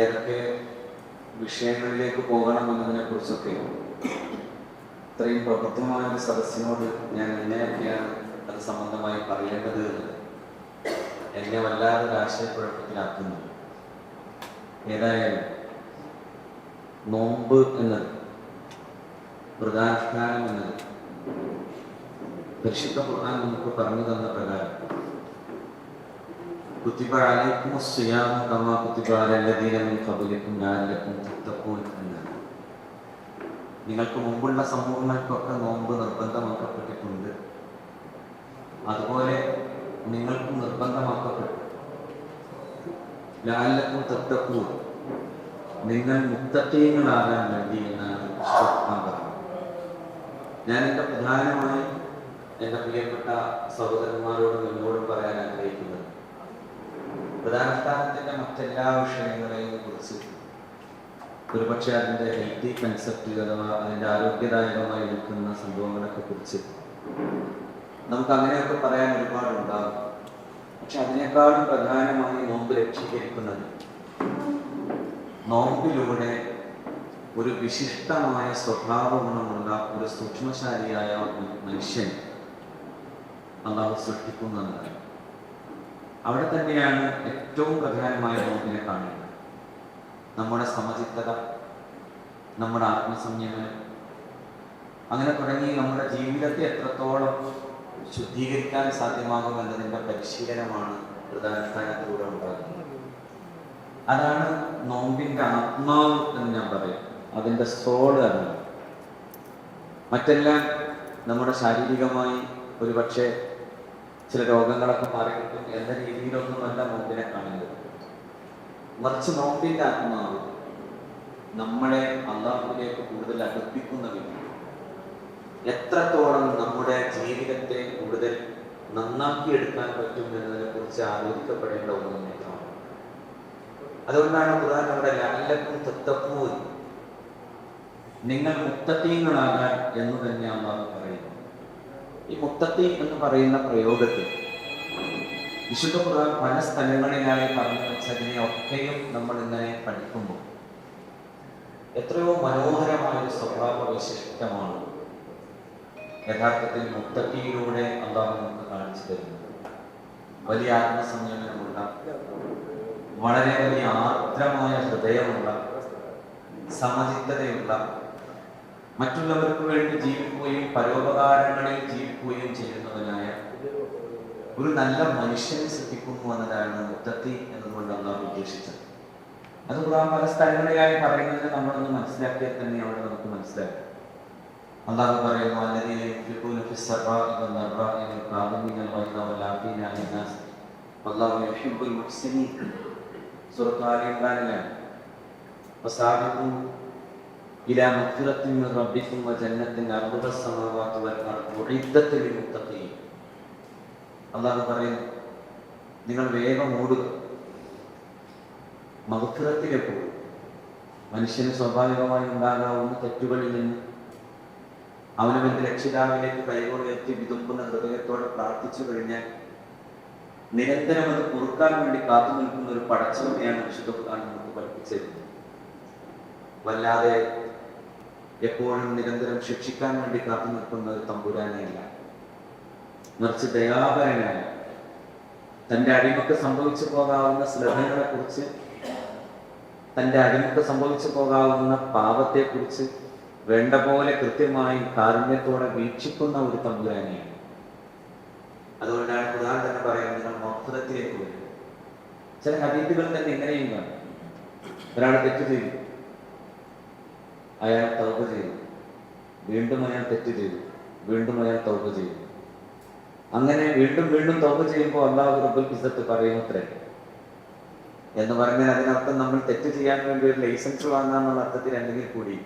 ഏതൊക്കെ വിഷയങ്ങളിലേക്ക് പോകണമെന്നതിനെ കുറിച്ചൊക്കെ ഇത്രയും പ്രബുദ്ധമായ ഒരു സദസ്സിനോട് ഞാൻ എങ്ങനെയൊക്കെയാണ് അത് സംബന്ധമായി പറയേണ്ടത് എന്ന് എന്നെ വല്ലാതെ ഒരു ആശയക്കുഴപ്പത്തിലാക്കുന്നു. ഏതായാലും നോമ്പ് എന്നത്, വ്രതാനുഷ്ഠാനം എന്നത് പരിശുദ്ധ ഖുർആൻ നമുക്ക് പറഞ്ഞു തന്ന പ്രകാരം കുത്തിബ അലൈക്കുമുസ് സിയാമു കമാ കുത്തിബ അലല്ലദീന മിൻ ഖബ്ലിക്കും ലഅല്ലക്കും തത്തഖൂൻ എന്നാണ്. നിങ്ങൾക്ക് മുമ്പുള്ള സമൂഹങ്ങൾക്കൊക്കെ നോമ്പ് നിർബന്ധമാക്കപ്പെട്ടിട്ടുണ്ട്, അതുപോലെ നിങ്ങൾക്കും നിർബന്ധമാക്കപ്പെട്ടു. ലഅല്ലക്കും തത്തഖൂൻ, നിങ്ങൾ മുത്തഖീങ്ങളാകാൻ വേണ്ടി എന്നാണ് ഖുർആൻ പറഞ്ഞത്. ഞാൻ എൻ്റെ പ്രധാനമായി എൻ്റെ പ്രിയപ്പെട്ട സഹോദരന്മാരോടും എന്നോടും പറയാൻ ആഗ്രഹിക്കുന്നത്, വ്രതാനുഷ്ഠാനത്തിൻ്റെ മറ്റെല്ലാ വിഷയങ്ങളെയും കുറിച്ച് ഒരുപക്ഷെ അതിൻ്റെ ഹെൽത്തി കൺസെപ്റ്റ് അഥവാ അതിൻ്റെ ആരോഗ്യദായകമായി നിൽക്കുന്ന സംഭവങ്ങളൊക്കെ കുറിച്ച് നമുക്ക് അങ്ങനെയൊക്കെ പറയാൻ ഒരുപാടുണ്ടാകും. പക്ഷെ അതിനേക്കാളും പ്രധാനമായി നോമ്പ് രക്ഷീകരിക്കുന്നത്, നോമ്പിലൂടെ ഒരു വിശിഷ്ടമായ സ്വഭാവ ഗുണമുള്ള ഒരു സൂക്ഷ്മശാലിയായ മനുഷ്യൻ അള്ളാഹു സൃഷ്ടിക്കുന്നതാണ്. അവിടെ തന്നെയാണ് ഏറ്റവും പ്രധാനമായ നോമ്പിനെ കാണുന്നത്. നമ്മുടെ സമചിത്തത, നമ്മുടെ ആത്മസംയമനം, അങ്ങനെ തുടങ്ങി നമ്മുടെ ജീവിതത്തെ എത്രത്തോളം ശുദ്ധീകരിക്കാൻ സാധ്യമാകും എന്നതിൻ്റെ പരിശീലനമാണ് വ്രതാനുഷ്ഠാനത്തിലൂടെ ഉണ്ടാകുന്നത്. അതാണ് നോമ്പിൻ്റെ ആത്മാവ് എന്ന് ഞാൻ പറയും. അതിൻ്റെ സോള് അതാണ്. മറ്റെല്ലാം നമ്മുടെ ശാരീരികമായി ഒരുപക്ഷെ ചില രോഗങ്ങളൊക്കെ മാറിക്കിട്ടും എന്ന രീതിയിലൊന്നുമല്ല നോമ്പിനെ കാണുന്നത്. മറിച്ച് നോമ്പിൻ്റെ ആത്മാവ് നമ്മളെ അല്ലാഹുവിലേക്ക് കൂടുതൽ അടുപ്പിക്കുന്ന വിധം, എത്രത്തോളം നമ്മുടെ ജീവിതത്തെ കൂടുതൽ നന്നാക്കിയെടുക്കാൻ പറ്റും എന്നതിനെ കുറിച്ച് ആലോചിക്കപ്പെടേണ്ട ഒന്ന് മാത്രമാണ്. അതുകൊണ്ടാണ് ഖുർആൻ നമ്മുടെ ലഅല്ലക്കും തത്തഖൂൻ, നിങ്ങൾ മുത്തഖീങ്ങളാകാൻ എന്ന് തന്നെ അല്ലാഹു പറയുന്നു. ഈ മുത്തഖീ എന്ന് പറയുന്ന പ്രയോഗത്തിൽ വിശുദ്ധ ഖുർആൻ പല സ്ഥലങ്ങളിലായി പറഞ്ഞു വെച്ചതിനെ ഒക്കെയും നമ്മൾ ഇങ്ങനെ പഠിക്കുമ്പോൾ എത്രയോ മനോഹരമായൊരു സ്വഭാവ വൈശിഷ്ട്യമാണ് യഥാർത്ഥത്തിൽ മുത്തഖീയിലൂടെ അല്ലാഹു നമുക്ക് കാണിച്ചു തരുന്നത്. വലിയ ആത്മസംയമനമുള്ള, വളരെ വലിയ ആർദ്രമായ ഹൃദയമുള്ള, സമചിത്തതയുള്ള, മറ്റുള്ളവർക്ക് വേണ്ടി ജീവിക്കുകയും പരോപകാരങ്ങളിൽ ജീവിക്കുകയും ചെയ്യുന്നവനായ ഒരു നല്ല മനുഷ്യനെ സൃഷ്ടിക്കുന്നു എന്നതാണ് മുത്തഖി എന്നതുകൊണ്ട് അല്ലാഹു ഉദ്ദേശിച്ചത്. അത് ഖുർആൻ പല സ്ഥലങ്ങളിലായി പറയുന്നത് നമ്മളൊന്ന് മനസ്സിലാക്കിയാൽ തന്നെ അവിടെ നമുക്ക് മനസ്സിലാക്കും. അല്ലാഹു പറയുന്നു, അല്ലദീന യുൻഫിഖൂന ഫിസ്സറാഇ വദ്ദറാഇ വൽകാദിമീനൽ ഗൈദ വൽആഫീന അനിൻ നാസ് വല്ലാഹു യുഹിബ്ബുൽ മുഹ്സിനീൻ. സൂറത്ത് ആല ഇംറാനിലാണ്. വസാബിഖൂ ഇലാ മഗ്ഫിറത്തിൻ മിൻ റബ്ബിക്കും വജന്നത്തിൻ അർദുഹാ അസ്സമാവാതു വൽ അർദു ഉഇദ്ദത ലിൽ മുത്തഖീൻ. അല്ലാഹു പറയുന്നു, നിങ്ങൾ വേഗം ഓടുക, മഗ്ഫിറത്തിലേക്ക് പോകും. മനുഷ്യന് സ്വാഭാവികമായി ഉണ്ടാകാവുന്ന തെറ്റുകളിൽ നിന്ന് അവനവന്റെ രക്ഷിതാവിലേക്ക് കൈകോർത്തി വിതുമ്പുന്ന ഹൃദയത്തോടെ പ്രാർത്ഥിച്ചു കഴിഞ്ഞാൽ നിരന്തരം അത് പൊറുക്കാൻ വേണ്ടി കാത്തു നിൽക്കുന്ന ഒരു പടച്ചവനെയാണ് വിശുദ്ധ ഖുർആൻ നമുക്ക് പഠിപ്പിച്ചിരുന്നത്. വല്ലാതെ എപ്പോഴും നിരന്തരം ശിക്ഷിക്കാൻ വേണ്ടി കാത്തു നിൽക്കുന്ന ഒരു തമ്പുരാനെയല്ല, മറിച്ച് ദയാപരനായ, തൻ്റെ അടിമക്ക് സംഭവിച്ചു പോകാവുന്ന സ്ലഭങ്ങളെ കുറിച്ച്, തൻ്റെ അടിമക്ക് സംഭവിച്ചു പോകാവുന്ന പാപത്തെക്കുറിച്ച് വേണ്ട പോലെ കൃത്യമായി കാരുണ്യത്തോടെ വീക്ഷിക്കുന്ന ഒരു തമ്പുരാനെയാണ്. അതുകൊണ്ടാണ് ഖുർആൻ തന്നെ പറയുന്നത്, നിങ്ങൾ മഗ്ഫിറത്തിലേക്ക് വരും. ചില ഹദീസുകൾ തന്നെ ഇങ്ങനെയും കാണും. ഒരാൾ തെറ്റ് ചെയ്തു, അയാൾ തൗബ ചെയ്തു, വീണ്ടും അയാൾ തെറ്റ് ചെയ്തു, വീണ്ടും അയാൾ തൗബ ചെയ്തു. അങ്ങനെ വീണ്ടും വീണ്ടും തൗബ ചെയ്യുമ്പോൾ അല്ലാഹു റബ്ബുൽ ഇസ്സത്ത് പറയുമത്രേ എന്ന് പറഞ്ഞാൽ അതിനർത്ഥം നമ്മൾ തെറ്റ് ചെയ്യാൻ വേണ്ടി ഒരു ലൈസൻസ് വാങ്ങാന്നുള്ള അർത്ഥത്തിൽ അല്ലെങ്കിൽ കൂടി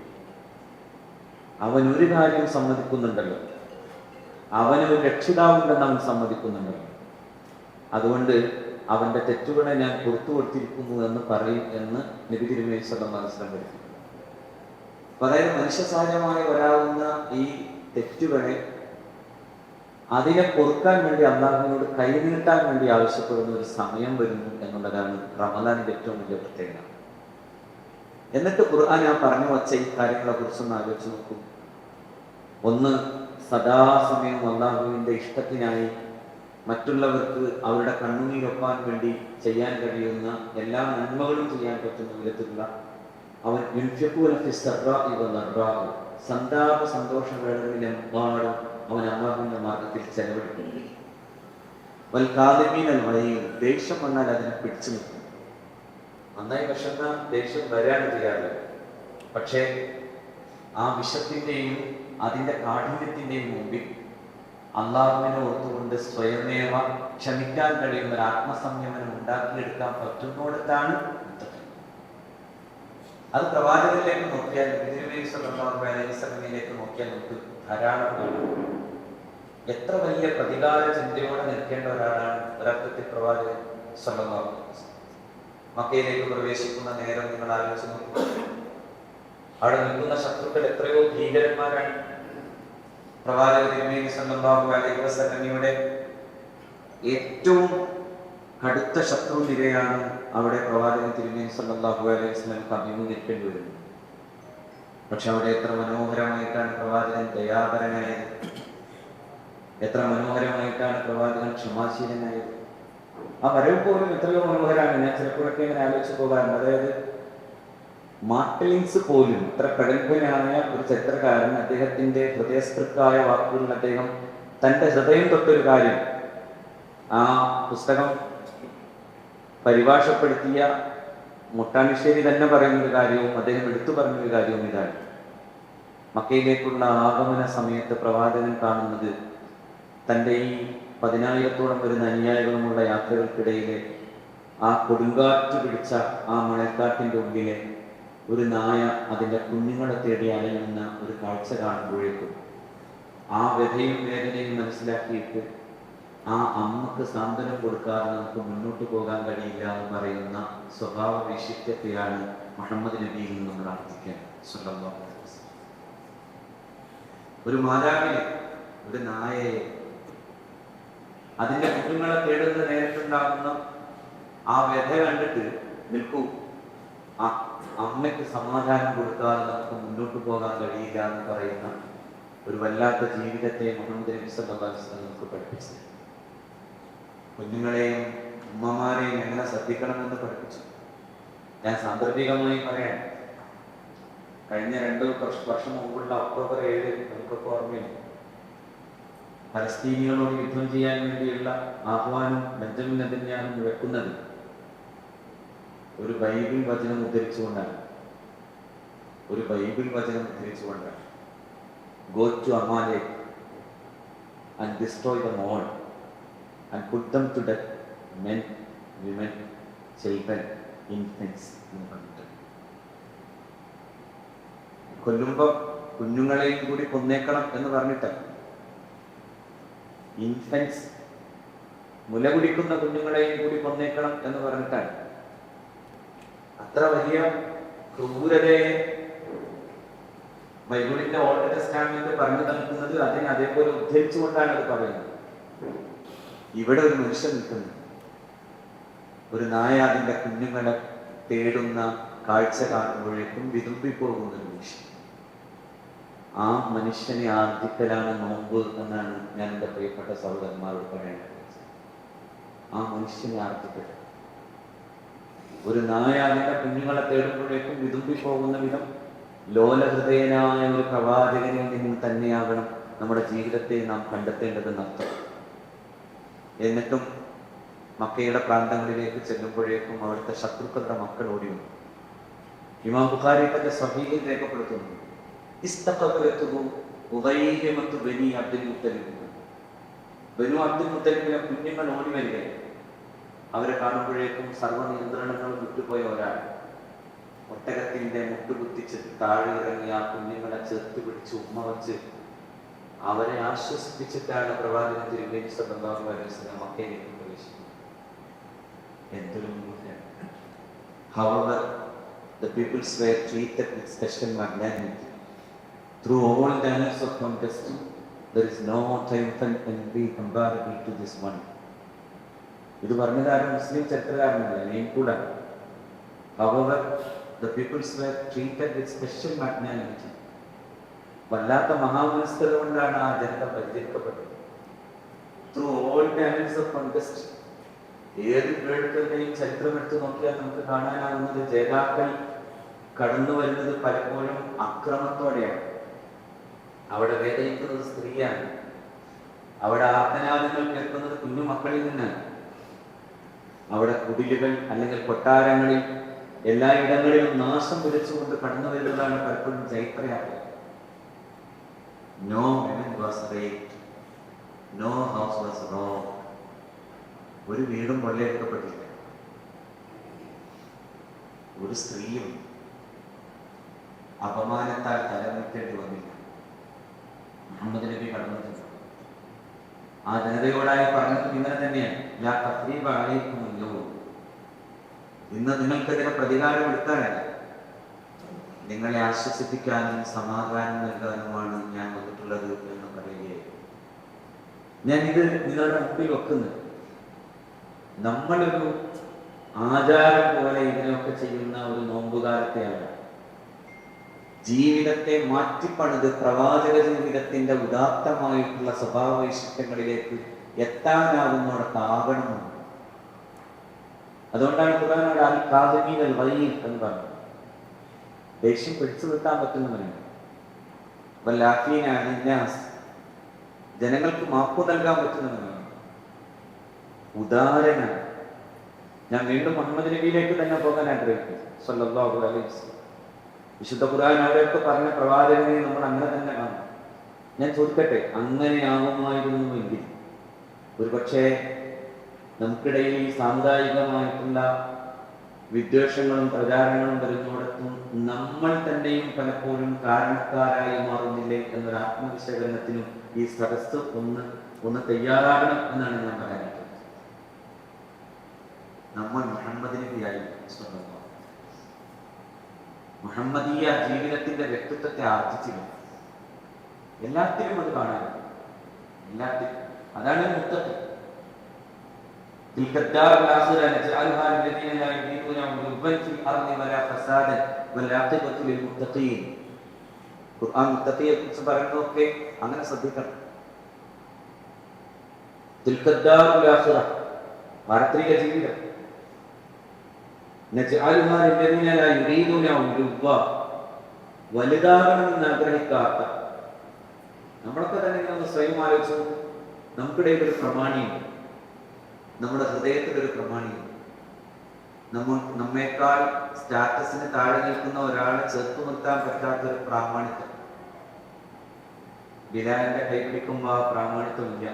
അവൻ ഒരു കാര്യം സമ്മതിക്കുന്നുണ്ടല്ലോ, അവനൊരു രക്ഷിതാവുണ്ടെന്ന് അവൻ സമ്മതിക്കുന്നുണ്ടല്ലോ, അതുകൊണ്ട് അവന്റെ തെറ്റുകളെ ഞാൻ പുറത്തു കൊടുത്തിരിക്കുന്നു എന്ന് പറയും എന്ന് നബി തിരുമേനി സ്വല്ലല്ലാഹു അലൈഹി വസല്ലം പഠിപ്പിച്ചു. അതായത് മനുഷ്യസഹജമായി വരാവുന്ന ഈ തെറ്റുകളെ, അതിനെ പൊറുക്കാൻ വേണ്ടി അള്ളാഹുവിനോട് കൈനീട്ടാൻ വേണ്ടി ആവശ്യപ്പെടുന്ന ഒരു സമയം വരുന്നു എന്നുള്ളതാണ് റമദാനിന്റെ ഏറ്റവും വലിയ പ്രത്യേകത. എന്നിട്ട് ഖുർആൻ ഞാൻ പറഞ്ഞു വച്ച ഈ കാര്യങ്ങളെ കുറിച്ചൊന്ന് ആലോചിച്ച് നോക്കൂ. ഒന്ന്, സദാസമയം അള്ളാഹുവിൻ്റെ ഇഷ്ടത്തിനായി മറ്റുള്ളവർക്ക് അവരുടെ കണ്ണുനീരൊപ്പാൻ വേണ്ടി ചെയ്യാൻ കഴിയുന്ന എല്ലാ നന്മകളും ചെയ്യാൻ പറ്റുന്ന വിധത്തിലുള്ള അവൻ സന്താപ സന്തോഷവേളകളിലെമ്പാടും അവൻ അള്ളാഹുവിൻ്റെ മാർഗത്തിൽ ചെലവഴിക്കുന്നു. ദേഷ്യം വന്നാൽ അതിനെ പിടിച്ചു നിൽക്കും. നന്നായി വിശന്ന ദേഷ്യം വരാണ് ചെയ്യാറ്. പക്ഷേ ആ വിഷത്തിൻ്റെയും അതിൻ്റെ കാഠിന്യത്തിൻ്റെയും മുമ്പിൽ അള്ളാഹുവിനെ ഓർത്തുകൊണ്ട് സ്വയമേവ ക്ഷമിക്കാൻ കഴിയുന്ന ഒരു ആത്മസംയമനം ഉണ്ടാക്കിയെടുക്കാൻ പറ്റുന്നിടത്താണ് അത്. പ്രവാചകനിലേക്ക് നോക്കിയാൽ, നബി സല്ലല്ലാഹു അലൈഹി വസല്ലമയിലേക്ക് നോക്കിയാൽ നമുക്ക് ധാരാളം കാണാം. എത്ര വലിയ പ്രതികാര ചിന്തയോടെ നിൽക്കേണ്ട ഒരാളാണ് ഒരർത്ഥത്തിൽ പ്രവാചകൻ സല്ലല്ലാഹു അലൈഹി വസല്ലം. മക്കയിലേക്ക് പ്രവേശിക്കുന്ന നേരം നിങ്ങൾ ആലോചിച്ച് നോക്കുക. അവിടെ നിൽക്കുന്ന ശത്രുക്കൾ എത്രയോ ഭീകരന്മാരാണ്. പ്രവാചകൻ സല്ലല്ലാഹു അലൈഹി വസല്ലമയുടെ ഏറ്റവും കടുത്ത ശത്രു നിരയാണ് അവിടെ പ്രവാചകൻ തിരുമേനി സല്ലല്ലാഹു അലൈഹി വസല്ലമക്ക് അഭിമുഖീകരിക്കേണ്ടി വരുന്നത്. പക്ഷെ അവിടെ എത്ര മനോഹരമായിട്ടാണ് പ്രവാചകൻ ദയാപരനായത്, എത്ര മനോഹരമായിട്ടാണ് പ്രവാചകൻ ക്ഷമാശീലനായത്. ആ വരവ് പോലും എത്രയോ മനോഹരമാണ്. ഞാൻ ചിലപ്പോഴൊക്കെ ഇങ്ങനെ ആലോചിച്ച് പോകാറുണ്ട്. അതായത് മാർട്ടിൻസ് പോലും ഇത്ര പ്രഗത്ഭനായ ഒരു ചരിത്രകാരൻ, അദ്ദേഹത്തിന്റെ ഹൃദയസ്പൃക്കായ വാക്കുകളിൽ അദ്ദേഹം തൻ്റെ ഹൃദയം തൊട്ടൊരു കാര്യം, ആ പുസ്തകം പരിഭാഷപ്പെടുത്തിയ മുട്ടാണിശ്ശേരി തന്നെ പറയുന്നൊരു കാര്യവും അദ്ദേഹം എടുത്തു പറഞ്ഞൊരു കാര്യവും ഇതാണ്. മക്കയിലേക്കുള്ള ആഗമന സമയത്ത് പ്രവാചകൻ കാണുന്നത് തൻ്റെ ഈ 10,000-ഓളം വരുന്ന അനുയായികളുമുള്ള യാത്രകൾക്കിടയിലെ ആ കൊടുങ്കാറ്റ് പിടിച്ച ആ മഴക്കാട്ടിൻ്റെ ഉള്ളിലെ ഒരു നായ അതിൻ്റെ കുഞ്ഞുങ്ങളെ തേടി അലയുന്ന ഒരു കാഴ്ച കാണുമ്പോഴേക്കും ആ വ്യഥയും വേദനയും മനസ്സിലാക്കിയിട്ട് ആ അമ്മക്ക് സാന്ത്വനം കൊടുക്കാതെ നമുക്ക് മുന്നോട്ട് പോകാൻ കഴിയില്ല എന്ന് പറയുന്ന സ്വഭാവ വൈശിഷ്ട്യത്തെയാണ് മുഹമ്മദ് നബിയിൽ നിന്ന് നമ്മൾ ആർജിക്കാൻ. ഒരു മാതാവിനെ, ഒരു നായയെ, അതിൻ്റെ കുഞ്ഞുങ്ങളെ തേടുന്ന നേരത്തുണ്ടാകുന്ന ആ വ്യഥ കണ്ടിട്ട് നിൽക്കൂ, ആ അമ്മയ്ക്ക് സമാധാനം കൊടുക്കാതെ നമുക്ക് മുന്നോട്ട് പോകാൻ കഴിയില്ല എന്ന് പറയുന്ന ഒരു വല്ലാത്ത ജീവിതത്തെ മുഹമ്മദ് നബി സല്ലല്ലാഹു അലൈഹി വസല്ലം നമുക്ക് പഠിപ്പിച്ചു. കുഞ്ഞുങ്ങളെയും ഉമ്മമാരെയും എങ്ങനെ ശ്രദ്ധിക്കണമെന്ന് പഠിപ്പിച്ചു. ഞാൻ സാന്ദർഭികമായി പറയാം, കഴിഞ്ഞ 2 വർഷം മുമ്പുള്ള ഒക്ടോബർ 7 നമുക്കൊക്കെ ഓർമ്മയില്ല. പലസ്തീനികളോട് യുദ്ധം ചെയ്യാൻ വേണ്ടിയുള്ള ആഹ്വാനം ബെഞ്ചമിൻ നെതന്യാഹു മുഴക്കുന്നത് ഒരു ബൈബിൾ വചനം ഉദ്ധരിച്ചുകൊണ്ടാണ്. ഒരു ബൈബിൾ വചനം ഉദ്ധരിച്ചുകൊണ്ടാണ്. Go to Amalek and destroy them all and put them to death, men, women, children, infants എന്ന് പറഞ്ഞിട്ട്. കൊല്ലുമ്പോൾ കുഞ്ഞുങ്ങളെയും കൂടി കൊന്നേക്കണം എന്ന് പറഞ്ഞിട്ട്, ഇൻഫൻസ്, മുല കുടിക്കുന്ന കുഞ്ഞുങ്ങളെയും കൂടി കൊന്നേക്കണം എന്ന് പറഞ്ഞിട്ടാണ്. അത്ര വലിയ ക്രൂരതയെ ബൈബിളിന്റെ ഓൾഡ് ടെസ്റ്റമെന്റ് പറഞ്ഞു നൽകുന്നത് അതിനെ അതേപോലെ ഉദ്ധരിച്ചുകൊണ്ടാണ് അത് പറയുന്നത്. ഇവിടെ ഒരു മനുഷ്യൻ നിൽക്കുന്നു, ഒരു നായ അതിന്റെ കുഞ്ഞുങ്ങളെ തേടുന്ന കാഴ്ച കാണുമ്പോഴേക്കും വിതുമ്പിപ്പോകുന്ന ഒരു മനുഷ്യൻ. ആ മനുഷ്യനെ ആർജിക്കലാണ് നോമ്പ് എന്നാണ് ഞാൻ എൻ്റെ പ്രിയപ്പെട്ട സഹോദരന്മാരോട് പറയേണ്ടത്. ആ മനുഷ്യനെ ആർജിക്കട്ടെ. ഒരു നായ അതിന്റെ കുഞ്ഞുങ്ങളെ തേടുമ്പോഴേക്കും വിതുമ്പിപ്പോകുന്ന വിധം ലോലഹൃദയനായ ഒരു പ്രവാചകനിൽ നിന്നും തന്നെയാകണം നമ്മുടെ ജീവിതത്തെ നാം കണ്ടെത്തേണ്ടതെന്നർത്ഥം. എന്നിട്ടും മക്കയുടെ പ്രാന്തങ്ങളിലേക്ക് ചെല്ലുമ്പോഴേക്കും അവിടുത്തെ ശത്രുക്കളുടെ മക്കൾ ഓടി വന്നു. ഇമാം ബുഖാരി തന്റെ സ്വഹീഹിൽ രേഖപ്പെടുത്തുന്നു, ബനു അബ്ദുൽ മുത്തലിബിലെ കുഞ്ഞുങ്ങൾ ഓടി വരികയാണ്. അവരെ കാണുമ്പോഴേക്കും സർവ്വ നിയന്ത്രണങ്ങളും വിട്ടുപോയ ഒരാൾ ഒട്ടകത്തിന്റെ മുട്ടുകുത്തിച്ച് താഴെ ഇറങ്ങി ആ കുഞ്ഞുങ്ങളെ ചേർത്ത് പിടിച്ച് ഉമ്മ വച്ച് അവരെ ആശ്വസിപ്പിച്ചിട്ടാണ് പ്രവാചകൻ തിരുമേനി സല്ലല്ലാഹു അലൈഹി വസല്ലം മക്കയിലേക്ക് പ്രവേശിക്കുന്നത്. എന്തൊരു മൂല്യമാണ്. However, the peoples were treated with special magnanimity. Through all the annals of contest, there is no triumphant envy comparable to this one. ഇത് പറഞ്ഞതാരും മുസ്ലിം ചരിത്രകാരനല്ല, നെയ്ക്കൂടാണ്. However, The peoples were treated with special magnanimity. വല്ലാത്ത മഹാമനസ്കത കൊണ്ടാണ് ആ ജനത പരിചരിക്കപ്പെട്ടത്. Through all channels of conquest, ഏത് പീഡനത്തിന്റെയും ചരിത്രം എടുത്തു നോക്കിയാൽ നമുക്ക് കാണാനാവുന്നത് ജേതാക്കൾ കടന്നു വരുന്നത് പലപ്പോഴും അക്രമത്തോടെയാണ്. അവിടെ വേദനിക്കുന്നത് സ്ത്രീയാണ്, അവിടെ ആർത്തനാദങ്ങൾ കേൾക്കുന്നത് കുഞ്ഞു മക്കളിൽ നിന്നാണ്, അവിടെ കുടിലുകൾ അല്ലെങ്കിൽ കൊട്ടാരങ്ങളിൽ എല്ലായിടങ്ങളിലും നാശം വിളിച്ചുകൊണ്ട് കടന്നു വരുന്നതാണ് പലപ്പോഴും ചൈത്രയാത്ര. No woman was raped, no house was robbed. ഒരു വീടും കൊള്ളയടിക്കപ്പെട്ടില്ല, ഒരു സ്ത്രീയും അപമാനത്താൽ തലമുറ്റേണ്ടി വന്നില്ല. മുഹമ്മദ് നബി കടന്നിട്ടുണ്ട്. ആ ജനതയോടായി പറഞ്ഞത് ഇങ്ങനെ തന്നെയാണ്, ലാ തഖ്രീബ അലൈക്കുമുൽ യൗം. ഇന്ന് നിങ്ങൾക്കെതിരെ പ്രതികാരം എടുക്കാനല്ല, നിങ്ങളെ ആശ്വസിപ്പിക്കാനും സമാധാനം നൽകാനുമാണ് ഞാൻ വന്നിട്ടുള്ളത് എന്ന് പറയുകയായിരുന്നു. ഞാൻ ഇത് നിങ്ങളുടെ മുമ്പിൽ വെക്കുന്നത് നമ്മളൊരു ആചാരം പോലെ ഇതിനൊക്കെ ചെയ്യുന്ന ഒരു നോമ്പുകാലത്തെയാണ്. ജീവിതത്തെ മാറ്റിപ്പണിത് പ്രവാചക ജീവിതത്തിന്റെ ഉദാത്തമായിട്ടുള്ള സ്വഭാവ വൈശിഷ്ട്യങ്ങളിലേക്ക് എത്താനാവുന്നോടത്താകണമെന്ന്. അതുകൊണ്ടാണ് ഖുർആനോട് അൽ കാദിമീൻ അൽ ഗൈദ് എന്ന് പറഞ്ഞത്. ദേഷ്യം പിടിച്ചു നിർത്താൻ പറ്റുന്നവനാണ്. വല്ലാഫീന അനിൻ നാസ്, ജനങ്ങൾക്ക് മാപ്പ് നൽകാൻ പറ്റുന്നവനാണ്, ഉദാരനാണ്. ഞാൻ വീണ്ടും മുഹമ്മദ് നബിയിലേക്ക് തന്നെ പോകാൻ ആഗ്രഹിക്കുന്നു സല്ലല്ലാഹു അലൈഹി വസല്ലം. വിശുദ്ധ ഖുർആൻ അവിടെയൊക്കെ പറഞ്ഞ പ്രവാചകനെ നമ്മൾ അങ്ങനെ തന്നെ കാണും. ഞാൻ ചോദിക്കട്ടെ, അങ്ങനെയാവുമായിരുന്നുവെങ്കിൽ ഒരുപക്ഷെ നമുക്കിടയിൽ ഈ സാമുദായികമായിട്ടുള്ള വിദ്വേഷങ്ങളും പ്രചാരണങ്ങളും വരുന്നിടത്തും നമ്മൾ തന്നെയും പലപ്പോഴും കാരണക്കാരായി മാറുന്നില്ലേ എന്നൊരു ആത്മവിശകലനത്തിനും ഈ സദസ്സ് ഒന്ന് തയ്യാറാകണം എന്നാണ് ഞാൻ പറയാനായിട്ടുള്ളത്. നമ്മൾ മുഹമ്മദ് നബിയായി മുഹമ്മദീയ ജീവിതത്തിന്റെ വ്യക്തിത്വത്തെ ആർജിച്ചില്ല. എല്ലാത്തിലും അത് കാണാറുണ്ട്, എല്ലാത്തിലും. അതാണ് മുത്തഖി. മുത്തഖിയെ കുറിച്ച് പറയുന്നതൊക്കെ അങ്ങനെ ശ്രദ്ധിക്കണം. പാരത്രിക ജീവിതം വലുതാകണമെന്ന് ആഗ്രഹിക്കാത്ത, നമ്മളൊക്കെ തന്നെ ഒന്ന് സ്വയം ആലോചിച്ചു. നമുക്കിടയിൽ ഒരു പ്രമാണിയുണ്ട്, നമ്മുടെ ഹൃദയത്തിൽ ഒരു പ്രമാണിയുണ്ട്. നമ്മേക്കാൾ സ്റ്റാറ്റസിന് താഴെ നിൽക്കുന്ന ഒരാളെ ചേർത്തു നിർത്താൻ പറ്റാത്തൊരു പ്രാമാണിത്വം. ബിലാലിന്റെ കൈ പിടിക്കുമ്പോൾ ആ പ്രാമാണിത്വം ഇല്ല.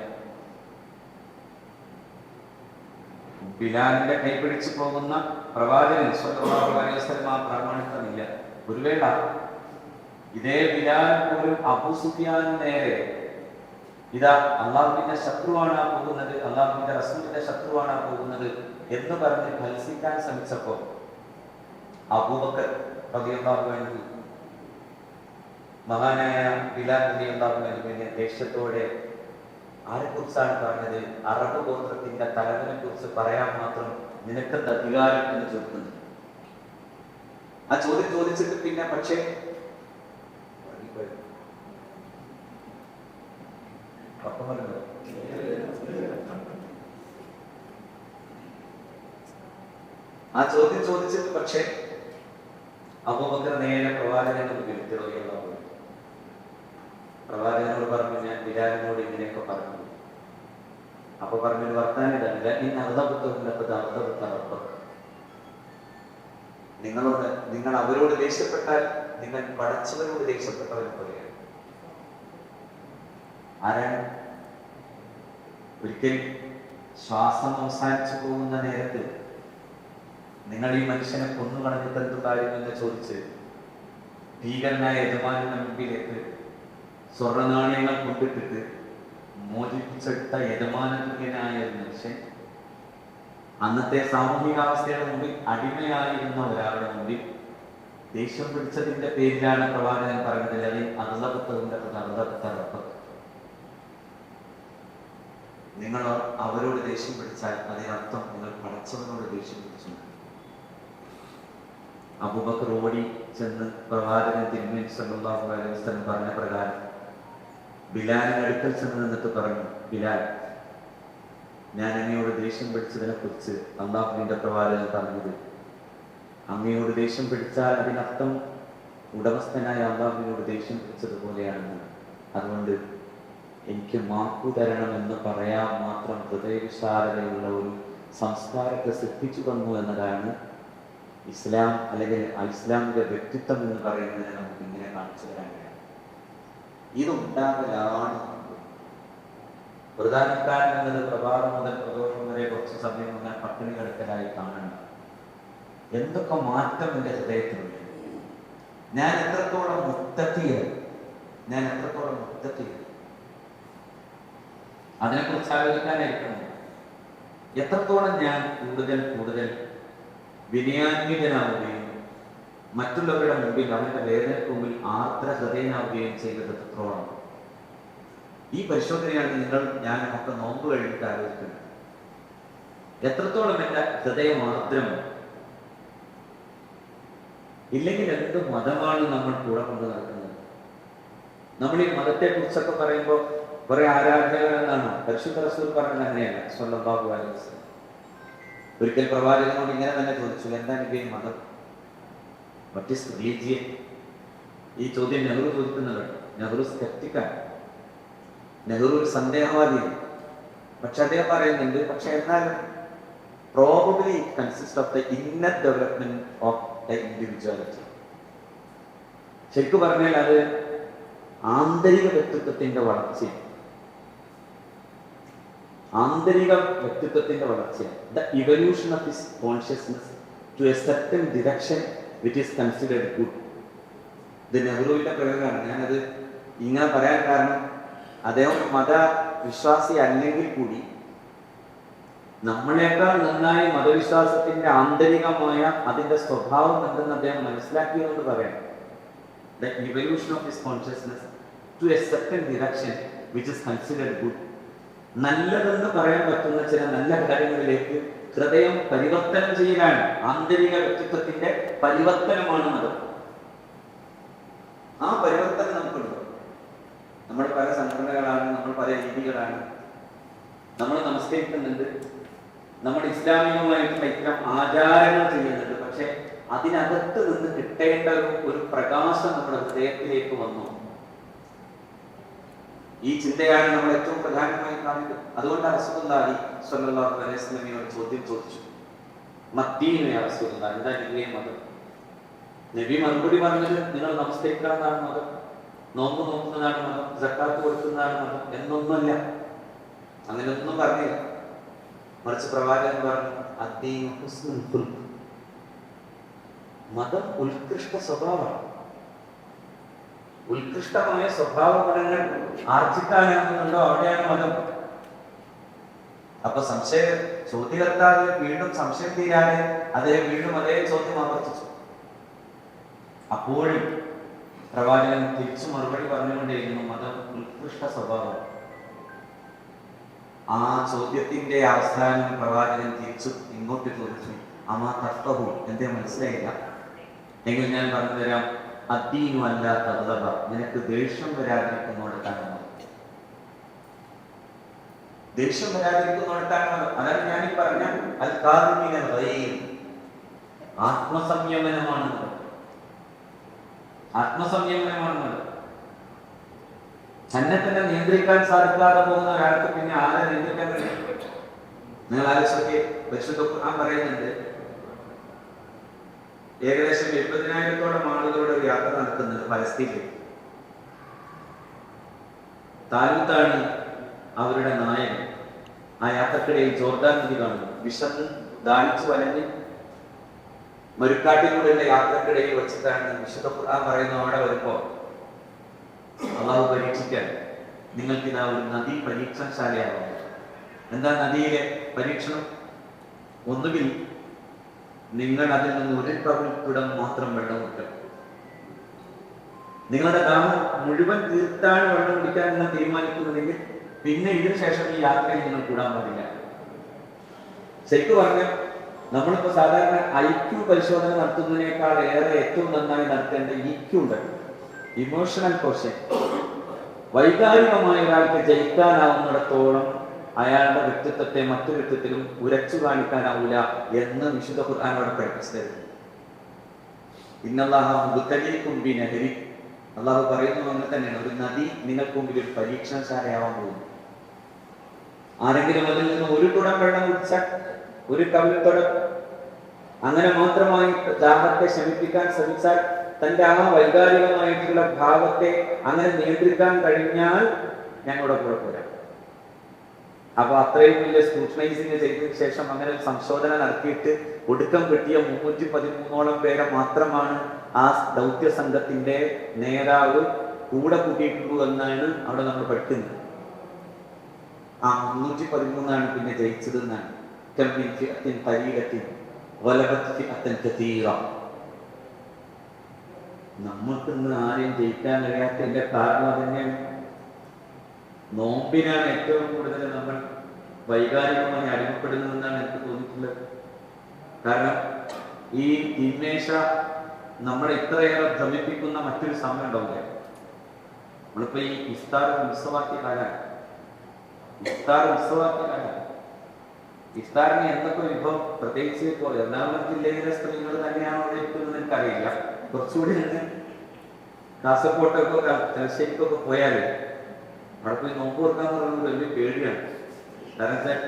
ബിലാലിന്റെ കൈപിടിച്ചു പോകുന്ന പ്രവാചകൻ സ്വല്ലല്ലാഹു അലൈഹി വസല്ലം ആ പ്രാമാണിത്വമില്ല. ഒരു വേള ഇതേ ബിലാൽ പോലും അബൂ സുഫിയാൻ നേരെ ഇതാ അള്ളാഹുവിന്റെ ശത്രുവാണ് ആ പോകുന്നത്, അള്ളാഹുവിന്റെ റസൂലിന്റെ ശത്രുവാണ് ആ പോകുന്നത് എന്ന് പറഞ്ഞ് ഫൽസിക്കാൻ ശ്രമിച്ചപ്പോ അബൂബക്കർ റളിയല്ലാഹു അൻഹു മഹാനായ ബിലാൽ റളിയല്ലാഹു അൻഹുവിനെ ദേഷ്യത്തോടെ ആരെക്കുറിച്ചാണ് പറഞ്ഞത്? അറബ് ഗോത്രത്തിന്റെ തലവനെ കുറിച്ച് പറയാൻ മാത്രം നിനക്കെന്ത് അധികാരം എന്ന് ചോദിക്കുന്നത്. ആ ചോദ്യം ചോദിച്ചിട്ട് പിന്നെ പക്ഷേ ആ ചോദ്യം ചോദിച്ചിട്ട് പക്ഷേ അബൂബക്കർ നേരെ പ്രവാചകനെ വിളിച്ചിടുകയുള്ളൂ. പ്രവാചകനോട് പറഞ്ഞു, ഞാൻ ബിലാലിനോട് ഇങ്ങനെയൊക്കെ പറഞ്ഞു. അപ്പൊ പറഞ്ഞൊരു വർത്താനം ഇതല്ല, നിങ്ങൾ അവരോട് ദേഷ്യപ്പെട്ടാൽ നിങ്ങൾ പടച്ചവരോട് ദേഷ്യപ്പെട്ടവരെ പോലെയാണ്. ആരാണ്? ഒരിക്കൽ ശ്വാസം അവസാനിച്ചു പോകുന്ന നേരത്ത് നിങ്ങൾ ഈ മനുഷ്യനെ കൊന്നു കളഞ്ഞിട്ട് എന്തു കാര്യം എന്ന് ചോദിച്ച് ഭീകരനായ യജമാനന്റെ മുമ്പിലേക്ക് സ്വർണ്ണ നാണയങ്ങൾ കൊണ്ടിട്ടിട്ട് മോചിപ്പിച്ചെടുത്ത യജമാനനായ ഒരു മനുഷ്യൻ അന്നത്തെ സാമൂഹികാവസ്ഥയുടെ മുമ്പിൽ അടിമയായിരുന്ന ഒരാളുടെ മുമ്പിൽ ദേഷ്യം പിടിച്ചതിന്റെ പേരിലാണ് പ്രവാചകൻ പറയുന്നത്, നിങ്ങൾ അവരോട് ദേഷ്യം പിടിച്ചാൽ അതിനർത്ഥം നിങ്ങൾ പടച്ചവനോട് ദേഷ്യം പിടിച്ചു. അബൂബക്കർ ഓടി ചെന്ന് പ്രവാചകൻ തിരുമേനി സല്ലല്ലാഹു അലൈഹി വസല്ലം പറഞ്ഞ പ്രകാരം ബിലാലിന്റെ അടുക്കൽ ചെന്ന് നിന്നിട്ട് പറഞ്ഞു, ബിലാൽ, ഞാൻ അങ്ങയോട് ദേഷ്യം പിടിച്ചതിനെ കുറിച്ച് അള്ളാഹുവിന്റെ പ്രവാചകൻ പറഞ്ഞത്, അങ്ങയോട് ദേഷ്യം പിടിച്ചാൽ അതിനർത്ഥം ഉടമസ്ഥനായ അള്ളാഹുവിനോട് ദേഷ്യം പിടിച്ചതുപോലെയാണെന്ന്. അതുകൊണ്ട് എനിക്ക് മാപ്പു തരണമെന്ന് പറയാൻ മാത്രം ഹൃദയവിശാലതയുള്ള ഒരു സംസ്കാരത്തെ സൃഷ്ടിച്ചു തന്നു എന്നതാണ് ഇസ്ലാം, അല്ലെങ്കിൽ ഇസ്ലാമിന്റെ വ്യക്തിത്വം എന്ന് പറയുന്നതിനെ നമുക്ക് ഇങ്ങനെ കാണിച്ചു തരാൻ കഴിയും. ഇതുണ്ടാകലാണ് പ്രധാനക്കാരൻ എന്നത് പ്രഭാതം മുതൽ പ്രദോഷം വരെ കുറച്ച് സമയം മുതൽ പട്ടിണി കിടക്കലായി കാണണ്ട. എന്തൊക്കെ മാറ്റം എൻ്റെ ഹൃദയത്തിലുണ്ട്. ഞാൻ എത്രത്തോളം മുത്തത്തിയത് അതിനെക്കുറിച്ച് ആലോചിക്കാനായിരിക്കണം. എത്രത്തോളം ഞാൻ കൂടുതൽ വിനയാന്വിതനാവുകയും മറ്റുള്ളവരുടെ മുമ്പിൽ അവന്റെ വേദനയ്ക്ക് മുമ്പിൽ ആർദ്ര ഹൃദയനാവുകയും ചെയ്തത് എത്രത്തോളം. ഈ പരിശോധനയാണ് ഞാനൊക്കെ നോമ്പ് കഴിഞ്ഞിട്ട് ആലോചിക്കുന്നത്. എത്രത്തോളം എൻ്റെ ഹൃദയം ആർദ്രമാണ്. ഇല്ലെങ്കിൽ എന്ത് മതമാണ് നമ്മൾ കൂടെ കൊണ്ട് നടക്കുന്നത്? നമ്മൾ ഈ മതത്തെ കുറിച്ചൊക്കെ പറയുമ്പോൾ കുറെ ആരാധനകൾ എന്നാണ് പരിശുദ്ധ റസൂൽ പറഞ്ഞത്. അങ്ങനെയല്ല സ്വല്ലല്ലാഹു അലൈഹി വസല്ലം. ഒരിക്കൽ പ്രവാചകനോട് ഇങ്ങനെ തന്നെ ചോദിച്ചു, എന്താണ് ഈ മതം? What is religion? ഈ ചോദ്യം നെഹ്റു ചോദിക്കുന്നുണ്ട്. നെഹ്റു സ്കെപ്റ്റിക്കാണ്, നെഹ്റു ഒരു സന്ദേഹവാദിയാണ്. പക്ഷെ അദ്ദേഹം പറയുന്നുണ്ട്, പക്ഷെ എന്നാലും probably it consist of the inner development of the individuality. ശരിക്കും പറഞ്ഞാൽ അത് ആന്തരിക വ്യക്തിത്വത്തിന്റെ വളർച്ചയാണ്. The evolution of his consciousness to a certain direction which is considered good. ഇത് നെഹ്റുവിന്റെ പ്രയോഗമാണ്. ഞാനത് ഇങ്ങനെ പറയാൻ കാരണം, അദ്ദേഹം മതവിശ്വാസി അല്ലെങ്കിൽ കൂടി നമ്മളെക്കാൾ നന്നായി മതവിശ്വാസത്തിന്റെ ആന്തരികമായ അതിന്റെ സ്വഭാവം എന്തെന്ന് അദ്ദേഹം മനസ്സിലാക്കിയതുകൊണ്ട് പറയാം. The evolution of his consciousness to a certain direction which is considered good. നല്ലതെന്ന് പറയാൻ പറ്റുന്ന ചില നല്ല കാര്യങ്ങളിലേക്ക് ഹൃദയം പരിവർത്തനം ചെയ്യലാണ്. ആന്തരിക വ്യക്തിത്വത്തിന്റെ പരിവർത്തനമാണ് മതം. ആ പരിവർത്തനം നമുക്കുണ്ട്. നമ്മൾ പല സംഘടനകളാണ്, നമ്മൾ പല രീതികളാണ്, നമ്മൾ നമസ്കരിക്കുന്നുണ്ട്, നമ്മൾ ഇസ്ലാമികമായിട്ടുള്ള ഇത്തരം ആചാരങ്ങൾ ചെയ്യുന്നുണ്ട്. പക്ഷെ അതിനകത്ത് നിന്ന് കിട്ടേണ്ട ഒരു പ്രകാശം നമ്മുടെ ഹൃദയത്തിലേക്ക് വന്നു. ഈ ചിന്തയാണ് നമ്മൾ ഏറ്റവും പ്രധാനമായി കാണുന്നത്. അതുകൊണ്ട് റസൂലുള്ളാഹി സ്വല്ലല്ലാഹു അലൈഹി വസല്ലമയോട് ചോദ്യം ചോദിച്ചു, മദ്ദീനു യാ റസൂലുള്ളാഹി, എന്താ നിങ്ങളുടെ മതം? നബി മറുപടി പറഞ്ഞത്, നിങ്ങൾ നമസ്കരിക്കുന്നതാണ് മതം, നോമ്പ് നോക്കുന്നതാണ് മതം, സക്കാത്ത് കൊടുക്കുന്നതാണ് മതം എന്നൊന്നുമല്ല. അങ്ങനെയൊന്നും പറഞ്ഞില്ല. മറിച്ച് പ്രവാചകൻ പറഞ്ഞു, അദ്ദീനു ഹുസ്നുൽ ഖുൽഖ്. മതം ഉത്കൃഷ്ട സ്വഭാവമാണ്. ഉത്കൃഷ്ടമായ സ്വഭാവ ഗുണങ്ങൾ ആർജിക്കാനാകുന്നുണ്ടോ അവിടെയാണ് മതം. അപ്പൊ ചോദ്യകർത്താവ് വീണ്ടും സംശയം തീരാതെ അദ്ദേഹം വീണ്ടും അതേ ചോദ്യം ആവർത്തിച്ചു. അപ്പോഴും പ്രവാചകൻ തിരിച്ചു മറുപടി പറഞ്ഞുകൊണ്ടേയിരുന്നു, മതം ഉത്കൃഷ്ട സ്വഭാവം. ആ ചോദ്യത്തിന്റെ അവസാനം പ്രവാചകൻ തിരിച്ചു ഇങ്ങോട്ട് ചോദിച്ചു, അമാ തഫ്ഖഹു, എന്തേ മനസ്സിലായില്ല? എങ്കിൽ ഞാൻ പറഞ്ഞു തരാം, അദ്ദീനു അല്ലാ തഗ്ളബ, നിനക്ക് ദേഷ്യം വരാതിരിക്കുന്നിടത്താണ് മതം. ദേഷ്യം വരാതിരിക്കുന്നിടത്താണ് മതം. അതാണ് ഞാനീ പറഞ്ഞ അൽ കാദിമീനൽ ഗൈദ്, ആത്മസംയമനമാണ് മതം. ആത്മസംയമനമാണ് മതം. തന്നെ തന്നെ നിയന്ത്രിക്കാൻ സാധിക്കാതെ പോകുന്ന ഒരാൾക്ക് പിന്നെ ആരെ നിയന്ത്രിക്കാൻ കഴിയും? നിങ്ങൾ ആലോചിച്ചൊക്കെ പരിശുദ്ധ ഖുർആൻ പറയുന്നുണ്ട്, ഏകദേശം 70,000-ഓളം ആളുകളുടെ ഒരു യാത്ര നടത്തുന്നത് പലസ്തീനിലേക്ക്. താലൂത്താണ് അവരുടെ നായകൻ. ആ യാത്രക്കിടയിൽ ജോർദാൻ നദി കാണുന്നു. വിശന്ന് ദാഹിച്ചു വലഞ്ഞ് മരുക്കാട്ടിലൂടെയുള്ള യാത്രക്കിടയിൽ വെച്ചിട്ടാണ് വിശുദ്ധ ഖുർആൻ പറയുന്നത്, അവിടെ വരുമ്പോ അള്ളാഹു പരീക്ഷിക്കാൻ, നിങ്ങൾക്ക് ഇതാ ഒരു നദി പരീക്ഷണശാലയാവും. എന്താ നദിയിലെ പരീക്ഷണം? ഒന്നുകിൽ നിങ്ങൾ അതിൽ നിന്ന് ഒരു കവിൾപ്പിടം മാത്രം വെള്ളം കുടിക്കണം. നിങ്ങളുടെ ദാഹം മുഴുവൻ തീർത്താണ് വെള്ളം കുടിക്കാൻ നിങ്ങൾ തീരുമാനിക്കുന്നതെങ്കിൽ പിന്നെ ഇതിനു ശേഷം ഈ യാത്രയിൽ നിങ്ങൾ കൂടാൻ പാടില്ല. ശരിക്കും പറഞ്ഞാൽ നമ്മളിപ്പോ സാധാരണ IQ പരിശോധന നടത്തുന്നതിനേക്കാൾ ഏറെ ഏറ്റവും നന്നായി നടത്തേണ്ട EQ ഉണ്ട്, ഇമോഷണൽ ക്വസ്റ്റ്യൻ. വൈകാരികമായ ഒരാൾക്ക് ജയിക്കാനാവുന്നിടത്തോളം അയാളുടെ വ്യക്തിത്വത്തെ മറ്റൊരു വ്യക്തിത്വത്തിലും ഉരച്ചു കാണിക്കാനാവില്ല എന്ന് വിശുദ്ധ ഖുർആൻ അവിടെ പഠിപ്പിച്ചു തരുന്നു. ഇന്നല്ലാഹു മുബ്തലീകും ബിനഹരി, അള്ളാഹു പറയുന്നത് അങ്ങനെ തന്നെയാണ്. ഒരു നദി നിങ്ങൾക്ക് മുമ്പിൽ ഒരു പരീക്ഷണശാലയാവാൻ പോകുന്നു. ആരെങ്കിലും അതിൽ നിന്ന് ഒരു കുടം വെള്ളം കുടിച്ചാൽ, ഒരു കവിൾത്തുടം, അങ്ങനെ മാത്രമായി ദാഹത്തെ ശമിപ്പിക്കാൻ ശ്രമിച്ചാൽ, തന്റെ ആ വൈകാരികമായിട്ടുള്ള ഭാവത്തെ അങ്ങനെ നിയന്ത്രിക്കാൻ കഴിഞ്ഞാൽ ഞങ്ങളുടെ കൂടെ പോരാ. അപ്പൊ അത്രയും വലിയ സ്ക്രൂട്ടനൈസിങ് ചെയ്തതിനു ശേഷം അങ്ങനെ ഒരു സംശോധന നടത്തിയിട്ട് ഒടുക്കം കിട്ടിയ 313ഓളം പേരെ മാത്രമാണ് ആ ദൗത്യ സംഘത്തിന്റെ നേതാവ് കൂടെ കൂട്ടിയിട്ടുള്ളൂ എന്നാണ് അവിടെ നമ്മൾ പഠിക്കുന്നത്. ആ 313 പിന്നെ ജയിച്ചത് എന്നാണ്. നമ്മൾക്ക് ഇന്ന് ആരെയും ജയിക്കാൻ കഴിയാത്തതിന്റെ കാരണം തന്നെയാണ്. നോമ്പിനാണ് ഏറ്റവും കൂടുതൽ നമ്മൾ വൈകാരികമായി അടിമപ്പെടുന്നതെന്നാണ് എനിക്ക് തോന്നിയിട്ടുള്ളത്. കാരണം ഈ തിന്മേശ നമ്മളെ ഇത്രയേറെ ഭ്രമിപ്പിക്കുന്ന മറ്റൊരു സമയം ഉണ്ടാവില്ല. നമ്മളിപ്പോ ഈ ഇഫ്താർ ഉത്സവാക്കിയ കാലാണ്. ഇഫ്താറിന് എന്തൊക്കെ വിഭവം, പ്രത്യേകിച്ച് ഇപ്പോൾ എറണാകുളം ജില്ലയിലെ സ്ത്രീകൾ തന്നെയാണ് അവിടെ എത്തുന്നത് എനിക്കറിയില്ല. കുറച്ചുകൂടി കാസർകോട്ടൊക്കെ തലശ്ശേരിക്കൊക്കെ പോയാലേ അവിടെ പോയി നോമ്പ് തുറക്കാന്ന് പറയുന്നത് വലിയ പേടിയാണ്. കാരണം വെച്ചാൽ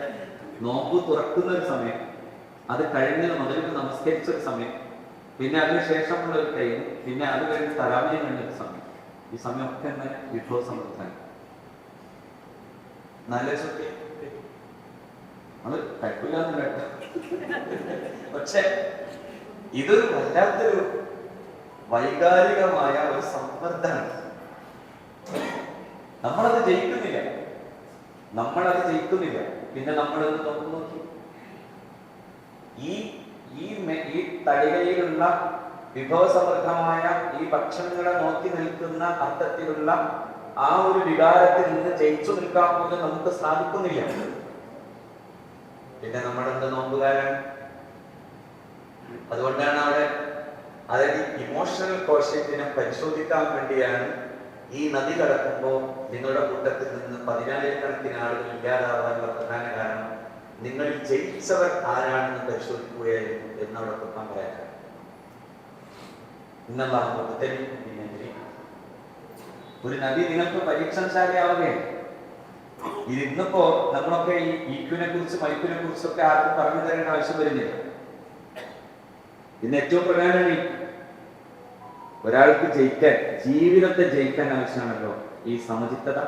നോമ്പ് തുറക്കുന്ന ഒരു സമയം, അത് കഴിഞ്ഞ് മകൾക്ക് നമസ്കരിച്ചൊരു സമയം, പിന്നെ അതിനുശേഷമുള്ള ഒരു ടൈം, പിന്നെ അത് കഴിഞ്ഞ് തരാവിന് കഴിഞ്ഞൊരു സമയം. ഈ സമയമൊക്കെ തന്നെ വിഭവ സമൃദ്ധമാണ്. നല്ല ചുറ്റി നമ്മള് കഴിക്കില്ലാന്ന് കേട്ടോ. പക്ഷെ ഇത് വല്ലാത്തൊരു വൈകാരികമായ ഒരു സമ്മർദ്ദമാണ്. നമ്മളത് ജയിക്കുന്നില്ല. പിന്നെ നമ്മളത് നോക്കി ഈ തടികയിലുള്ള വിഭവസമൃദ്ധമായ ഈ ഭക്ഷണങ്ങളെ നോക്കി നിൽക്കുന്ന അർത്ഥത്തിലുള്ള ആ ഒരു വികാരത്തിൽ നിന്ന് ജയിച്ചു നിൽക്കാൻ പോലും നമുക്ക് സാധിക്കുന്നില്ല. പിന്നെ നമ്മളെന്ത് നോമ്പുകാരാണ്. അതുകൊണ്ടാണ് അവിടെ അതായത് ഇമോഷണൽ കോഷ്യന്റിനെ പരിശോധിക്കാൻ വേണ്ടിയാണ് ഈ നദി കടക്കുമ്പോൾ നിങ്ങളുടെ കൂട്ടത്തിൽ നിന്ന് 10,000-കണക്കിന് ആളുകൾ ഇല്ലാതാവാനുള്ള പ്രധാന കാരണം നിങ്ങൾ ജയിച്ചവർ ആരാണെന്ന് പരിശോധിക്കുകയായിരുന്നു എന്നവിടെ കുറിക്കാൻ പറയാൻ. ഒരു നദി നിങ്ങൾക്ക് പരീക്ഷണശാലയാവുകയാണ്. ഇന്നിപ്പോ നമ്മളൊക്കെ ഈ ഈക്വിനെ കുറിച്ച് മൈക്വിനെ കുറിച്ചൊക്കെ ആർക്കും പറഞ്ഞു തരേണ്ട ആവശ്യം വരുന്നില്ല. ഇന്ന് ഏറ്റവും പ്രധാനമാണ് ഒരാൾക്ക് ജയിക്കാൻ, ജീവിതത്തെ ജയിക്കാൻ ആവശ്യമാണല്ലോ ഈ സമചിത്തത.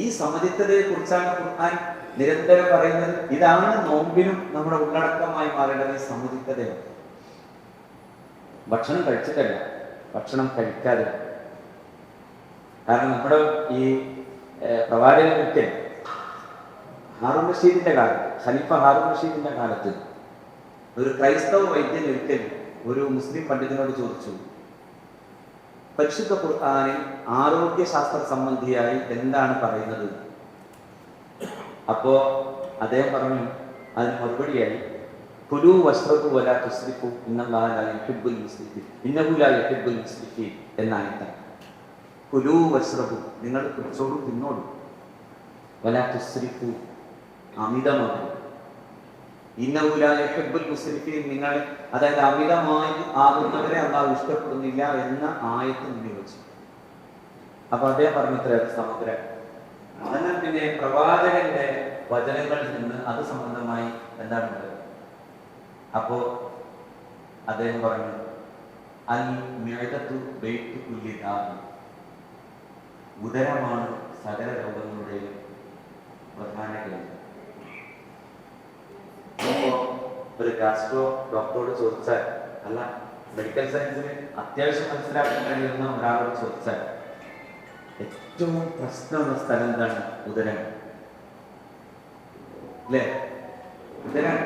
ഈ സമചിത്തതയെ കുറിച്ചാണ് ഖുർആൻ നിരന്തരം പറയുന്നത്. ഇതാണ് നോമ്പിനും നമ്മുടെ ഉള്ളടക്കമായി മാറേണ്ടത്. ഈ സമചിത്തതയാണ്. ഭക്ഷണം കഴിച്ചിട്ടല്ല, ഭക്ഷണം കഴിക്കാതെ. കാരണം നമ്മുടെ ഈ പ്രവാചകൻ ഹാറൂൻ റഷീദിന്റെ കാലം, ഖലീഫ ഹാറൂൻ റഷീദിന്റെ കാലത്ത് ഒരു ക്രൈസ്തവ വൈദ്യൻ ഒരിക്കൽ ഒരു മുസ്ലിം പണ്ഡിതനോട് ചോദിച്ചു, പരിശുദ്ധ ഖുർആനിൽ ആരോഗ്യശാസ്ത്ര സംബന്ധിയായി എന്താണ് പറയുന്നത്? അപ്പോ അദ്ദേഹം പറഞ്ഞു, അതിന് മറുപടിയായി കുലൂ വശ്റബൂ വലാ തുസ്രിഫൂ ഇന്നല്ലാഹ ലാ യുഹിബ്ബുൽ മുസ്രിഫീൻ ഇന്നഹു ലാ യുഹിബ്ബുൽ മുസ്രിഫീൻ എന്നായിട്ടാണ്. കുലൂ വശ്റബൂ, നിങ്ങൾ കുടിച്ചോളൂ, തിന്നോളൂ, വലാ തുസ്രിഫൂ, അമിതമാകും, ഇന്നഹു ലാ യുഹിബ്ബുൽ മുസ്രിഫീൻ, നിങ്ങൾ അതായത് അമിതമായി ആകുന്നവരെ അല്ലാഹു ഇഷ്ടപ്പെടുന്നില്ല എന്ന ആയത്ത് മുന്നിൽ വെച്ചു. അപ്പൊ അദ്ദേഹം പറഞ്ഞത്ര സമഗ്രം. അതിനാൽ പിന്നെ പ്രവാചകന്റെ വചനങ്ങളിൽ നിന്ന് അത് സംബന്ധമായി എന്താണുള്ളത്? അപ്പോ അദ്ദേഹം പറഞ്ഞു, അൽ മിഅദതു ബൈതു കുല്ലി ദാഇ, ഉദരമാണ് സകല രോഗങ്ങളുടെയും പ്രധാന കേന്ദ്രം. ഒരു ഗാസ്ട്രോ ഡോക്ടറോട് ചോദിച്ചാൽ, അല്ല മെഡിക്കൽ സയൻസിന് അത്യാവശ്യം മനസ്സിലാക്കാൻ കഴിയുന്ന ഒരാളോട് ചോദിച്ചാൽ ഏറ്റവും പ്രശ്നമുള്ള സ്ഥലം എന്താണ്? ഉദരം അല്ലേ? ഉദരം.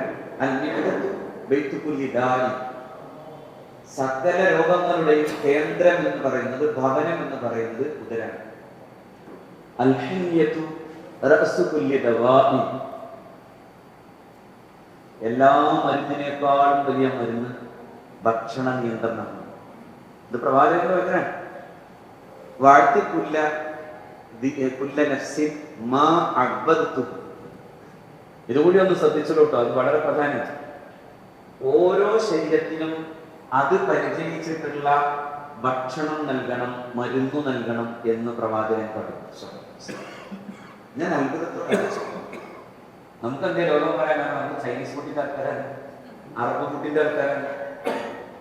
സകല രോഗങ്ങളുടെയും കേന്ദ്രം എന്ന് പറയുന്നത്, ഭവനം എന്ന് പറയുന്നത് ഉദരാണ്. എല്ലാ മരുന്നിനേക്കാളും വലിയ മരുന്ന് ഭക്ഷണ നിയന്ത്രണമാണ്. ഇത് പ്രവാചകന്റെ വചനാണ്. വാഴ്ത്തിക്കുല്ല കുല്ല നഫ്സിൻ മാ അഅ്ബദ്തു. ഇതുകൂടി ഒന്ന് ശ്രദ്ധിച്ചോളൂ കേട്ടോ, അത് വളരെ പ്രധാനമാണ്. ഓരോ ശരീരത്തിനും അത് പരിചയിച്ചിട്ടുള്ള ഭക്ഷണം നൽകണം, മരുന്ന് നൽകണം എന്ന് പ്രവാചകൻ പഠിപ്പിച്ചു. ഞാൻ അത്ഭുതത്തോടെ നമുക്ക് എന്തേ രോഗം പറയാനാണ്? നമുക്ക് ചൈനീസ് ഫുഡിന്റെ ആൾക്കാരാണ്, അറബ് ഫുഡിന്റെ ആൾക്കാരാണ്.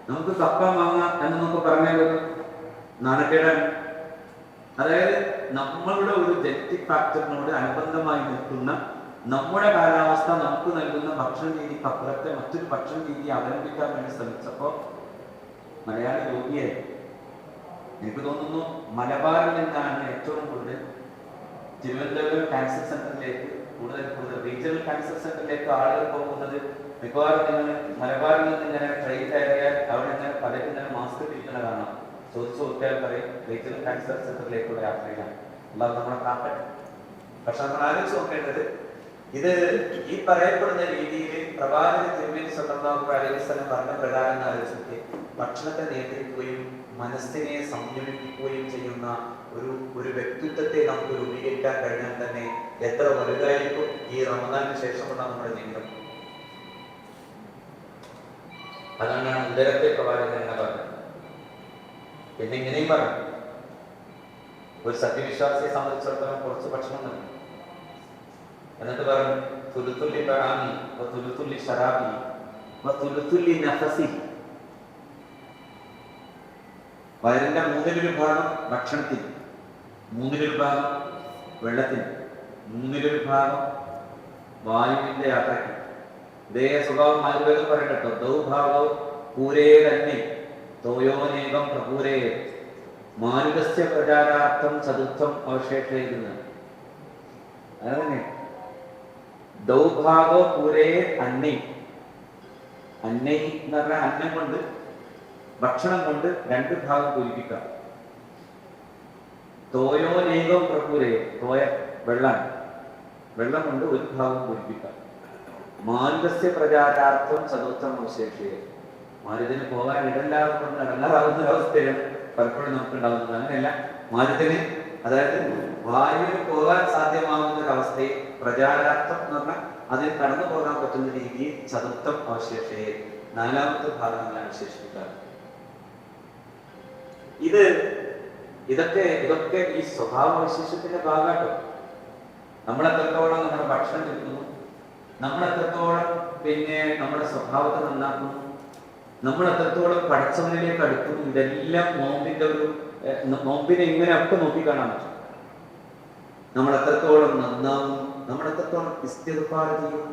നമുക്ക് കപ്പ മാങ്ങ എന്നൊക്കെ പറഞ്ഞാൽ നാണക്കേടാണ്. അതായത് നമ്മളുടെ ഒരു ജനറ്റിക് ഫാക്ടറിനോട് അനുബന്ധമായി നിൽക്കുന്ന നമ്മുടെ കാലാവസ്ഥ നമുക്ക് നൽകുന്ന ഭക്ഷണ രീതിക്ക് അപ്പുറത്തെ മറ്റൊരു ഭക്ഷണ രീതി അവലംബിക്കാൻ വേണ്ടി ശ്രമിച്ചപ്പോ മലയാളി രോഗിയെ, എനിക്ക് തോന്നുന്നു മലബാറിൽ നിന്നാണ് ഏറ്റവും കൂടുതൽ തിരുവനന്തപുരം ക്യാൻസർ സെന്ററിലേക്ക് കൂടുതൽ റീജിയണൽ ക്യാൻസർ സെന്ററിലേക്ക് ആളുകൾ പോകുന്നത്. മിക്കവാറും നിങ്ങൾ മലബാറിൽ നിന്ന് ഇങ്ങനെ ട്രെയിൻ കയറിയാൽ അവിടെ ഇങ്ങനെ പലരും ഇങ്ങനെ മാസ്ക് ഇരിക്കുന്ന കാണാം. ചോദിച്ചു നോക്കിയാൽ പറയും റീജിയണൽ ക്യാൻസർ സെന്ററിലേക്കുള്ള യാത്രയിലാണ്. അല്ലാതെ നമ്മളെ കാപ്പൻ. പക്ഷെ നമ്മൾ ആലോചിച്ച് നോക്കേണ്ടത്, ഇത് ഈ പറയപ്പെടുന്ന രീതിയിൽ പ്രവാചകൻ തിരുമേനി സല്ലല്ലാഹു അലൈഹി വസല്ലം പറഞ്ഞ പ്രകാരം ആലോചിച്ച് ഭക്ഷണത്തെ നിയന്ത്രിക്കുകയും മനസ്സിനെ സംയമിപ്പിക്കുകയും ചെയ്യുന്ന ഒരു വ്യക്തിത്വത്തെ നമുക്ക് രൂപീകരിക്കാൻ കഴിഞ്ഞാൽ തന്നെ എത്ര വലുതായിരിക്കും ഈ റമദാനിന് ശേഷമുള്ള നമ്മുടെ ജീവിതം. അതാണ് ഉദരത്തെ പ്രവാചകൻ എന്ന് പറഞ്ഞത്. പിന്നെ ഇങ്ങനെയും പറഞ്ഞു, ഒരു സത്യവിശ്വാസിയെ സംബന്ധിച്ചിടത്തോളം കുറച്ച് ഭക്ഷണം നൽകി. എന്നിട്ട് പറഞ്ഞു തുലുത്തുല്ലി ബറാമി തുലുത്തുല്ലി ശറാബി തുലുത്തുല്ലി നഫസി. വയറിന്റെ മൂന്നിലൊരു ഭാഗം ഭക്ഷണത്തിന്, മൂന്നിലൊരു ഭാഗം വെള്ളത്തിന്, മൂന്നിലൊരു ഭാഗം വായുവിന്റെ യാത്രയ്ക്ക്. ഇതേ സ്വഭാവം ആയുർവേദം പറയട്ടോ, ദൗഭാഗോ പൂരേ തന്നെ തോയോനേകം പ്രപൂരേ മാനുഗസ്യ പ്രചാരാർത്ഥം ചതുർത്ഥം അവശേഷിക്കുന്നത്. അതന്നെ ദൗഭാഗോ പൂരേ അന്നൈ. അന്നൈ എന്ന് പറഞ്ഞാൽ അന്നം കൊണ്ട്, ഭക്ഷണം കൊണ്ട് രണ്ട് ഭാഗം പൂരിപ്പിക്കാം. തോയോനേകം പ്രപൂരേ, തോയ വെള്ളം, വെള്ളം കൊണ്ട് ഒരു ഭാഗം പൂരിപ്പിക്കാം. മാനുഗസ്യ പ്രചാരാർത്ഥം ചതുർത്ഥം അവശേഷിയെ. മാരുതിന് പോകാൻ ഇടല്ലാതെ കൊണ്ട് ഇടങ്ങാറാവുന്ന ഒരവസ്ഥയാണ് പലപ്പോഴും നമുക്ക് ഉണ്ടാകുന്നത്. അങ്ങനെയല്ല, മാരുതിന് അതായത് വായുവിന് പോകാൻ സാധ്യമാകുന്ന ഒരവസ്ഥയെ പ്രചാരാർത്ഥം എന്ന് പറഞ്ഞാൽ അതിൽ കടന്നു പോകാൻ പറ്റുന്ന രീതിയിൽ ചതുർത്ഥം അവശേഷിയെ, നാലാമത്തെ ഭാഗങ്ങൾ അവശേഷിപ്പിക്കാറ്. ഇതൊക്കെ ഈ സ്വഭാവ വിശേഷത്തിന്റെ ഭാഗമാട്ടോ. നമ്മളെത്രത്തോളം നമ്മുടെ ഭക്ഷണം കിട്ടുന്നു, നമ്മളെത്രത്തോളം പിന്നെ നമ്മുടെ സ്വഭാവത്തെ നന്നാക്കുന്നു, നമ്മൾ എത്രത്തോളം പഠിച്ചവനിലേക്ക് അടുക്കുന്നു, ഇതെല്ലാം നോമ്പിനെ ഇങ്ങനെയൊക്കെ നോക്കിക്കാണാൻ പറ്റും. നമ്മൾ എത്രത്തോളം നന്നാവും, നമ്മൾ എത്രത്തോളം ഇസ്തിഗ്ഫാർ ചെയ്യും.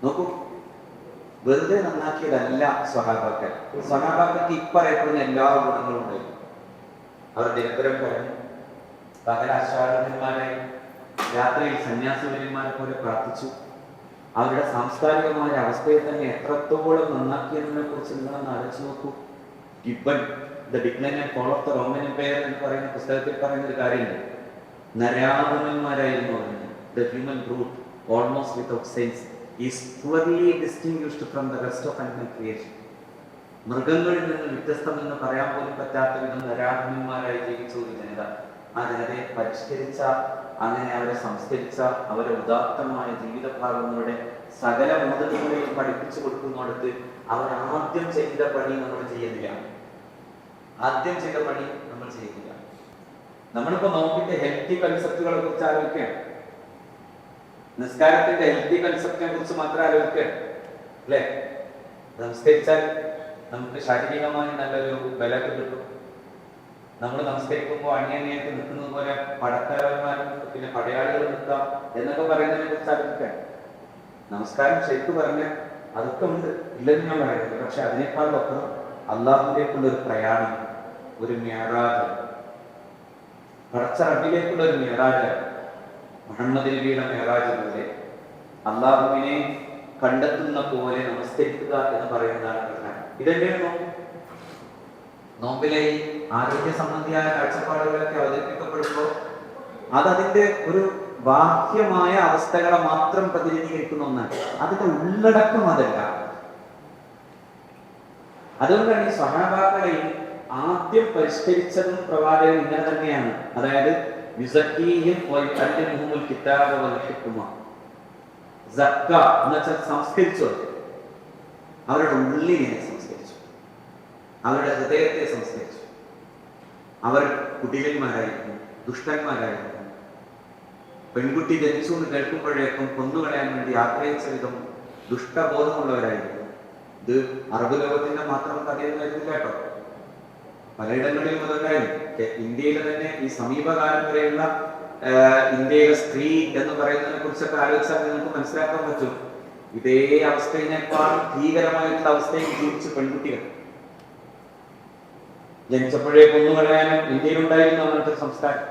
നോക്കൂ, വെറുതെ നന്നാക്കിയതല്ല സ്വഹാബാക്കൾ. സ്വഹാബാക്കൾക്ക് ഇപ്പറയപ്പെടുന്ന എല്ലാ ഗുണങ്ങളും ഉണ്ടായിരുന്നു. അവർ നിരന്തരം പറഞ്ഞു, പകൽ അശ്വാരന്മാരായി, രാത്രിയിൽ സന്യാസിവര്യന്മാരെ പോലെ പ്രാർത്ഥിച്ചു. അവരുടെ സാംസ്കാരികമായ അവസ്ഥയെ തന്നെ എത്രത്തോളം നന്നാക്കിയതിനെ കുറിച്ച് നിങ്ങളൊന്ന് ആലോചിച്ച് നോക്കൂ. Gibbon the decline and fall of the Roman empire എന്ന് പറയുന്ന പുസ്തകത്തിൽ പറയുന്ന ഒരു കാര്യമുണ്ട്. നരാധമന്മാരായിരുന്നു പറയുന്നത്. The human brute almost without sense is poorly distinguished from the rest of animal creation. മൃഗങ്ങളിൽ നിന്ന് വ്യത്യസ്തമെന്ന് പറയാൻ പോലും പറ്റാത്ത വിധം നരാധമന്മാരായി ജീവിച്ച ഒരു ജനത. ആ ജനതയെ പരിഷ്കരിച്ച, അങ്ങനെ അവരെ സംസ്കരിച്ച, അവരെ ഉദാത്തമായ ജീവിതഭാഗങ്ങളുടെ സകല മോദങ്ങളെയും പഠിപ്പിച്ചു കൊടുക്കുന്നിടത്ത് അവർ ആദ്യം ചെയ്ത പണി നമ്മൾ ചെയ്യുന്നില്ല. നമ്മളിപ്പോ നോക്കിയിട്ട് ഹെൽത്തി കൺസെപ്റ്റുകളെ കുറിച്ച് ആലോചിക്കുകയാണ്. നിസ്കാരത്തിന്റെ ഹെൽത്തി കൺസെപ്റ്റിനെ കുറിച്ച് മാത്രം ആലോചിക്കുകയാണ് അല്ലെ. നമസ്കരിച്ചാൽ നമുക്ക് ശാരീരികമായി നല്ലൊരു ബലമൊക്കെ കിട്ടും. നമ്മൾ നമസ്കരിക്കുമ്പോൾ അന്യാന്യായിട്ട് നിൽക്കുന്നത് പോലെ പടക്കാരന്മാരും പിന്നെ പടയാളികൾ നിൽക്കാം എന്നൊക്കെ പറയുന്നതിനെ കുറിച്ച് ആലോചിക്കാൻ. നമസ്കാരം ശരിക്കും പറഞ്ഞാൽ അതൊക്കെ ഉണ്ട്, ഇല്ലെന്ന് ഞാൻ പറയുന്നത്. പക്ഷെ അതിനേക്കാളൊക്കെ അള്ളാഹുവിലേക്കുള്ള ഒരു പ്രയാണം, ഒരു മിഅ്റാജ്, പടച്ച റബ്ബിലേക്കുള്ള ഒരു മിഅ്റാജ്. മുഹമ്മദ് നബിയുടെ മിഅ്റാജ് പോലെ അള്ളാഹുവിനെ കണ്ടെത്തുന്ന പോലെ നമസ്കരിക്കുക എന്ന് പറയുന്നതാണ് പ്രധാനം. ഇതെന്താണ് നോമ്പിലെ ആരോഗ്യ സംബന്ധിയായ കാഴ്ചപ്പാടുകളൊക്കെ അവതരിപ്പിക്കപ്പെടുമ്പോൾ അതതിന്റെ ഒരു ബാഹ്യമായ അവസ്ഥകളെ മാത്രം പ്രതിനിധീകരിക്കുന്ന ഒന്നാണ്. അതിന്റെ ഉള്ളടക്കം അതല്ല. അതുകൊണ്ടാണ് ഈ സ്വഹാബാക്കളെ ആദ്യം പരിഷ്കരിച്ചതും പ്രവാചകൻ ഇങ്ങനെ തന്നെയാണ്. അതായത് സംസ്കരിച്ചു, അവരുടെ ഉള്ളിനെ സംസ്കരിച്ചു, അവരുടെ ഹൃദയത്തെ സംസ്കരിച്ചു. അവർ കുട്ടികന്മാരായിരുന്നു, ദുഷ്ടന്മാരായിരുന്നു. പെൺകുട്ടി ജനിച്ചു എന്ന് കേൾക്കുമ്പോഴേക്കും കൊന്നുകളയാൻ വേണ്ടി ആഗ്രഹിച്ച വിധം ദുഷ്ടബോധമുള്ളവരായിരുന്നു. ഇത് അറബ് ലോകത്തിന്റെ മാത്രം കഥയൊന്നായിരുന്നു കേട്ടോ, പലയിടങ്ങളിലും അതുണ്ടായിരുന്നു. ഇന്ത്യയിലെ തന്നെ ഈ സമീപകാലം വരെയുള്ള ഇന്ത്യയിലെ സ്ത്രീ എന്ന് പറയുന്നതിനെ കുറിച്ചൊക്കെ ആലോചിച്ചാൽ നിങ്ങൾക്ക് മനസ്സിലാക്കാൻ പറ്റും, ഇതേ അവസ്ഥയിനേക്കാൾ ഭീകരമായിട്ടുള്ള അവസ്ഥയിൽ ജീവിച്ചു പെൺകുട്ടികൾ. ജനിച്ചപ്പോഴേ കൊന്നുകളയാനും ഇന്ത്യയിലുണ്ടായിരുന്നു അങ്ങനത്തെ സംസ്കാരം.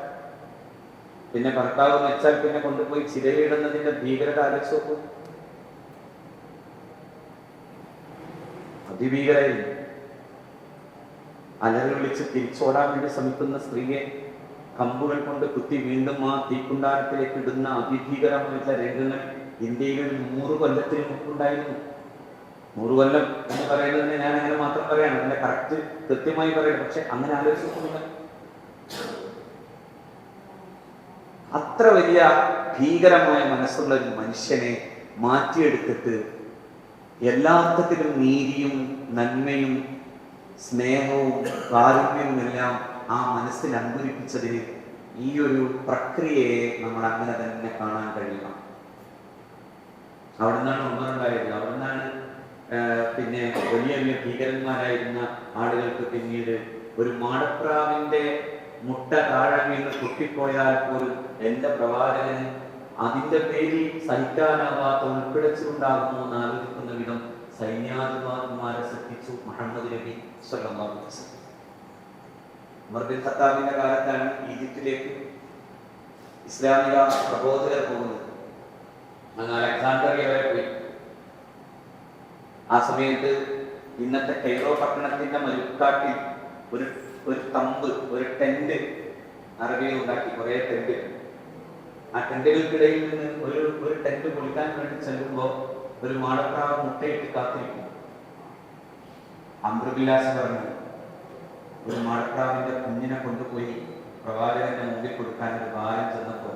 പിന്നെ ഭർത്താവ് മരിച്ചാൽ പിന്നെ കൊണ്ടുപോയി ചിരയിടുന്നതിന്റെ ഭീകരത ആലോചിച്ചു നോക്കും. അതിഭീകരായിരുന്നു. അലറി വിളിച്ച് തിരിച്ചോടാൻ വേണ്ടി ശ്രമിക്കുന്ന സ്ത്രീയെ കമ്പുകൾ കൊണ്ട് കുത്തി വീണ്ടും ആ തീക്കുണ്ടാരത്തിലേക്ക് ഇടുന്ന അതിഭീകരമായിട്ടുള്ള രംഗങ്ങൾ ഇന്ത്യയിൽ 100 കൊല്ലത്തിന് മുമ്പുണ്ടായിരുന്നു. 100 കൊല്ലം എന്ന് പറയുന്നതിന് ഞാൻ അങ്ങനെ മാത്രം പറയാണ്, അതിന്റെ കറക്റ്റ് കൃത്യമായി പറയണം. പക്ഷെ അങ്ങനെ ആലോചിക്കുന്നില്ല. അത്ര വലിയ ഭീകരമായ മനസ്സുള്ള ഒരു മനുഷ്യനെ മാറ്റിയെടുത്തിട്ട് എല്ലാ അർത്ഥത്തിലും നീതിയും നന്മയും സ്നേഹവും കാരുണ്യവും എല്ലാം ആ മനസ്സിൽ അങ്കുരിപ്പിച്ചതിന് ഈ ഒരു പ്രക്രിയയെ നമ്മൾ അങ്ങനെ തന്നെ കാണാൻ കഴിയണം. അവിടെ നിന്നാണ് ഉണർന്നുണ്ടായത്. അവിടെ നിന്നാണ് പിന്നെ വലിയ വലിയ ഭീകരന്മാരായിരുന്ന ആളുകൾക്ക് പിന്നീട് ഒരു മാടപ്രാവിന്റെ മുട്ട താഴെ വീണ് പൊട്ടിപ്പോയാൽ പോലും എന്റെ പ്രവാചകന് അതിന്റെ പേരിൽ സഹിക്കാനാവാത്ത ഉൾപ്പിടച്ചുണ്ടാകുമോ എന്ന് ആലോചിക്കുന്ന വിധം സൈന്യാധിപന്മാരെ ശ്രദ്ധിച്ചു മുഹമ്മദ് നബി സ്വല്ലല്ലാഹു അലൈഹി വസല്ലം. ഉമർ ബിൻ ഖത്താബിന്റെ കാലത്താണ് ഈജിപ്തിലേക്ക് ഇസ്ലാമിക പ്രബോധകർ പോകുന്നത്. അങ്ങ് അലക്സാണ്ട്രിയ വരെ പോയി. ആ സമയത്ത് ഇന്നത്തെ കൈറോ പട്ടണത്തിന്റെ മരുക്കാട്ടിൽ ഒരു തമ്പ്, ഒരു ടെന്റ് അറബിയിൽ ഉണ്ടാക്കി, കുറെ ടെന്റ്. ആ ടെന്റുകൾക്കിടയിൽ നിന്ന് ഒരു ടെന്റ് പൊളിക്കാൻ വേണ്ടി ചെല്ലുമ്പോൾ ഒരു മാടപ്രാവ് മുട്ടയിട്ട് കാത്തിരിക്കും. അംബ്രുബില്ലാസ് പറഞ്ഞു, ഒരു മാടപ്രാവിന്റെ കുഞ്ഞിനെ കൊണ്ടുപോയി പ്രവാചകന്റെ മുമ്പിൽ കൊടുക്കാൻ ഒരു ബാലൻ ചെന്നപ്പോൾ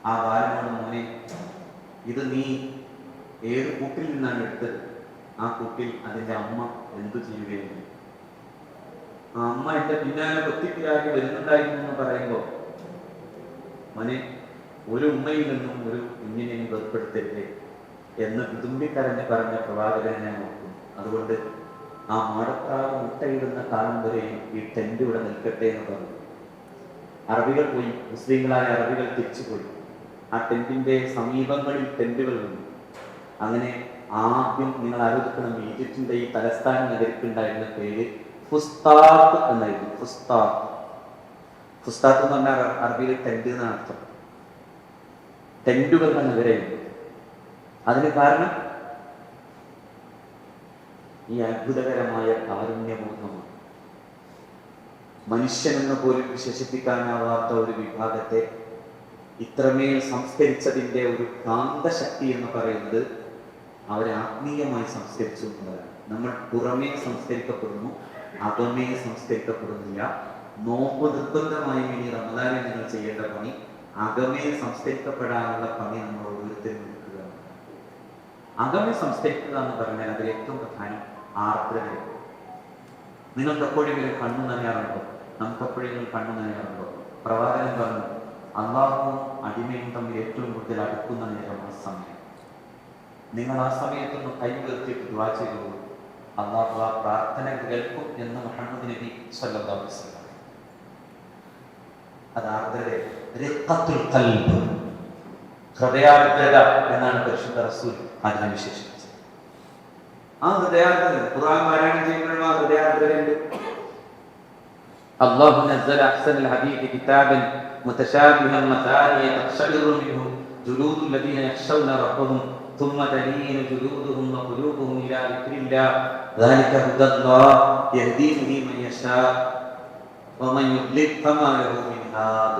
ആ ബാലനോട്, മോനെ, ഇത് നീ ഏത് കൂട്ടിൽ നിന്നാണ് എടുത്തത്? ആ കൂട്ടിൽ അതിന്റെ അമ്മ എന്തു ചെയ്യുകയും ആ അമ്മ എന്റെ പിന്നാലെ കൊത്തിപ്പിരാക്കി വരുന്നുണ്ടായിരുന്നു എന്ന് പറയുമ്പോൾ, മോനെ, ഒരു ഉമ്മയിൽ നിന്നും ഒരു കുഞ്ഞിനെയും വേർപ്പെടുത്തരുതേ എന്ന് വിതുമ്പിക്കരഞ്ഞ് പറഞ്ഞ പ്രവാചകനെ ഞാൻ നോക്കും. അതുകൊണ്ട് ആ മാടപ്രാവ് മുട്ടയിടുന്ന കാലം വരെയും ഈ ടെന്റ് ഇവിടെ നിൽക്കട്ടെ എന്ന് പറഞ്ഞു. അറബികൾ പോയി, മുസ്ലിങ്ങളായ അറബികൾ തിരിച്ചുപോയി. ആ ടെന്റിന്റെ സമീപങ്ങളിൽ ടെന്റുകൾ വന്നു. അങ്ങനെ ആദ്യം നിങ്ങൾ ആലോചിക്കണം, ഈജിപ്തിന്റെ ഈ തലസ്ഥാന നഗരത്തിലുണ്ടായിരുന്ന പേര് ഫുസ്താത്ത് എന്നായിരുന്നു. ഫുസ്താത്ത് എന്ന് പറഞ്ഞാൽ അറബിയിൽ ടെന്റ് എന്നാണ് അർത്ഥം. ടെന്റുകൾ എന്ന നഗരമായിരുന്നു. അതിന് കാരണം ഈ അത്ഭുതകരമായ കാരുണ്യബോധമാണ്. മനുഷ്യനെന്ന് പോലും വിശേഷിപ്പിക്കാനാവാത്ത ഒരു വിഭാഗത്തെ ഇത്രമേൽ സംസ്കരിച്ചതിൻ്റെ ഒരു കാന്തശക്തി എന്ന് പറയുന്നത് അവരെ ആത്മീയമായി സംസ്കരിച്ചു എന്നതാണ്. നമ്മൾ പുറമേ സംസ്കരിക്കപ്പെടുന്നു, അകമേ സംസ്കരിക്കപ്പെടുന്നില്ല. നോമ്പ് നിർബന്ധമായി ഇനി റമദാനിൽ നിങ്ങൾ ചെയ്യേണ്ട പണി അകമേ സംസ്കരിക്കപ്പെടാനുള്ള പണി നമ്മൾ ഓരോരുത്തരും എടുക്കുക. അകമേ സംസ്കരിക്കുക എന്ന് പറഞ്ഞാൽ അതിൽ ഏറ്റവും പ്രധാനം ആർദ്രതയാണ്. നിങ്ങൾക്ക് എപ്പോഴെങ്കിലും കണ്ണു നനയാറുണ്ടോ? നമുക്ക് എപ്പോഴെങ്കിലും കണ്ണു നനയാറുണ്ടോ? പ്രവാചകൻ പറഞ്ഞു, അള്ളാഹുവും അടിമയും തമ്മിൽ ഏറ്റവും കൂടുതൽ അടുക്കുന്ന നേരം ആ സമയം. നിങ്ങൾ ആ സമയത്തൊന്ന് കൈ ഉയർത്തിയിട്ട് ദുആ ചെയ്തു, അള്ളാഹു ആ പ്രാർത്ഥന കേൾക്കും എന്ന് മുഹമ്മദ് നബി സ്വല്ലല്ലാഹു അലൈഹി വസല്ലം. അത് ആർദ്രത, റിഖത്തുൽ ഖൽബ്, ഹൃദയാർദ്രത എന്നാണ് പരിശുദ്ധ റസൂൽ അതിനെ വിശേഷിപ്പിച്ചത്. ആ ഹൃദയാർദ്രത ഖുർആൻ പാരായണം ചെയ്യുമ്പോഴും ആ ഹൃദയാർദ്രതയുണ്ട്. അല്ലാഹു നസ്സല അഹ്സനൽ ഹദീഥി കിതാബൻ മുതശാബിഹൻ മസാനിയ തഖ്ശഇറു മിൻഹു ജുലൂദുൽ ലദീന യഖ്ശൗന റബ്ബഹും ثم تلين جلودهم وقلوبهم إلى ذكر الله ذلك هدى الله يهدي به من يشاء ومن يضلل فما له من هاد.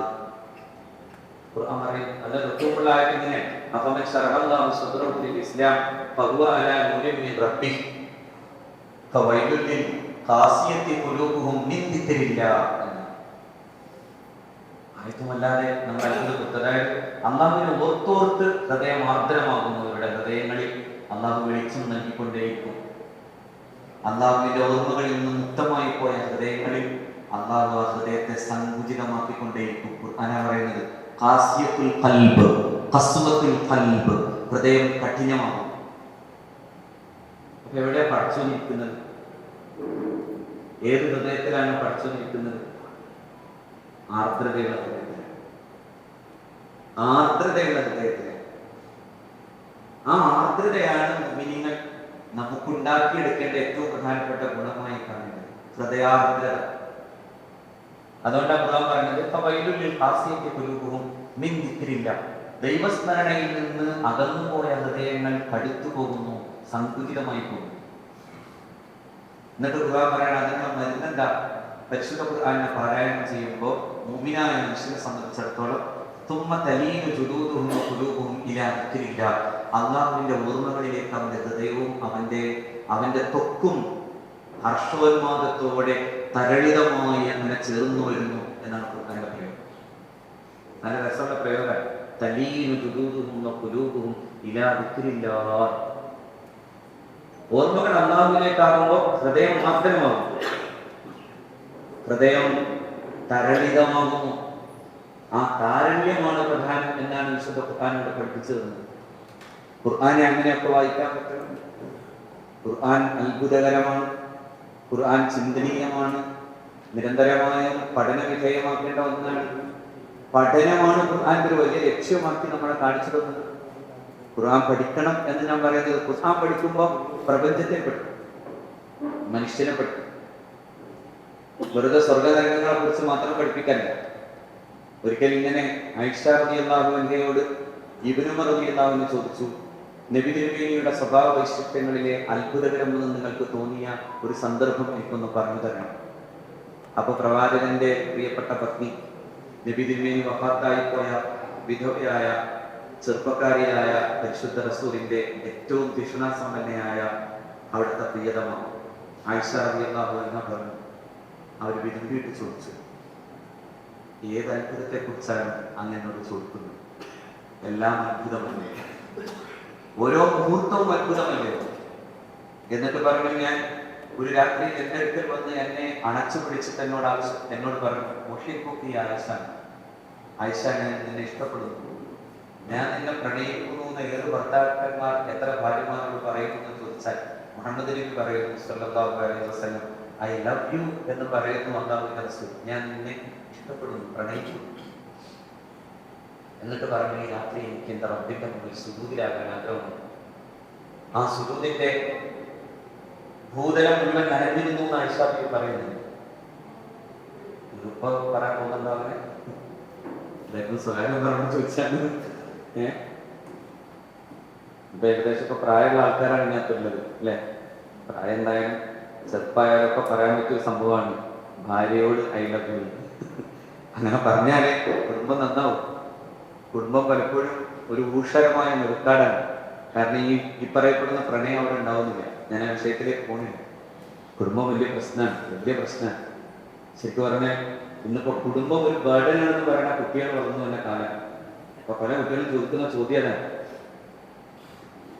ഖുർആൻ പറയും നല്ല ഋതുവുള്ള ആയതിനെ അഫമൻ ശറഹല്ലാഹു സദ്റഹു ലിൽ ഇസ്ലാം ഫഹുവ അലാ നൂരിൻ മിൻ റബ്ബിഹി ഫവൈലുൽ ലിൽ ഖാസിയത്തി ഖുലൂബുഹും മിൻ ദിക്രില്ലാഹ്. ആയത്തുമല്ലാതെ നമ്മൾ അത്ഭുതപ്പെട്ടു. അതായത് അള്ളാഹുവിനെ ഓർത്തോർത്ത് ഹൃദയം ആർദ്രമാകുന്നവരുടെ ഹൃദയങ്ങളിൽ അള്ളാഹു വെളിച്ചം നൽകിക്കൊണ്ടേയിരിക്കും. അള്ളാഹുവിന്റെ ഓർമ്മകളിൽ നിന്ന് മുക്തമായി പോയ ഹൃദയങ്ങളിൽ അള്ളാഹു ആ ഹൃദയത്തെ സങ്കുചിതമാക്കിക്കൊണ്ടേയിരിക്കും. ഖുർആനാ പറയുന്നത് ഖാസിയത്തുൽ ഖൽബ്, ഖസ്വത്തുൽ ഖൽബ്, ഹൃദയം കഠിനമാകും. അപ്പൊ എവിടെയാ പടച്ചോൻ ഇരിക്കുന്നത്? ഏത് ഹൃദയത്തിലാണ് പടച്ചോൻ ഇരിക്കുന്നത്? ആർദ്രതയുള്ള ഹൃദയത്തിലാണ്. ആർദ്രതയുള്ള ഹൃദയത്തിലാണ്. ആ ആർദ്രതയാണ് മുഅ്മിനീങ്ങൾ നമുക്കുണ്ടാക്കിയെടുക്കേണ്ട ഏറ്റവും പ്രധാനപ്പെട്ട ഗുണമായി കാണുന്നത്, ഹൃദയാർദ്രത. അതുകൊണ്ടാണ് ഖുർആൻ പറയുന്നത് ഫവൈലുൽ ലിൽ ഖാസിയത്തി ഖുലൂബുഹും മിൻ ദിക്രില്ലാഹ്. ദൈവസ്മരണയിൽ നിന്ന് അകന്നുപോയ ഹൃദയങ്ങൾ കടുത്തു പോകുന്നു, സങ്കുചിതമായി പോകുന്നു. എന്നിട്ട് ഖുർആൻ പറയണ അതിനുള്ള മരുന്നെന്താ? പരിശുദ്ധ ഖുർആനെ പാരായണം ചെയ്യുമ്പോൾ മുഅ്മിനായ മനുഷ്യനെ സംബന്ധിച്ചിടത്തോളം തുമ്മ തലീനു ജുലൂദുഹും വഖുലൂബുഹും ഇലാ ദിക്രില്ലാഹ്. അള്ളാഹുവിന്റെ ഓർമ്മകളിലേക്ക് അവന്റെ ഹൃദയവും അവന്റെ ത്വക്കും ഹർഷോന്മാദത്തോടെ തരളിതമായി അങ്ങനെ ചേർന്നു വരുന്നു എന്നാണ് ഖുർആന്റെ പ്രയോഗം. നല്ല രസമുള്ള പ്രയോഗം. തലീനു ജുലൂദുഹും വഖുലൂബുഹും ഇലാ ദിക്രില്ലാഹ്. ഓർമ്മകൾ അള്ളാഹുവിലേക്കാകുമ്പോൾ ഹൃദയം ആർദ്രമാകും, ഹൃദയം തരളിതമാകുന്നു. ആ താരണ്യമാണ് പ്രധാനം എന്നാണ് വിശുദ്ധ ഖുർആനോട് പഠിപ്പിച്ചു തന്നത്. ഖുർആനെ അങ്ങനെയൊക്കെ വായിക്കാൻ പറ്റണം. ഖുർആൻ അത്ഭുതകരമാണ്, ഖുർആൻ ചിന്തനീയമാണ്, നിരന്തരമായും പഠന വിധേയമാക്കേണ്ട ഒന്നാണ്. പഠനമാണ് ഖുർആന്റെ ഒരു വലിയ ലക്ഷ്യമാക്കി നമ്മളെ കാണിച്ചു തന്നത്. ഖുർആൻ പഠിക്കണം എന്ന് ഞാൻ പറയുന്നത്, ഖുർആൻ പഠിക്കുമ്പോൾ പ്രപഞ്ചത്തെ പെട്ടു, മനുഷ്യനെ പെട്ടു. വെറുതെ സ്വർഗനരകങ്ങളെ കുറിച്ച് മാത്രം പഠിപ്പിക്കാനില്ല. ഒരിക്കൽ ഇങ്ങനെ ആയിഷ റളിയല്ലാഹു അൻഹയോട് ഇബ്നു ഉമർ റളിയല്ലാഹു അൻഹു ചോദിച്ചു, നബി തിരുമേനിയുടെ സ്വഭാവ വൈശിഷ്ട്യങ്ങളിലെ അത്ഭുതകരമെന്ന് നിങ്ങൾക്ക് തോന്നിയ ഒരു സന്ദർഭം എനിക്കൊന്ന് പറഞ്ഞു തരണം. അപ്പൊ പ്രവാചകന്റെ പ്രിയപ്പെട്ട പത്നി, നബി തിരുമേനി വഫാത്തായി പോയ വിധവയായ ചെറുപ്പക്കാരിയായ പരിശുദ്ധ റസൂലിന്റെ ഏറ്റവും തീക്ഷ്ണസമ്പന്നയായ അവിടുത്തെ പ്രിയതമ ആയിഷ റളിയല്ലാഹു അൻഹ പറഞ്ഞു. അവർ വിരുമ്പിയിട്ട് ചോദിച്ചു, ഏത് അത്ഭുതത്തെ കുറിച്ചാണ് അങ്ങനോട് ചോദിക്കുന്നത്? എല്ലാം അത്ഭുതമല്ലേ, ഓരോ മുഹൂർത്തവും അത്ഭുതമല്ലേ? എന്നിട്ട് പറഞ്ഞു, ഞാൻ ഒരു രാത്രി എന്റെ അടുക്കൽ വന്ന് എന്നെ അണച്ചു പിടിച്ചിട്ട് എന്നോട് പറഞ്ഞു, മുഹിബ്ബുക്കി ആയിഷ, ആയിഷ ഞാൻ നിന്നെ ഇഷ്ടപ്പെടുന്നു, ഞാൻ നിന്നെ പ്രണയിക്കുന്നു എന്ന് ഏത് ഭർത്താക്കന്മാർ എത്ര ഭാര്യമാരോട് പറയുന്നു എന്ന് ചോദിച്ചാൽ മുഹമ്മദ് നബി പറയുന്നു സല്ലല്ലാഹു അലൈഹി വസല്ലം, ഐ ലവ് യു എന്ന് പറയുന്നു അല്ലാഹുവിന്റെ റസൂൽ, ഞാൻ നിന്നെ ഇഷ്ടപ്പെടുന്നു, പ്രണയിക്കുന്നു. എന്നിട്ട് പറഞ്ഞു, ഈ രാത്രി എനിക്ക് എന്റെ റബ്ബിന്റെ മുന്നിൽ സുജൂദിലാകാൻ ആഗ്രഹമുണ്ട്. ആ സുജൂദിന്റെ ഭൂതലം മുഴുവൻ നനഞ്ഞിരുന്നു എന്ന് ആയിഷ ബീവി പറയുന്നുണ്ട്. ഇതിപ്പോ പറയാൻ പോകുന്നുണ്ടോ? അവനെ സ്വകാര്യം പറഞ്ഞു ചോദിച്ചാൽ ഇപ്പൊ ഏകദേശം ഇപ്പൊ പ്രായമുള്ള ആൾക്കാരാണ് ഇതിനകത്തുള്ളത് അല്ലെ? പ്രായം എന്തായാലും ചെറുപ്പമായാലൊക്കെ പറയാൻ പറ്റിയൊരു സംഭവമാണ് ഭാര്യയോട് ഐ ലവ് യു. അങ്ങനെ പറഞ്ഞാലേ കുടുംബം നന്നാവും. കുടുംബം പലപ്പോഴും ഒരു ഊഷരമായ നെറുക്കാടാണ്. കാരണം ഈ പറയപ്പെടുന്ന പ്രണയം അവിടെ ഉണ്ടാവുന്നില്ല. ഞാൻ ആ വിഷയത്തിലേക്ക് പോകുന്നില്ല. കുടുംബം വലിയ പ്രശ്നമാണ്, വലിയ പ്രശ്നമാണ്. ശരിക്കും പറഞ്ഞാൽ ഇന്നിപ്പോ കുടുംബം ഒരു ബർഡനാണെന്ന് പറയുന്ന കുട്ടികൾ വളർന്നു വന്ന കാലം. അപ്പൊ പല കുട്ടികളും ചോദിക്കുന്ന ചോദ്യമാണ്,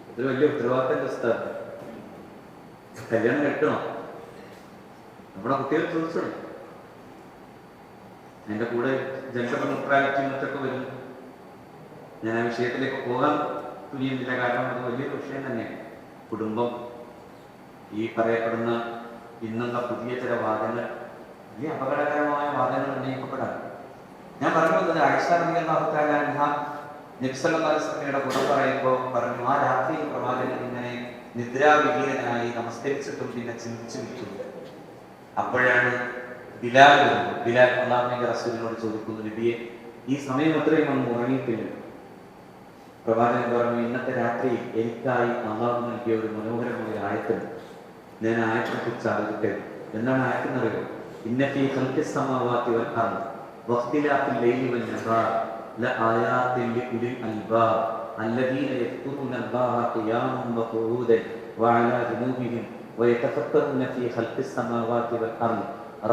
ഇതൊരു വലിയ ഉത്തരവാദിത്തന്റെ അവസ്ഥ, കല്യാണം കഴിക്കണോ? നമ്മുടെ കുട്ടികൾ ചോദിച്ചോ. അതിന്റെ കൂടെ ജെൻഡർ ന്യൂട്രാലിറ്റി മറ്റൊക്കെ വരും. ഞാൻ ആ വിഷയത്തിലേക്ക് പോകാൻ തുനിയുന്നില്ല, കാരണം അത് വലിയൊരു വിഷയം തന്നെയാണ്. കുടുംബം, ഈ പറയപ്പെടുന്ന ഇന്നുള്ള പുതിയ ചില വാദങ്ങൾ, വലിയ അപകടകരമായ വാദങ്ങൾ ഉന്നയിക്കപ്പെടാം. ഞാൻ പറഞ്ഞു വന്നത് ആയിഷ റളിയല്ലാഹു തആല അൻഹ നബി സല്ലല്ലാഹു അലൈഹി വസല്ലമയുടെ ഗുണം പറയുമ്പോൾ പറഞ്ഞു, ആ രാത്രിയിൽ പ്രവാചകൻ ഇങ്ങനെ നിദ്രാവിഹീനനായി നമസ്കരിച്ചിട്ടും പിന്നെ ചിന്തിച്ചു വിളിക്കുന്നത്. അപ്പോഴാണ് ബിലാൽ വരുന്നത്. ബിലാൽ അല്ലാഹുവിന്റെ റസൂലിനോട് ചോദിക്കുന്നു, നബിയെ ഈ സമയം അത്രയും ഒന്നും ഉറങ്ങിയിട്ടില്ല. പ്രവാചകൻ പറഞ്ഞു, ഇന്നത്തെ രാത്രി എനിക്കായി അല്ലാഹു നൽകിയ ഒരു മനോഹരമായ ആയത്തുണ്ട്, ഞാൻ ആയത്തിനെ കുറിച്ച് ആലോചിക്കട്ടെ. എന്താണ് ആയത്തെന്നറിയോ? ഇന്ന ഫീ ഖൽഖിസ് സമാവാതി വൽ അർദ് വഖ്തിലാഫിൽ ലൈലി വൻ നഹാർ ലആയാതിൻ ലിഉലിൽ അൽബാബ് الذين يذكرون الله قياما وقعودا وعلى جنوبهم ويتفكرون في خلق السماوات والأرض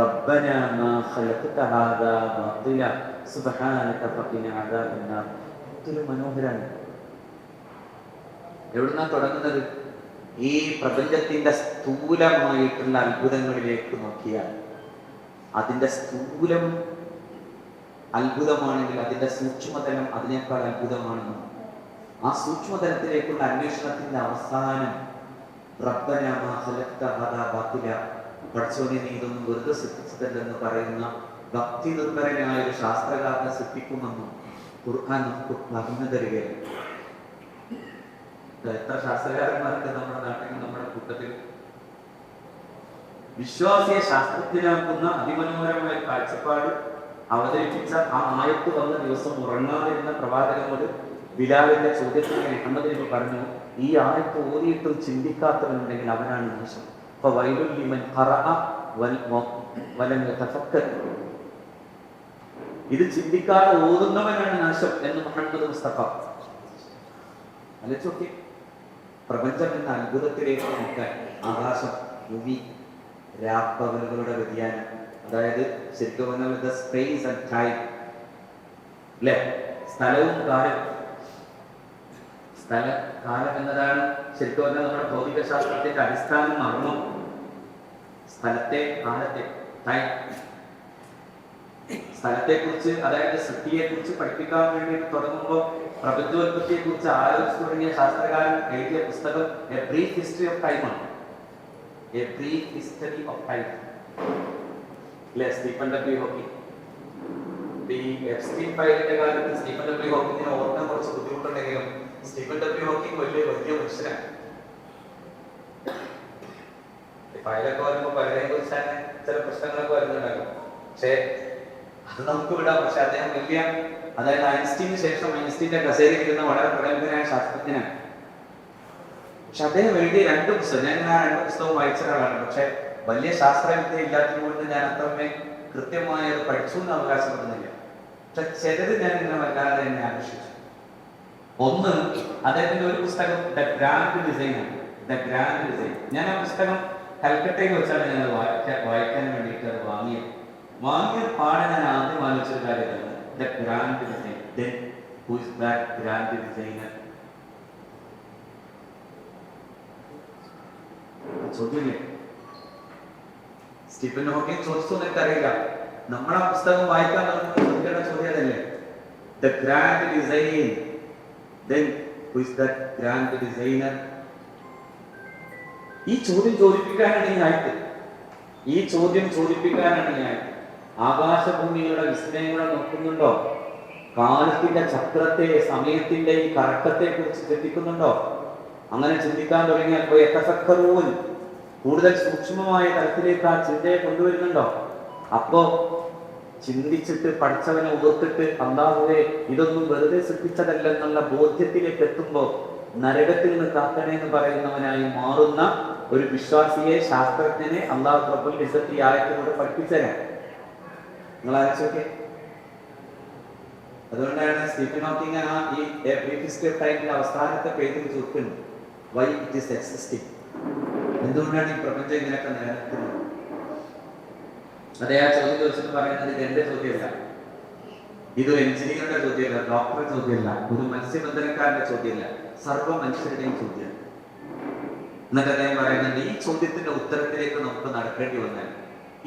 ربنا ما خلقت هذا باطلا سبحانك فقنا عذاب النار. എന്തൊരു മനോഹരാണ്. എവിടുന്നാ തുടങ്ങുന്നത്? ഈ പ്രപഞ്ചത്തിന്റെ സ്ഥൂലമായിട്ടുള്ള അത്ഭുതങ്ങളിലേക്ക് നോക്കിയാൽ അതിന്റെ സ്ഥൂലം അത്ഭുതമാണെങ്കിൽ അതിന്റെ സൂക്ഷ്മതലം അതിനേക്കാൾ അത്ഭുതമാണെന്നും ആ സൂക്ഷ്മതലത്തിലേക്കുള്ള അന്വേഷണത്തിന്റെ അവസാനം റബ്ബനാ മാ ഖലഖ്ത ഹാദാ ബാത്തില, പടച്ചോനെ നീ ഇതൊന്നും വെറുതെ സൃഷ്ടിച്ചതല്ലെന്ന് പറയുന്ന ഭക്തി നിർഭരനായ ഒരു ശാസ്ത്രകാരനെ സൃഷ്ടിക്കുമെന്നും ഖുർആൻ നമുക്ക് പറഞ്ഞു തരികയാണ്. എത്ര ശാസ്ത്രകാരന്മാർക്ക് നമ്മുടെ നാട്ടിൽ നമ്മുടെ കൂട്ടത്തിൽ. വിശ്വാസിയെ ശാസ്ത്രജ്ഞനാക്കുന്ന അതിമനോഹരമായ കാഴ്ചപ്പാട് അവതരിപ്പിച്ച ആ ആയത്ത് വന്ന ദിവസം ഉറങ്ങാതിരുന്ന പ്രവാചകനോട് ബിലാലിന്റെ ചോദ്യത്തിന് മുഹമ്മദ് നബി പറഞ്ഞു, ഈ ആയത്ത് ഓതിയിട്ടും ചിന്തിക്കാത്തവനുണ്ടെങ്കിൽ അവനാണ് നാശം. അപ്പൊ വൈലുൽ ലിമൻ ഖറഅ വലം യതഫക്കർ, ഇത് ചിന്തിക്കാതെ ഓതുന്നവനാണ് നാശം എന്ന് മുഹമ്മദ് മുസ്തഫ. അല്ലെ, പ്രപഞ്ചം എന്ന അത്ഭുതത്തിലേക്ക് നോക്കാൻ ആകാശം, ഭൂമി, രാപ്പകലുകളുടെ വ്യതിയാനം, അതായത് ശരിക്കും പറഞ്ഞാൽ സ്പേസ് ആൻഡ് ടൈം, അല്ലെ, സ്ഥലവും കാലം. കാലം എന്നതാണ് ശരിക്കും പറഞ്ഞാൽ നമ്മുടെ ഭൗതിക ശാസ്ത്രത്തിന്റെ അടിസ്ഥാന മർമ്മം. സ്ഥലത്തെ, കാലത്തെ, ടൈം, സ്ഥലത്തെ കുറിച്ച്, അതായത് സൃഷ്ടിയെ കുറിച്ച് പഠിപ്പിക്കാൻ വേണ്ടി തുടങ്ങുമ്പോൾ പ്രപഞ്ചോത്പത്തിയെ കുറിച്ച് ആലോചിച്ചു തുടങ്ങിയ ശാസ്ത്രകാരൻ എഴുതിയ പുസ്തകം a brief history of time ആണ്. A brief history of time, അല്ലെ, സ്റ്റീഫൻ ഡബ്ല്യു ഹോക്കിംഗ്. ഈ എപ്സ്റ്റീൻ ഫയലിന്റെ കാലത്ത് സ്റ്റീഫൻ ഡബ്ല്യു ഹോക്കിങ്ങിനെ ഓർക്കാൻ കുറച്ച് ബുദ്ധിമുട്ടുണ്ടെങ്കിലും സ്റ്റീഫൻ ഡബ്ല്യു ഹോക്കിംഗ് വലിയ മനുഷ്യനാണ്. ഫയലൊക്കെ വരുമ്പോൾ പലരെയും കുറിച്ചാണ് ചില പ്രശ്നങ്ങളൊക്കെ വരുന്നുണ്ടാകും. പക്ഷേ അത് നമുക്ക് വിടാം. പക്ഷെ അദ്ദേഹം വലിയ, അതായത് ഐൻസ്റ്റീന് ശേഷം ഐൻസ്റ്റീന്റെ കസേരയിൽ ഇരുന്ന വളരെ പ്രഗത്ഭനായ ശാസ്ത്രജ്ഞനാണ്. പക്ഷെ അദ്ദേഹം എഴുതിയ 2 പുസ്തകം, ഞാൻ ആ 2 പുസ്തകവും വായിച്ച ഒരാളാണ്. പക്ഷെ വലിയ ശാസ്ത്രവിദ്യ ഇല്ലാത്തതുകൊണ്ട് ഞാൻ അത്രമേ കൃത്യമായി അത് പഠിച്ചു എന്ന് അവകാശപ്പെടുന്നില്ല. പക്ഷെ ചിലത് ഞാൻ ഇങ്ങനെ വല്ലാതെ എന്നെ ആകർഷിച്ചു. ഒന്ന്, അദ്ദേഹത്തിന്റെ ഒരു പുസ്തകം ദ ഗ്രാൻഡ് ഡിസൈൻ ആണ്. The grand design. ഞാൻ ആ പുസ്തകം കൽക്കട്ടയിൽ വെച്ചാണ് ഞാൻ വായിക്കാൻ വേണ്ടിയിട്ട് അത് വാങ്ങിയ പാടെ ഞാൻ ആദ്യം ആലോചിച്ചൊരു കാര്യമാണ് the grand design. Then who is that grand designer? ചോദ്യമില്ലേ? സ്റ്റീഫൻ ഹോക്കിംഗ് ചോദിച്ചു എനിക്കറിയില്ല. നമ്മൾ ആ പുസ്തകം വായിക്കാൻ ചോദിക്കേണ്ട ചോദ്യം അതല്ലേ? The grand design. Then who is that grand designer? ഈ ചോദ്യം ചോദിപ്പിക്കാനാണ് ഈ ആയത്ത്. ഈ ചോദ്യം ചോദിപ്പിക്കാനാണ് ഈ ആയത്ത്. ആകാശഭൂമികളുടെ വിസ്മയങ്ങളെ നോക്കുന്നുണ്ടോ? കാലത്തിന്റെ ചക്രത്തെ, സമയത്തിന്റെ ഈ കറക്കത്തെ കുറിച്ച് ചിന്തിക്കുന്നുണ്ടോ? അങ്ങനെ ചിന്തിക്കാൻ തുടങ്ങിയാൽ കൂടുതൽ സൂക്ഷ്മമായ തലത്തിലേക്ക് ആ ചിന്തയെ കൊണ്ടുവരുന്നുണ്ടോ? അപ്പോ ചിന്തിച്ചിട്ട് പഠിച്ചവനെ ഓർത്തിട്ട് അല്ലാഹുവേ ഇതൊന്നും വെറുതെ സൃഷ്ടിച്ചതല്ലെന്നുള്ള ബോധ്യത്തിലേക്ക് എത്തുമ്പോൾ നരകത്തിൽ നിന്ന് കാക്കണേ എന്ന് പറയുന്നവനായി മാറുന്ന ഒരു വിശ്വാസിയെ, ശാസ്ത്രജ്ഞനെ അല്ലാഹു റബ്ബുൽ ഇസ്സത്ത് ഈ ആയത്തിലൂടെ പഠിപ്പിച്ചേരാ. നിങ്ങൾ ആലോചിച്ചോക്കെ. അതുകൊണ്ടാണ് സ്റ്റീഫൻ ഹോക്കിംഗ് ആ ഈ ബ്രീഫ് ഹിസ്റ്ററി ഓഫ് ടൈമിന്റെ അവസാനത്തെ പേജിൽ ചോദിക്കുന്നത് വൈ ഇറ്റ് ഈസ് എക്സിസ്റ്റിംഗ്. എന്തുകൊണ്ടാണ് ഈ പ്രപഞ്ചം ഇങ്ങനെയൊക്കെ നിലനിൽക്കുന്നത്? അതേ ആ ചോദ്യം ചോദിച്ചിട്ട് പറയുന്നത് ഇത് എന്റെ ചോദ്യമല്ല, ഇതൊരു എഞ്ചിനീയറുടെ ചോദ്യമല്ല, ഡോക്ടറുടെ ചോദ്യമല്ല, ഒരു മത്സ്യബന്ധനക്കാരന്റെ ചോദ്യമല്ല, സർവ്വ മനുഷ്യരുടെയും ചോദ്യം. എന്നിട്ട് അദ്ദേഹം പറയുന്നുണ്ട് ഈ ചോദ്യത്തിന്റെ ഉത്തരത്തിലേക്ക് നമുക്ക് നടക്കേണ്ടി വന്നാൽ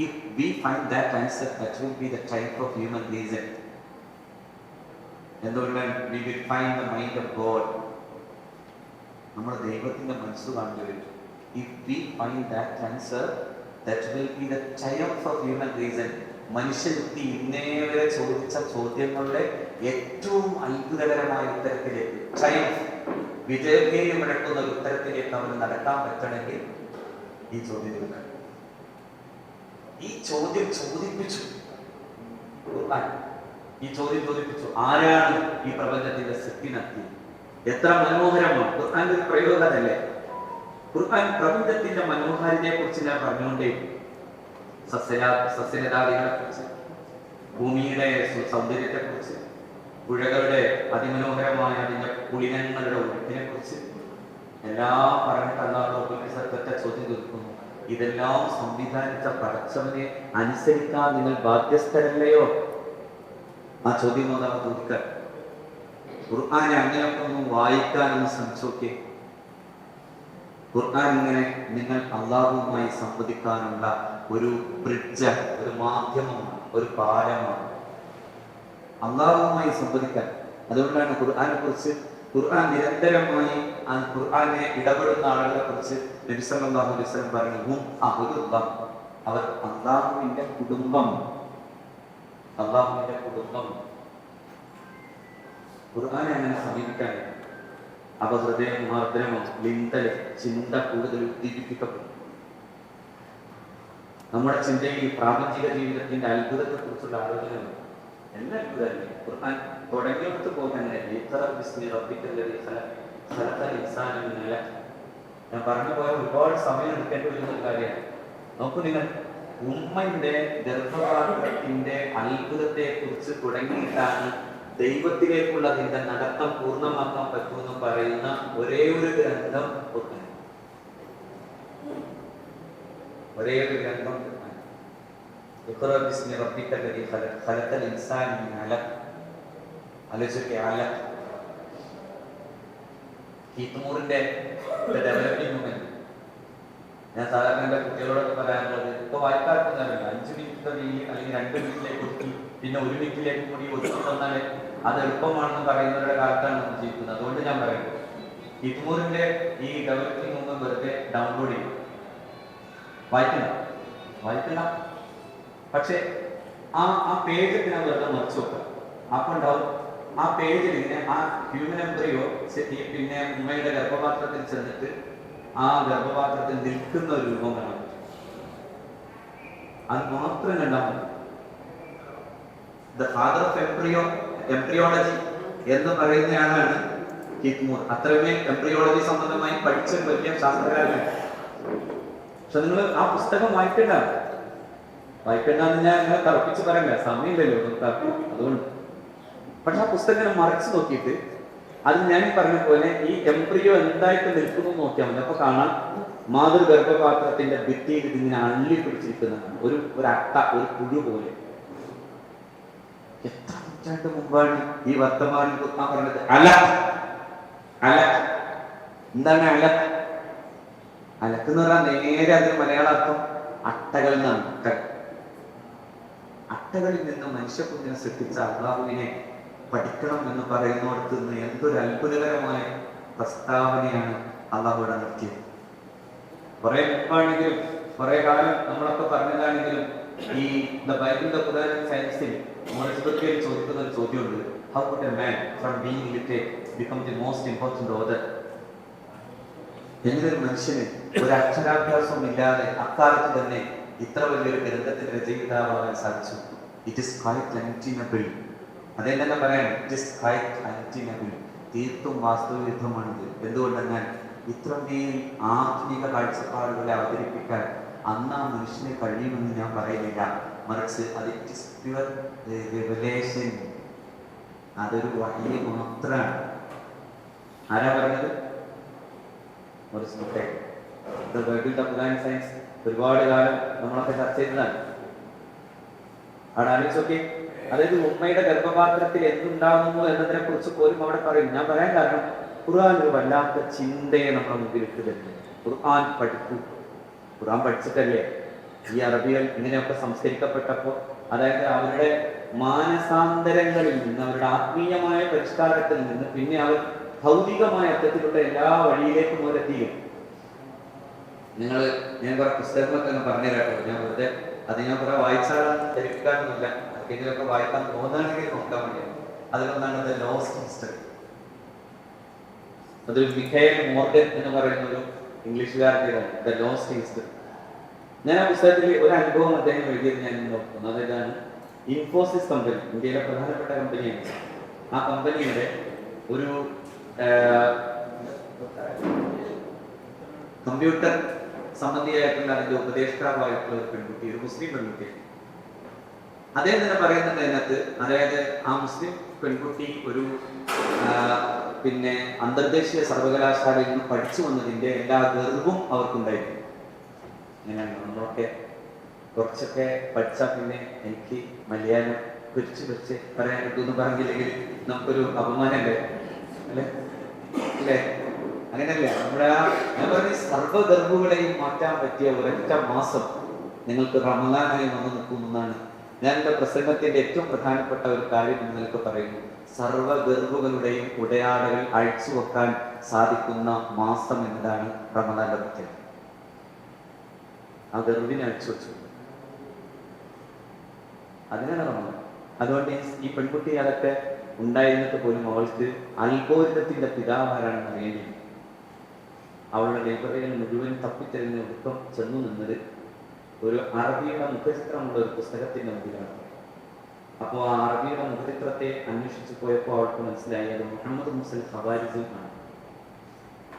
if we find that answer, that will be the type of human reason. എന്തുകൊണ്ടാണ് we will find the mind of God. നമ്മൾ ദൈവത്തിന്റെ മനസ്സ് കാണേണ്ടി വരും. If we find that answer, that will be the triumph of human reason. മനുഷ്യയുക്തി ഇന്നേ വരെ ചോദിച്ച ചോദ്യങ്ങളുടെ ഏറ്റവും അത്ഭുതകരമായ ഉത്തരത്തിലേക്ക്, ട്രയംഫ്, വിജയം എടുക്കുന്ന ഒരു ഉത്തരത്തിലേക്ക് അവന് നടക്കാൻ പറ്റണമെങ്കിൽ ഈ ചോദ്യം എടുക്കണം. ഈ ചോദ്യം ചോദിപ്പിച്ചു ഈ ചോദ്യം ചോദിപ്പിച്ചു ആരാണ് ഈ പ്രപഞ്ചത്തിന്റെ സൃഷ്ടി നടത്തിയത്? എത്ര മനോഹരമാണ്. ഖുർആന്റെ ഒരു പ്രയോഗമല്ലേ? ഖുർആൻ പ്രപഞ്ചത്തിന്റെ മനോഹാരിതയെ കുറിച്ച് ഞാൻ പറഞ്ഞുകൊണ്ടേ, സസ്യലതാദികളെ കുറിച്ച്, ഭൂമിയുടെ സൗന്ദര്യത്തെ കുറിച്ച്, പുഴകളുടെ അതിമനോഹരമായ അതിന്റെ പുളിനങ്ങളുടെ ഒഴുക്കിനെ കുറിച്ച് എല്ലാം പറഞ്ഞിട്ട് അല്ലാതെ ഒറ്റ ചോദ്യം തീർക്കുന്നു. ഇതെല്ലാം സംവിധാനിച്ച പടച്ചവനെ അനുസരിക്കാൻ നിങ്ങൾ ബാധ്യസ്ഥരല്ലയോ? ആ ചോദ്യം ഒന്നാമത് ചോദിക്കാൻ. ഖുർആനെ അങ്ങനെയൊക്കെ ഒന്ന് വായിക്കാനൊന്ന് ശ്രമിച്ചോക്കെ. ഖുർആൻ ഇങ്ങനെ നിങ്ങൾ അള്ളാഹുവുമായി സംവദിക്കാനുള്ള ഒരു ബ്രിഡ്ജ്, ഒരു മാധ്യമമാണ്, ഒരു പാലമാണ് അള്ളാഹുവുമായി സംവദിക്കാൻ. അതുകൊണ്ടാണ് ഖുർആനെ കുറിച്ച്, ഖുർആൻ നിരന്തരമായി ഖുർആനെ ഇടപെടുന്ന ആളുകളെ കുറിച്ച് നബി സല്ലല്ലാഹു അലൈഹി വസല്ലം പറഞ്ഞു, അവർ അള്ളാഹുവിന്റെ കുടുംബം. അള്ളാഹുവിന്റെ കുടുംബം. ഖുർആനെ അങ്ങനെ സമീപിക്കാൻ അവ ഹൃദയം മാർദ്രമോ ലിന്തല് ചിന്ത കൂടുതൽ ഉദ്ദീപിക്കപ്പെടും. നമ്മുടെ ചിന്തയിൽ പ്രാപഞ്ചിക ജീവിതത്തിന്റെ അത്ഭുതത്തെ കുറിച്ചുള്ള ആലോചനകൾ എല്ലാ അത്ഭുതമല്ലേ. ഖുർആൻ തുടങ്ങിയെടുത്ത് പോകുന്ന ഞാൻ പറഞ്ഞു പോയ ഒരുപാട് സമയം എടുക്കേണ്ടി വരുന്ന ഒരു കാര്യമാണ്. നോക്കൂ നിങ്ങൾ, ഉമ്മയുടെ ഗർഭപാത്രത്തിന്റെ അത്ഭുതത്തെ കുറിച്ച് തുടങ്ങിയിട്ടാണ് ദൈവത്തിലേക്കുള്ള നിന്റെ നടത്തം പൂർണ്ണമാക്കാൻ പറ്റുമെന്ന് പറയുന്ന ഒരേ ഒരു ഗ്രന്ഥം ഖുർആൻ. ഒരേ ഒരു ഗ്രന്ഥം ഖുർആൻ. ഇഖ്റ ബിസ്മി റബ്ബിക അല്ലദീ ഖലഖ ഖലഖൽ ഇൻസാന മിൻ അലഖ്. അലഖ് അലഖ് കീത്തുമൂറിന്റെ ഡെവലപ്പിംഗ് മൂവ്മെന്റ്. ഞാൻ സാധാരണ എൻ്റെ കുട്ടികളോടൊക്കെ പറയാറുള്ളത്, ഇപ്പൊ വായിക്കാർക്കൊന്നല്ല, 5 മിനിറ്റ് അല്ലെങ്കിൽ 2 മിനിറ്റിലേക്ക് ഒതുക്കി പിന്നെ 1 മിനിറ്റിലേക്ക് കൂടി ഒതുക്കി തന്നാൽ അത് എളുപ്പമാണെന്ന് പറയുന്നവരുടെ കാലത്താണ് നമ്മൾ ജീവിക്കുന്നത്. അതുകൊണ്ട് ഞാൻ പറയുന്നത്, കീത്തുമൂറിന്റെ ഈ ഡെവലപ്പിംഗ് മൂവ്മെന്റ് വെറുതെ ഡൗൺലോഡ് ചെയ്യും, വായിക്കണ്ട. പക്ഷെ ആ പേജ് ഞാൻ വെറുതെ മറിച്ച് വെക്കാം. അപ്പൊ ഉണ്ടാവും ആ പേജിൽ ഇങ്ങനെ ആ ഹ്യൂമൻ എംബ്രിയോ പിന്നെ ഉമ്മയുടെ ഗർഭപാത്രത്തിൽ ചെന്നിട്ട് ആ ഗർഭപാത്രത്തിൽ നിൽക്കുന്ന ഒരു രൂപം കാണാൻ പറ്റും. അത് മാത്രം കണ്ടാൽ മതി. ദ ഫാദർ ഓഫ് എംബ്രിയോളജി എന്ന് പറയുന്നയാളാണ് കീത്തുമൂർ. അത്രമേ എംബ്രിയോളജി സംബന്ധമായി പഠിച്ച വലിയ ശാസ്ത്രകാരനാണ്. പക്ഷെ നിങ്ങൾ ആ പുസ്തകം വായിക്കണ്ടെന്ന് ഞാൻ നിങ്ങളെ തറപ്പിച്ച് പറയണ്ട, സമയമില്ലല്ലോ അതുകൊണ്ട്. പക്ഷെ ആ പുസ്തകം മറിച്ച് നോക്കിയിട്ട് അത് ഞാൻ പറഞ്ഞ പോലെ ഈ എംബ്രിയോ എന്തായിട്ട് നിൽക്കുന്നു നോക്കിയാൽ മതി. അപ്പൊ കാണാം മാതൃഗർഭപാത്രത്തിന്റെ ഭിത്തിയിൽ ഇതിങ്ങനെ അള്ളി പിടിച്ചിരിക്കുന്നതാണ്, ഒരു അട്ട, ഒരു പുഴു പോലെ. എത്ര നൂറ്റാണ്ട് മുമ്പാണ് ഈ വർത്തമാനം ഖുർആൻ പറഞ്ഞത്? എന്താണ് അലക്ക് എന്ന് പറഞ്ഞാൽ നേരെ അതിന് മലയാള അർത്ഥം അട്ടകൾ എന്നാണ്. അട്ടകളിൽ നിന്ന് മനുഷ്യക്കുഞ്ഞിനെ സൃഷ്ടിച്ച അള്ളാഹുവിനെ പഠിക്കണം എന്ന് പറയുന്നിടത്ത് നിന്ന് എന്തൊരു അത്ഭുതകരമായ പ്രസ്താവനയാണ് അള്ളാഹുവിടെ നിർത്തിയത്. കുറെ മുമ്പാണെങ്കിലും കുറെ കാലം നമ്മളൊക്കെ പറഞ്ഞതാണെങ്കിലും ഈ ബൈബിളിന്റെ ഖുർആൻ സയൻസിൽ ചോദിക്കുന്ന ഒരു ചോദ്യമുണ്ട്, how could a man from being literate become the most important author? എങ്ങനൊരു മനുഷ്യന് ഒരു അക്ഷരാഭ്യാസവും ഇല്ലാതെ അക്കാലത്ത് തന്നെ ഇത്ര വലിയൊരു ഗ്രന്ഥത്തിന്റെ രചയിതാവാകാൻ സാധിച്ചു? It is quite untenable. അതേ തന്നെ പറയാൻ, ഇറ്റ് ഇസ് ക്വൈറ്റ് അൺടീനബിൾ. തീർത്തും വാസ്തവവിരുദ്ധമാണിത്. എന്തുകൊണ്ടെന്നാൽ ഇത്രമേൽ ആധുനിക കാഴ്ചപ്പാടുകളെ അവതരിപ്പിക്കാൻ അന്ന് ആ മനുഷ്യനെ കഴിയുമെന്ന് ഞാൻ പറയുന്നില്ല. മറിച്ച് അത് ഇറ്റ് ഇസ് പ്യുവർ റിവലേഷൻ. അതൊരു വഹി മാത്രമാണ്. ആരാ പറഞ്ഞത്? സയൻസ് ഒരുപാട് കാലം നമ്മളൊക്കെ ചർച്ച ചെയ്തതാണ്. അവിടെ ആലോചിച്ചോക്കെ. അതായത് ഉമ്മയുടെ ഗർഭപാത്രത്തിൽ എന്തുണ്ടാകുന്നു എന്നതിനെ കുറിച്ച് പോലും അവിടെ പറയും. ഞാൻ പറയാൻ കാരണം, ഖുർആൻ ഒരു വല്ലാത്ത ചിന്തയെ നമ്മുടെ മുമ്പിൽ ഇട്ട് തരുന്നത്. ഖുർആൻ പഠിച്ചിട്ടല്ലേ ഈ അറബികൾ ഇങ്ങനെയൊക്കെ സംസ്കരിക്കപ്പെട്ടപ്പോൾ, അതായത് അവരുടെ മാനസാന്തരങ്ങളിൽ നിന്ന്, അവരുടെ ആത്മീയമായ പരിഷ്കാരത്തിൽ നിന്ന് പിന്നെ അവർ ഭൗതികമായ അർത്ഥത്തിലുള്ള എല്ലാ വഴിയിലേക്കും അവരെത്തിയും. ഞാൻ കുറെ പുസ്തകങ്ങളൊക്കെ പറഞ്ഞു തരാട്ടോ. ഞാൻ വെറുതെ ഞാൻ കുറെ വായിച്ചാലും ധരിപ്പിക്കാനൊന്നുമില്ല. ആർക്കെങ്കിലുമൊക്കെ വായിക്കാൻ തോന്നുകയാണെങ്കിൽ നോക്കാൻ വേണ്ടിയാണ്. അതിലൊന്നാണ് ദ ലോസ്റ്റ് ഹിസ്റ്ററി. അതൊരു മിഖായേൽ മോർഗൻ എന്ന് പറയുന്ന ഒരു ഇംഗ്ലീഷുകാരൻ്റെതാണ് ദ ലോസ്റ്റ് ഹിസ്റ്ററി. ഞാൻ ആ പുസ്തകത്തിൽ ഒരു അനുഭവം അദ്ദേഹം എഴുതിയത് ഞാൻ നോക്കുന്നു. അതായതാണ് ഇൻഫോസിസ് കമ്പനി, ഇന്ത്യയിലെ പ്രധാനപ്പെട്ട കമ്പനിയാണ്. ആ കമ്പനിയുടെ ഒരു കമ്പ്യൂട്ടർ സംബന്ധിയായിട്ടുള്ള അതിന്റെ ഉപദേഷ്ടാവായിട്ടുള്ള ഒരു പെൺകുട്ടി, ഒരു മുസ്ലിം പെൺകുട്ടി. അദ്ദേഹം തന്നെ പറയുന്നുണ്ട് അതിനകത്ത്, അതായത് ആ മുസ്ലിം പെൺകുട്ടി ഒരു പിന്നെ അന്തർദേശീയ സർവകലാശാലയിൽ നിന്ന് പഠിച്ചു വന്നതിൻ്റെ എല്ലാ ഗർവും അവർക്കുണ്ടായിരുന്നു. അങ്ങനെയാണ് നമ്മളൊക്കെ കുറച്ചൊക്കെ പഠിച്ചാൽ പിന്നെ എനിക്ക് മലയാളം പിരിച്ച് പറയാൻ കിട്ടുമെന്ന് പറഞ്ഞില്ലെങ്കിൽ നമുക്കൊരു അപമാനമല്ലേ അല്ലേ അല്ലേ? അങ്ങനെയല്ല നമ്മുടെ ഞാൻ പറഞ്ഞ സർവ്വഗർവുകളെയും മാറ്റാൻ പറ്റിയ ഒരൊറ്റ മാസം നിങ്ങൾക്ക് റമദാനായി വന്നു നിൽക്കുമെന്നാണ് ഞാൻ എൻ്റെ പ്രസംഗത്തിന്റെ ഏറ്റവും പ്രധാനപ്പെട്ട ഒരു കാര്യം നിങ്ങൾക്ക് പറയുന്നു. സർവ്വഗർവുകളുടെയും ഉടയാടകൾ അഴിച്ചു വെക്കാൻ സാധിക്കുന്ന മാസം എന്നതാണ് റമദാന്റെ പ്രത്യേകത. ആ ഗർവിനെ അഴിച്ചു വെച്ചു, അതിനാണ് റമദാൻ. അതുകൊണ്ട് ഈ പെൺകുട്ടി അതൊക്കെ ഉണ്ടായിരുന്നിട്ട് പോലും അവൾക്ക് അൽഗോരിതത്തിന്റെ പിതാവാരാണെന്ന് അറിയേണ്ടി അവളുടെ ലൈബ്രറിയിൽ മുഴുവൻ തപ്പിത്തെറിഞ്ഞ ഒടുക്കം ചെന്നു നിന്നത് ഒരു അറബിയുടെ മുഖചിത്രമുള്ള ഒരു പുസ്തകത്തിന്റെ മുമ്പിലാണ്. അപ്പോൾ ആ അറബിയുടെ മുഖചിത്രത്തെ അന്വേഷിച്ചു പോയപ്പോൾ അവൾക്ക് മനസ്സിലായി അത് മുഹമ്മദ് മുസൽ ഖവാരിസിമാണ്.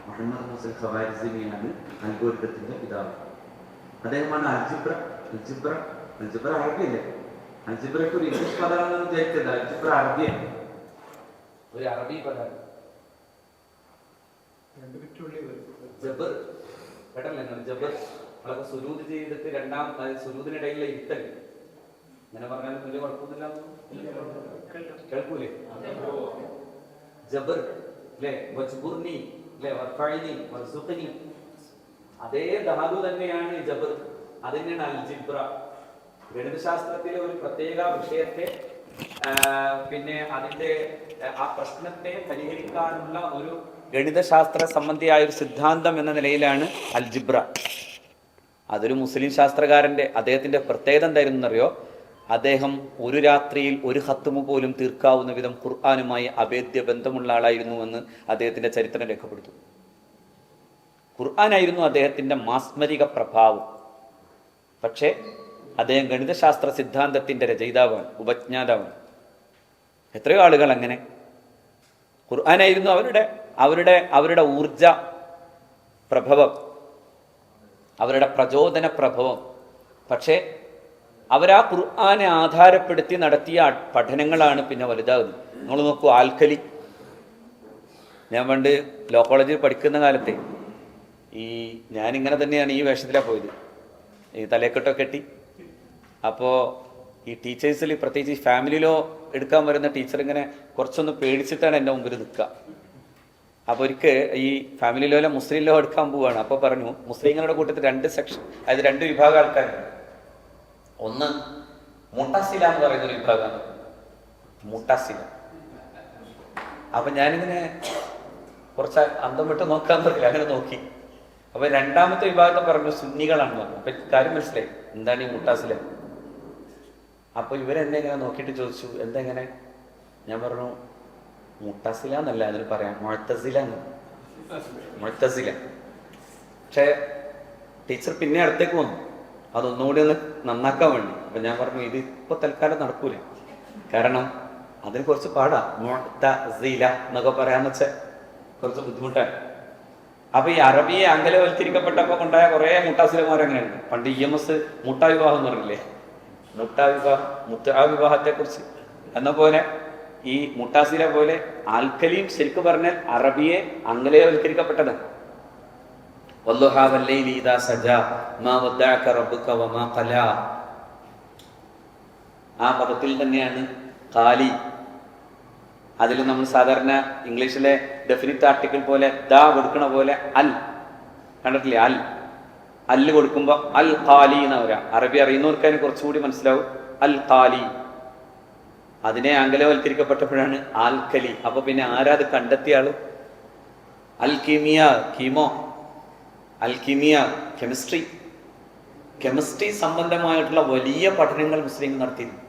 മുഹമ്മദ് മുസൽ ഖവാരിസിനെയാണ് അൽഗോരിതത്തിന്റെ പിതാവ്. അദ്ദേഹമാണ് അൽജിബ്ര അറബിയല്ലേ? അൽജിബ്രയ്ക്ക് ഒരു ഇംഗ്ലീഷ് പദമാണെന്ന് വിചാരിച്ചത്. അൽജിബ്ര അറബിയാണ്, ഒരു അറബി പദമാണ്. ജബർ കേട്ടല്ലേ? ജബർ നമ്മളൊക്കെ സുരൂദ് ചെയ്തിട്ട് രണ്ടാം സുരൂദിനിടയിലെ ഇരുത്തൽ അങ്ങനെ പറഞ്ഞാലും വലിയ കുഴപ്പമൊന്നുമില്ല. കേൾക്കൂലേ? ജബർ അല്ലേ? വജ്ബുർനി അല്ലേ? വർഫഅനി വർസുഖനി, അതേ ധാതു തന്നെയാണ് ജബർ. അതുതന്നെയാണ് അൽജിബ്ര. ഗണിതശാസ്ത്രത്തിലെ ഒരു പ്രത്യേക വിഷയത്തെ പിന്നെ അതിന്റെ ആ പ്രശ്നത്തെ പരിഹരിക്കാനുള്ള ഒരു ഗണിതശാസ്ത്ര സംബന്ധിയായ ഒരു സിദ്ധാന്തം എന്ന നിലയിലാണ് അൽജിബ്ര. അതൊരു മുസ്ലിം ശാസ്ത്രകാരന്റെ അദ്ദേഹത്തിന്റെ പ്രത്യേകത എന്തായിരുന്നു എന്നറിയോ? അദ്ദേഹം ഒരു രാത്രിയിൽ ഒരു ഖത്മു പോലും തീർക്കാവുന്ന വിധം ഖുർആനുമായി അഭേദ്യ ബന്ധമുള്ള ആളായിരുന്നു എന്ന് അദ്ദേഹത്തിന്റെ ചരിത്രം രേഖപ്പെടുത്തും. ഖുർആനായിരുന്നു അദ്ദേഹത്തിന്റെ മാസ്മരിക പ്രഭാവം. പക്ഷേ അദ്ദേഹം ഗണിതശാസ്ത്ര സിദ്ധാന്തത്തിന്റെ രചയിതാവാണ്, ഉപജ്ഞാതാവാണ്. എത്രയോ ആളുകൾ അങ്ങനെ. ഖുർആനായിരുന്നു അവരുടെ ഊർജ പ്രഭവം, അവരുടെ പ്രചോദന പ്രഭവം. പക്ഷേ അവരാ ഖുർആനെ ആധാരപ്പെടുത്തി നടത്തിയ പഠനങ്ങളാണ് പിന്നെ വലുതാകുന്നത്. നിങ്ങൾ നോക്കൂ, ആൽക്കലി. ഞാൻ പണ്ട് ലോ കോളേജിൽ പഠിക്കുന്ന കാലത്തെ ഞാനിങ്ങനെ തന്നെയാണ്, ഈ വേഷത്തിലാണ് പോയത്, ഈ തലക്കെട്ടൊക്കെ കെട്ടി. അപ്പോൾ ഈ ടീച്ചേഴ്സിൽ പ്രത്യേകിച്ച് ഈ ഫാമിലി ലോ എടുക്കാൻ വരുന്ന ടീച്ചർ ഇങ്ങനെ കുറച്ചൊന്ന് പേടിച്ചിട്ടാണ് എൻ്റെ മുമ്പിൽ നിൽക്കുക. അപ്പോൾ ഒരിക്കൽ ഈ ഫാമിലി ലോയിലെ മുസ്ലിം ലോ എടുക്കാൻ പോവുകയാണ്. അപ്പോൾ പറഞ്ഞു, മുസ്ലിങ്ങളുടെ കൂട്ടത്തിൽ 2 സെക്ഷൻ, അതായത് 2 വിഭാഗം ആൾക്കാരുണ്ട്. ഒന്ന് മുട്ടാസില എന്ന് പറയുന്ന ഒരു വിഭാഗമാണ്, മുട്ടാസില. അപ്പൊ ഞാനിങ്ങനെ കുറച്ച് അന്തം വിട്ട് നോക്കാൻ പറ്റില്ല, അങ്ങനെ നോക്കി. അപ്പൊ രണ്ടാമത്തെ വിഭാഗത്തെ പറഞ്ഞു സുന്നികളാണെന്ന് പറഞ്ഞു. അപ്പൊ കാര്യം മനസ്സിലായി എന്താണ് ഈ മുട്ടാസില. അപ്പൊ ഇവരെന്നെ ഇങ്ങനെ നോക്കിയിട്ട് ചോദിച്ചു, എന്തെങ്ങനെ? ഞാൻ പറഞ്ഞു, മുട്ടാസില എന്നല്ല അതിന് പറയാം, മുഅ്തസില. പക്ഷെ ടീച്ചർ പിന്നെ അടുത്തേക്ക് വന്നു അതൊന്നുകൂടി ഒന്ന് നന്നാക്കാൻ വേണ്ടി. അപ്പൊ ഞാൻ പറഞ്ഞു, ഇത് ഇപ്പൊ തൽക്കാലം നടക്കൂല, കാരണം അതിന് കുറച്ച് പാടാ. മുഅ്തസില എന്നൊക്കെ പറയാന്ന് വെച്ചാൽ കുറച്ച് ബുദ്ധിമുട്ടാണ്. അപ്പൊ ഈ അറബിയെ ആംഗലവൽക്കരിക്കപ്പെട്ടപ്പോ കൊണ്ടായ കുറെ മുട്ടാസിലമാരങ്ങനെയുണ്ട്. പണ്ട് EMS മുട്ടാ വിവാഹം എന്ന് പറഞ്ഞില്ലേ? മുട്ടാ വിവാഹത്തെ കുറിച്ച് എന്ന പോലെ ഈ മുട്ടാസില പോലെ ആൽക്കലിയും ശരിക്കും പറഞ്ഞാൽ അറബിയെ ആംഗലേയവൽക്കരിക്കപ്പെട്ടതാണ്. ആ പദത്തിൽ തന്നെയാണ് ഖാലി. അതിൽ നമ്മൾ സാധാരണ ഇംഗ്ലീഷിലെ ഡെഫിനിറ്റ് ആർട്ടിക്കിൾ പോലെ ദാ കൊടുക്കണ പോലെ അൽ കണ്ടിട്ടില്ലേ? അല്ല് കൊടുക്കുമ്പോൾ അൽ ഖാലി എന്ന് പറയാം. അറബി അറിയുന്നവർക്ക് അതിന് കുറച്ചുകൂടി മനസ്സിലാവും. അൽ ഖാലി. അതിനെ ആംഗലവൽക്കരിക്കപ്പെട്ടപ്പോഴാണ് ആൽക്കലി. അപ്പൊ പിന്നെ ആരാത് കണ്ടെത്തിയ ആള്? അൽക്കീമിയ, കെമിസ്ട്രി സംബന്ധമായിട്ടുള്ള വലിയ പഠനങ്ങൾ മുസ്ലിം നടത്തിയിരുന്നു,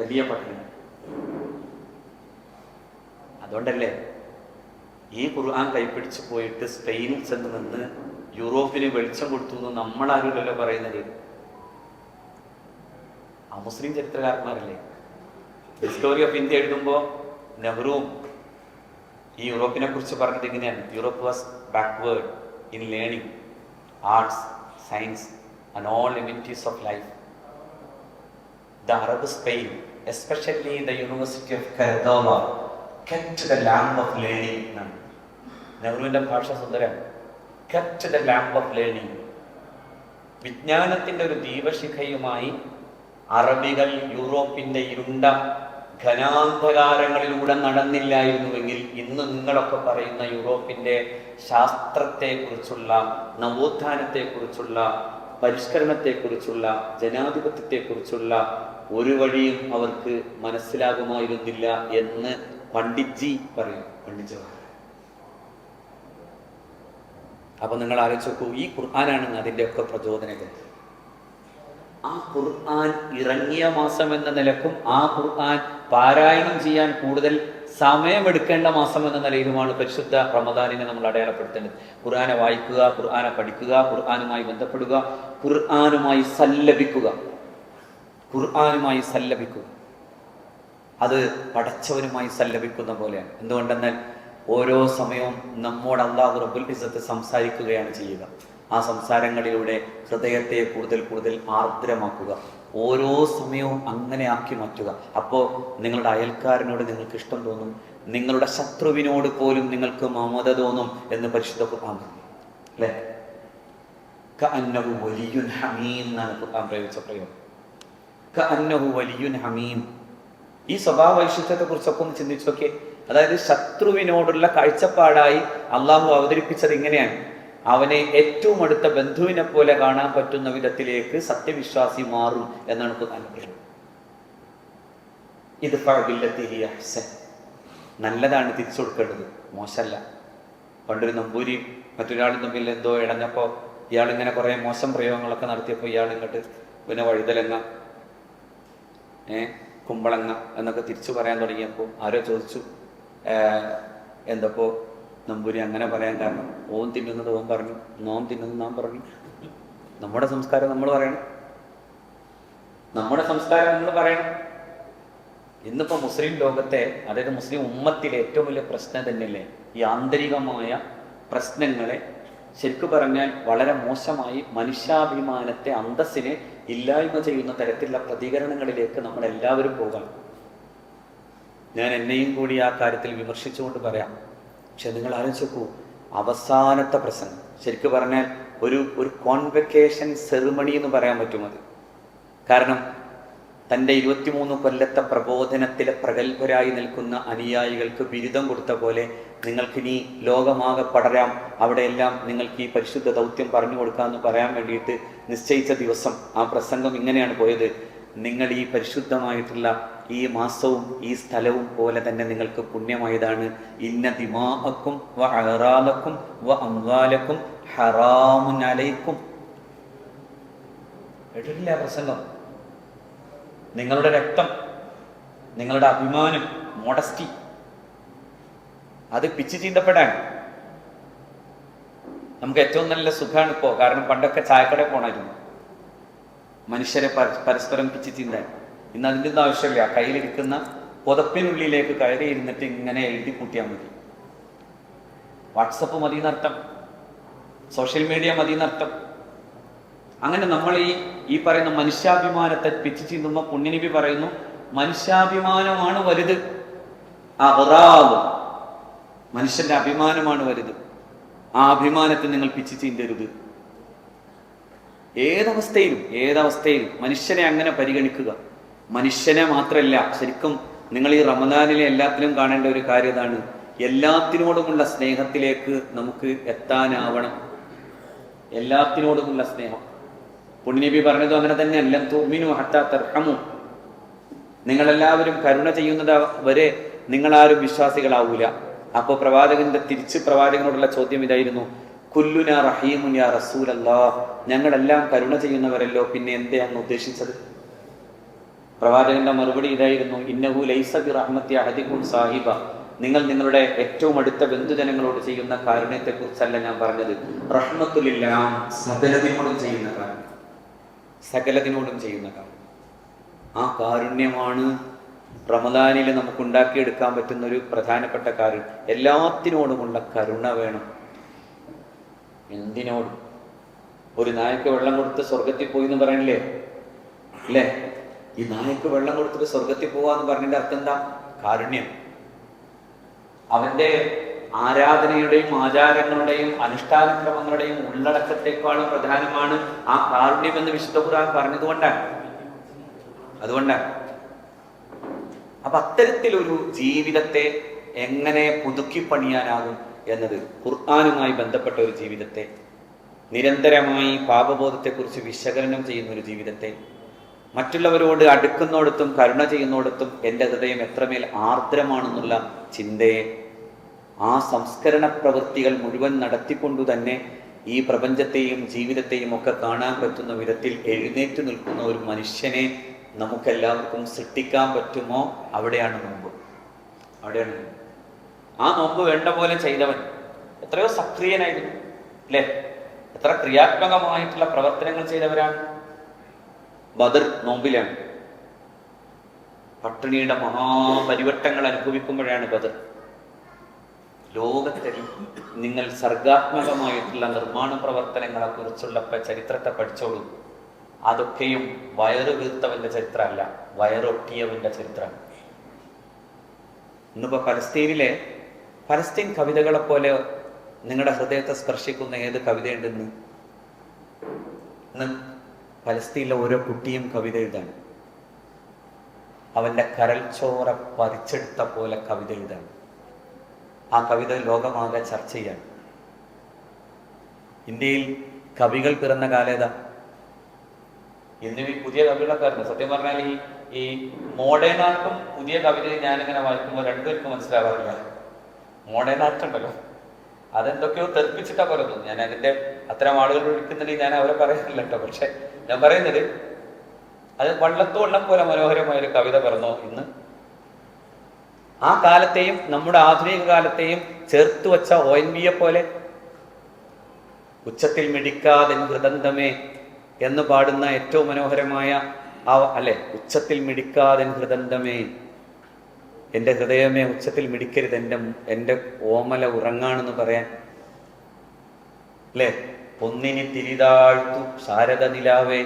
വലിയ പഠനങ്ങൾ. അതുകൊണ്ടല്ലേ ഈ ഖുർആൻ കൈപ്പിടിച്ച് പോയിട്ട് സ്പെയിനിൽ ചെന്ന് നിന്ന് യൂറോപ്പിന് വെളിച്ചം കൊടുത്തു എന്ന് നമ്മളാരുമല്ലോ പറയുന്നത്. ആ മുസ്ലിം ചരിത്രകാരന്മാരല്ലേ. ഹിസ്റ്റോറി ഓഫ് ഇന്ത്യ എഴുതുമ്പോൾ നെഹ്റുവും ഈ യൂറോപ്പിനെ കുറിച്ച് പറഞ്ഞത് ഇങ്ങനെയാണ്: Europe was backward in learning arts, science and all amenities of life. The Arab Spain especially the University of Cordova kept the lamp of learning എന്നാണ് നെഹ്റുവിന്റെ ഭാഷ സുന്ദരം. kept the lamp of learning. വിജ്ഞാനത്തിന്റെ ഒരു ദീപശിഖയുമായി അറബികൾ യൂറോപ്പിന്റെ ഇരുണ്ട ഘനാന്ധകാരങ്ങളിലൂടെ നടന്നില്ലായിരുന്നുവെങ്കിൽ ഇന്ന് നിങ്ങളൊക്കെ പറയുന്ന യൂറോപ്പിന്റെ ശാസ്ത്രത്തെക്കുറിച്ചുള്ള, നവോത്ഥാനത്തെക്കുറിച്ചുള്ള, പരിഷ്കരണത്തെക്കുറിച്ചുള്ള, ജനാധിപത്യത്തെക്കുറിച്ചുള്ള ഒരു വഴിയും അവർക്ക് മനസ്സിലാകുമായിരുന്നില്ല എന്ന് പണ്ഡിറ്റ്ജി പറയും. പണ്ഡിറ്റ് അപ്പൊ നിങ്ങൾ ആലോചിച്ച് നോക്കൂ, ഈ ഖുർആനാണ് അതിൻ്റെയൊക്കെ പ്രചോദനകൾ. ആ ഖുർആൻ ഇറങ്ങിയ മാസം എന്ന നിലക്കും ആ ഖുർആൻ പാരായണം ചെയ്യാൻ കൂടുതൽ സമയമെടുക്കേണ്ട മാസം എന്ന നിലയിലുമാണ് പരിശുദ്ധ റമദാനിനെ നമ്മൾ അടയാളപ്പെടുത്തേണ്ടത്. ഖുർആനെ വായിക്കുക, ഖുർആനെ പഠിക്കുക, ഖുർആനുമായി ബന്ധപ്പെടുക, ഖുർആനുമായി സല്ലപിക്കുക. ഖുർആനുമായി സല്ലപിക്കുക അത് പടച്ചവനുമായി സല്ലപിക്കുന്ന പോലെയാണ്. എന്തുകൊണ്ടെന്നാൽ ഓരോ സമയവും നമ്മോട് അല്ലാഹു റബ്ബുൽ ഇസ്സത്ത് സംസാരിക്കുകയാണ് ചെയ്യുക. ആ സംസാരങ്ങളിലൂടെ ഹൃദയത്തെ കൂടുതൽ കൂടുതൽ ആർദ്രമാക്കുക. ഓരോ സമയവും അങ്ങനെ ആക്കി മാറ്റുക. അപ്പോൾ നിങ്ങളുടെ അയൽക്കാരനോട് നിങ്ങൾക്ക് ഇഷ്ടം തോന്നും, നിങ്ങളുടെ ശത്രുവിനോട് പോലും നിങ്ങൾക്ക് മമത തോന്നും എന്ന് പരിശുദ്ധ ഖുർആൻ പറഞ്ഞു. അല്ലേ? കഅന്നഹു വലിയുൻ ഹമീം എന്നാണ് ഖുർആൻ പ്രയോഗിച്ച പ്രയോഗം. കഅന്നഹു വലിയുൻ ഹമീം. ഈ സ്വഭാവ വൈശിഷ്ട്യത്തെ കുറിച്ചൊക്കെ ഒന്ന് ചിന്തിച്ചു നോക്കിയേ. അതായത് ശത്രുവിനോടുള്ള കാഴ്ചപ്പാടായി അള്ളാഹു അവതരിപ്പിച്ചത് ഇങ്ങനെയാണ്: അവനെ ഏറ്റവും അടുത്ത ബന്ധുവിനെ പോലെ കാണാൻ പറ്റുന്ന വിധത്തിലേക്ക് സത്യവിശ്വാസി മാറും എന്നാണ് ഖുർആൻ പറയുന്നത്. നല്ലതാണ് തിരിച്ചു കൊടുക്കേണ്ടത്, മോശമല്ല. പണ്ടൊരു നമ്പൂരി മറ്റൊരാളും തമ്മിൽ എന്തോ ഇടഞ്ഞപ്പോൾ ഇയാളിങ്ങനെ കുറെ മോശം പ്രയോഗങ്ങളൊക്കെ നടത്തിയപ്പോൾ ഇയാൾ ഇങ്ങോട്ട് പിന്നെ വഴുതലങ്ങ, കുമ്പളങ്ങ എന്നൊക്കെ തിരിച്ചു പറയാൻ തുടങ്ങിയപ്പോൾ ആരോ ചോദിച്ചു, എന്തപ്പോ നമ്പൂരി അങ്ങനെ പറയാൻ കാരണം? ഓൻ തിന്നുന്നത് ഓൻ പറഞ്ഞു, നോം തിന്നുന്നത് നാം പറഞ്ഞു. നമ്മുടെ സംസ്കാരം നമ്മൾ പറയണം, നമ്മുടെ സംസ്കാരം നമ്മൾ പറയണം. ഇന്നിപ്പോ മുസ്ലിം ലോകത്തെ, അതായത് മുസ്ലിം ഉമ്മത്തിലെ ഏറ്റവും വലിയ പ്രശ്നം തന്നെയല്ലേ ഈ ആന്തരികമായ പ്രശ്നങ്ങളെ ശരിക്കു പറഞ്ഞാൽ വളരെ മോശമായി മനുഷ്യാഭിമാനത്തെ, അന്തസ്സിനെ ഇല്ലായ്മ ചെയ്യുന്ന തരത്തിലുള്ള പ്രതികരണങ്ങളിലേക്ക് നമ്മൾ എല്ലാവരും പോകാം. ഞാൻ എന്നെയും കൂടി ആ കാര്യത്തിൽ വിമർശിച്ചുകൊണ്ട് പറയാം. പക്ഷെ നിങ്ങൾ ആലോചിച്ച് നോക്കൂ, അവസാനത്തെ പ്രസംഗം ശരിക്കു പറഞ്ഞാൽ ഒരു കോൺവെക്കേഷൻ സെറിമണി എന്ന് പറയാൻ പറ്റും അത്. കാരണം തൻ്റെ 23 കൊല്ലത്തെ പ്രബോധനത്തിലെ പ്രഗത്ഭരായി നിൽക്കുന്ന അനുയായികൾക്ക് ബിരുദം കൊടുത്ത പോലെ നിങ്ങൾക്കിനി ലോകമാകെ പടരാം, അവിടെയെല്ലാം നിങ്ങൾക്ക് ഈ പരിശുദ്ധ ദൗത്യം പറഞ്ഞു കൊടുക്കാമെന്ന് പറയാൻ വേണ്ടിയിട്ട് നിശ്ചയിച്ച ദിവസം ആ പ്രസംഗം ഇങ്ങനെയാണ് പോയത്: നിങ്ങൾ ഈ പരിശുദ്ധമായിട്ടുള്ള ഈ മാസവും ഈ സ്ഥലവും പോലെ തന്നെ നിങ്ങൾക്ക് പുണ്യമായതാണ്. ഇന്ന ദിമാഅക്കും വ അഅറാലക്കും വ അംവാലക്കും ഹറാമുൻ അലൈക്കും. കേട്ടിട്ടില്ല പ്രസംഗം? നിങ്ങളുടെ രക്തം, നിങ്ങളുടെ അഭിമാനം, മോഡസ്റ്റി, അത് പിച്ചു ചീന്തപ്പെടാൻ നമുക്ക് ഏറ്റവും നല്ല സുഖമാണ് ഇപ്പോൾ. കാരണം പണ്ടൊക്കെ ചായക്കടയിൽ പോണായിരുന്നു മനുഷ്യരെ പരസ്പരം പിച്ചു ചീന്താൻ. ഇന്ന് അതിൻ്റെ ഒന്നും ആവശ്യമില്ല. കയ്യിലിരിക്കുന്ന പുതപ്പിനുള്ളിലേക്ക് കയറി ഇരുന്നിട്ട് ഇങ്ങനെ എഴുതി കൂട്ടിയാൽ മതി. വാട്സപ്പ് മതി എന്നർത്ഥം, സോഷ്യൽ മീഡിയ മതി എന്നർത്ഥം. അങ്ങനെ നമ്മൾ ഈ പറയുന്ന മനുഷ്യാഭിമാനത്തെ പിച്ചു ചീന്തുമ്പോൾ പുണ്യനബി പറയുന്നു, മനുഷ്യാഭിമാനമാണ് വലുത്. മനുഷ്യന്റെ അഭിമാനമാണ് വലുത്. ആ അഭിമാനത്തെ നിങ്ങൾ പിച്ചു ചീന്തരുത്. ഏതവസ്ഥയിലും മനുഷ്യനെ അങ്ങനെ പരിഗണിക്കുക. മനുഷ്യനെ മാത്രമല്ല, ശരിക്കും നിങ്ങൾ ഈ റമദാനിലെ എല്ലാത്തിലും കാണേണ്ട ഒരു കാര്യം ഇതാണ്: എല്ലാത്തിനോടുമുള്ള സ്നേഹത്തിലേക്ക് നമുക്ക് എത്താനാവണം. എല്ലാത്തിനോടുമുള്ള സ്നേഹം. പുണ്യനബി പറഞ്ഞതും അങ്ങനെ തന്നെ, ലൻ തുഅ്മിനു ഹത്താ തർഹമു. നിങ്ങളെല്ലാവരും കരുണ ചെയ്യുന്നത് വരെ നിങ്ങളാരും വിശ്വാസികളാവൂല. അപ്പോൾ പ്രവാചകനോടുള്ള ചോദ്യം ഇതായിരുന്നു: കുല്ലുനാ റഹീമുൻ യാ റസൂലല്ലാഹ്. ഞങ്ങളെല്ലാം കരുണ ചെയ്യുന്നവരല്ലോ, പിന്നെ എന്തെയാണ് ഉദ്ദേശിച്ചത്? പ്രവാചകന്റെ മറുപടി ഇതായിരുന്നു: ഇന്നഹു ലൈസ ബിറഹ്മത്തി അഹദികും സാഹിബ. നിങ്ങൾ നിങ്ങളുടെ ഏറ്റവും അടുത്ത ബന്ധുജനങ്ങളോട് ചെയ്യുന്ന കാരുണ്യത്തെ കുറിച്ചല്ല ഞാൻ പറഞ്ഞത്. റഹ്മത്തുലില്ലാ, സകലതിനോടും ചെയ്യുന്ന കാരുണ്യം, സകലതിനോടും ചെയ്യുന്ന കാരുണ്യം. ആ കാരുണ്യമാണ് റമദാനിൽ നമുക്ക് ഉണ്ടാക്കിയെടുക്കാൻ പറ്റുന്ന ഒരു പ്രധാനപ്പെട്ട കാര്യം. എല്ലാത്തിനോടുമുള്ള കരുണ വേണം. എന്തിനോടും. ഒരു നായക്ക് വെള്ളം കൊടുത്ത് സ്വർഗത്തിൽ പോയി എന്ന് പറയണില്ലേ? അല്ലേ? ഈ നായക്ക് വെള്ളം കൊടുത്തിട്ട് സ്വർഗത്തിൽ പോവാന്ന് പറഞ്ഞതിന്റെ അർത്ഥം എന്താ? കാരുണ്യം. അവന്റെ ആരാധനയുടെയും ആചാരങ്ങളുടെയും അനുഷ്ഠാനക്രമങ്ങളുടെയും ഉള്ളടക്കത്തെക്കാളും പ്രധാനമാണ് ആ കാരുണ്യം എന്ന് വിശുദ്ധ ഖുർആൻ പറഞ്ഞതുകൊണ്ടാണ്. അതുകൊണ്ടാണ്. അപ്പൊ അത്തരത്തിലൊരു ജീവിതത്തെ എങ്ങനെ പുതുക്കി പണിയാനാകും എന്നത്, ഖുർആനുമായി ബന്ധപ്പെട്ട ഒരു ജീവിതത്തെ, നിരന്തരമായി പാപബോധത്തെക്കുറിച്ച് വിശകലനം ചെയ്യുന്ന ഒരു ജീവിതത്തെ, മറ്റുള്ളവരോട് അടുക്കുന്നിടത്തും കരുണ ചെയ്യുന്നിടത്തും എൻ്റെ ഹൃദയം എത്രമേൽ ആർദ്രമാണെന്നുള്ള ചിന്തയെ, ആ സംസ്കരണ പ്രവൃത്തികൾ മുഴുവൻ നടത്തിക്കൊണ്ടു തന്നെ ഈ പ്രപഞ്ചത്തെയും ജീവിതത്തെയും ഒക്കെ കാണാൻ പറ്റുന്ന വിധത്തിൽ എഴുന്നേറ്റ് നിൽക്കുന്ന ഒരു മനുഷ്യനെ നമുക്കെല്ലാവർക്കും സൃഷ്ടിക്കാൻ പറ്റുമോ? അവിടെയാണ് നോമ്പ്. അവിടെയാണ് നോമ്പ്. ആ നോമ്പ് വേണ്ട പോലെ ചെയ്തവൻ എത്രയോ സക്രിയനായിരുന്നു അല്ലെ? എത്ര ക്രിയാത്മകമായിട്ടുള്ള പ്രവർത്തനങ്ങൾ ചെയ്തവരാണ്. ബദർ നോമ്പിലാണ്. പട്ടിണിയുടെ മഹാപരിവട്ടങ്ങൾ അനുഭവിക്കുമ്പോഴാണ് ബദർ. ലോകത്തിൽ നിങ്ങൾ സർഗാത്മകമായിട്ടുള്ള നിർമ്മാണ പ്രവർത്തനങ്ങളെ കുറിച്ചുള്ള ചരിത്രത്തെ പഠിച്ചോളൂ. അതൊക്കെയും വയറ് വീർത്തവന്റെ ചരിത്രമല്ല, വയറൊട്ടിയവന്റെ ചരിത്രമാണ്. ഇന്നിപ്പോ പലസ്തീൻ കവിതകളെ പോലെ നിങ്ങളുടെ ഹൃദയത്തെ സ്പർശിക്കുന്ന ഏത് കവിതയുണ്ടെന്ന്? ഇന്ന് പലസ്തീനിലെ ഓരോ കുട്ടിയും കവിത എഴുതാണ്. അവന്റെ കരൾച്ചോറ പറിച്ചെടുത്ത പോലെ കവിത എഴുതാണ്. ആ കവിത ലോകമാകെ ചർച്ച ചെയ്യാണ്. ഇന്ത്യയിൽ കവികൾ പിറന്ന കാലേതാ? ഇന്ന് ഈ പുതിയ കവികളൊക്കെ വരുന്നത്. സത്യം പറഞ്ഞാൽ ഈ മോഡേൺ ആർട്ടും പുതിയ കവിതയും ഞാനിങ്ങനെ വായിക്കുമ്പോൾ രണ്ടുപേർക്കും മനസ്സിലാവാറില്ല. മോഡേൺ ആർട്ട് ഉണ്ടല്ലോ, അതെന്തൊക്കെയോ തെറിപ്പിച്ചിട്ടാ പറയുന്നത്. ഞാൻ അതിന്റെ അത്തരം ആളുകൾ വിളിക്കുന്നുണ്ടെങ്കിൽ ഞാൻ അവരെ പറയുന്നില്ല കേട്ടോ. പക്ഷെ ഞാൻ പറയുന്നത് അത് വള്ളത്തോളം പോലെ മനോഹരമായൊരു കവിത പറഞ്ഞോ ഇന്ന്. ആ കാലത്തെയും നമ്മുടെ ആധുനിക കാലത്തെയും ചേർത്ത് വച്ച ONV പോലെ ഉച്ചത്തിൽ മിടിക്കാതെ ഹൃദന്തമേ എന്ന് പാടുന്ന ഏറ്റവും മനോഹരമായ അല്ലെ, ഉച്ചത്തിൽ മിടിക്കാതെ ഹൃദന്തമേ, എൻ്റെ ഹൃദയമേ ഉച്ചത്തിൽ മിടിക്കരുത്, എൻ്റെ ഓമല ഉറങ്ങാണെന്ന് പറയാൻ അല്ലേ? ഒന്നിനി തിരിതാഴ്ത്തു ശാരദ നിലാവേ,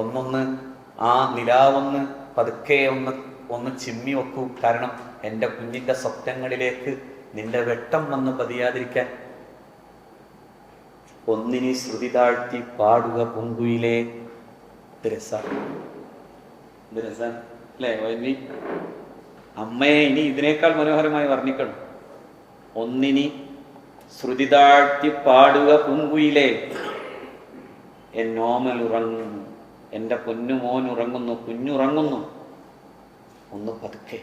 ഒന്നൊന്ന് ആ നിലാവൊന്ന് പതുക്കെ ഒന്ന് ചിമ്മി വെക്കൂ. കാരണം എൻ്റെ കുഞ്ഞിൻ്റെ സ്വപ്നങ്ങളിലേക്ക് നിന്റെ വെട്ടം വന്ന് പതിയാതിരിക്കാൻ. ഒന്നിനി ശ്രുതി താഴ്ത്തി പാടുക പൂങ്കുയിലേ. അല്ലേ ONV? അമ്മയെ ഇനി ഇതിനേക്കാൾ മനോഹരമായി വർണ്ണിക്കണം. ഒന്നിനി ശ്രുതി താഴ്ത്തി പാടുക പൂങ്കുയിലേ, എന്നോമൽ ഉറങ്ങുന്നു, എൻ്റെ പൊന്നുമോൻ ഉറങ്ങുന്നു, കുഞ്ഞുറങ്ങുന്നു, ഒന്ന് പതുക്കെ,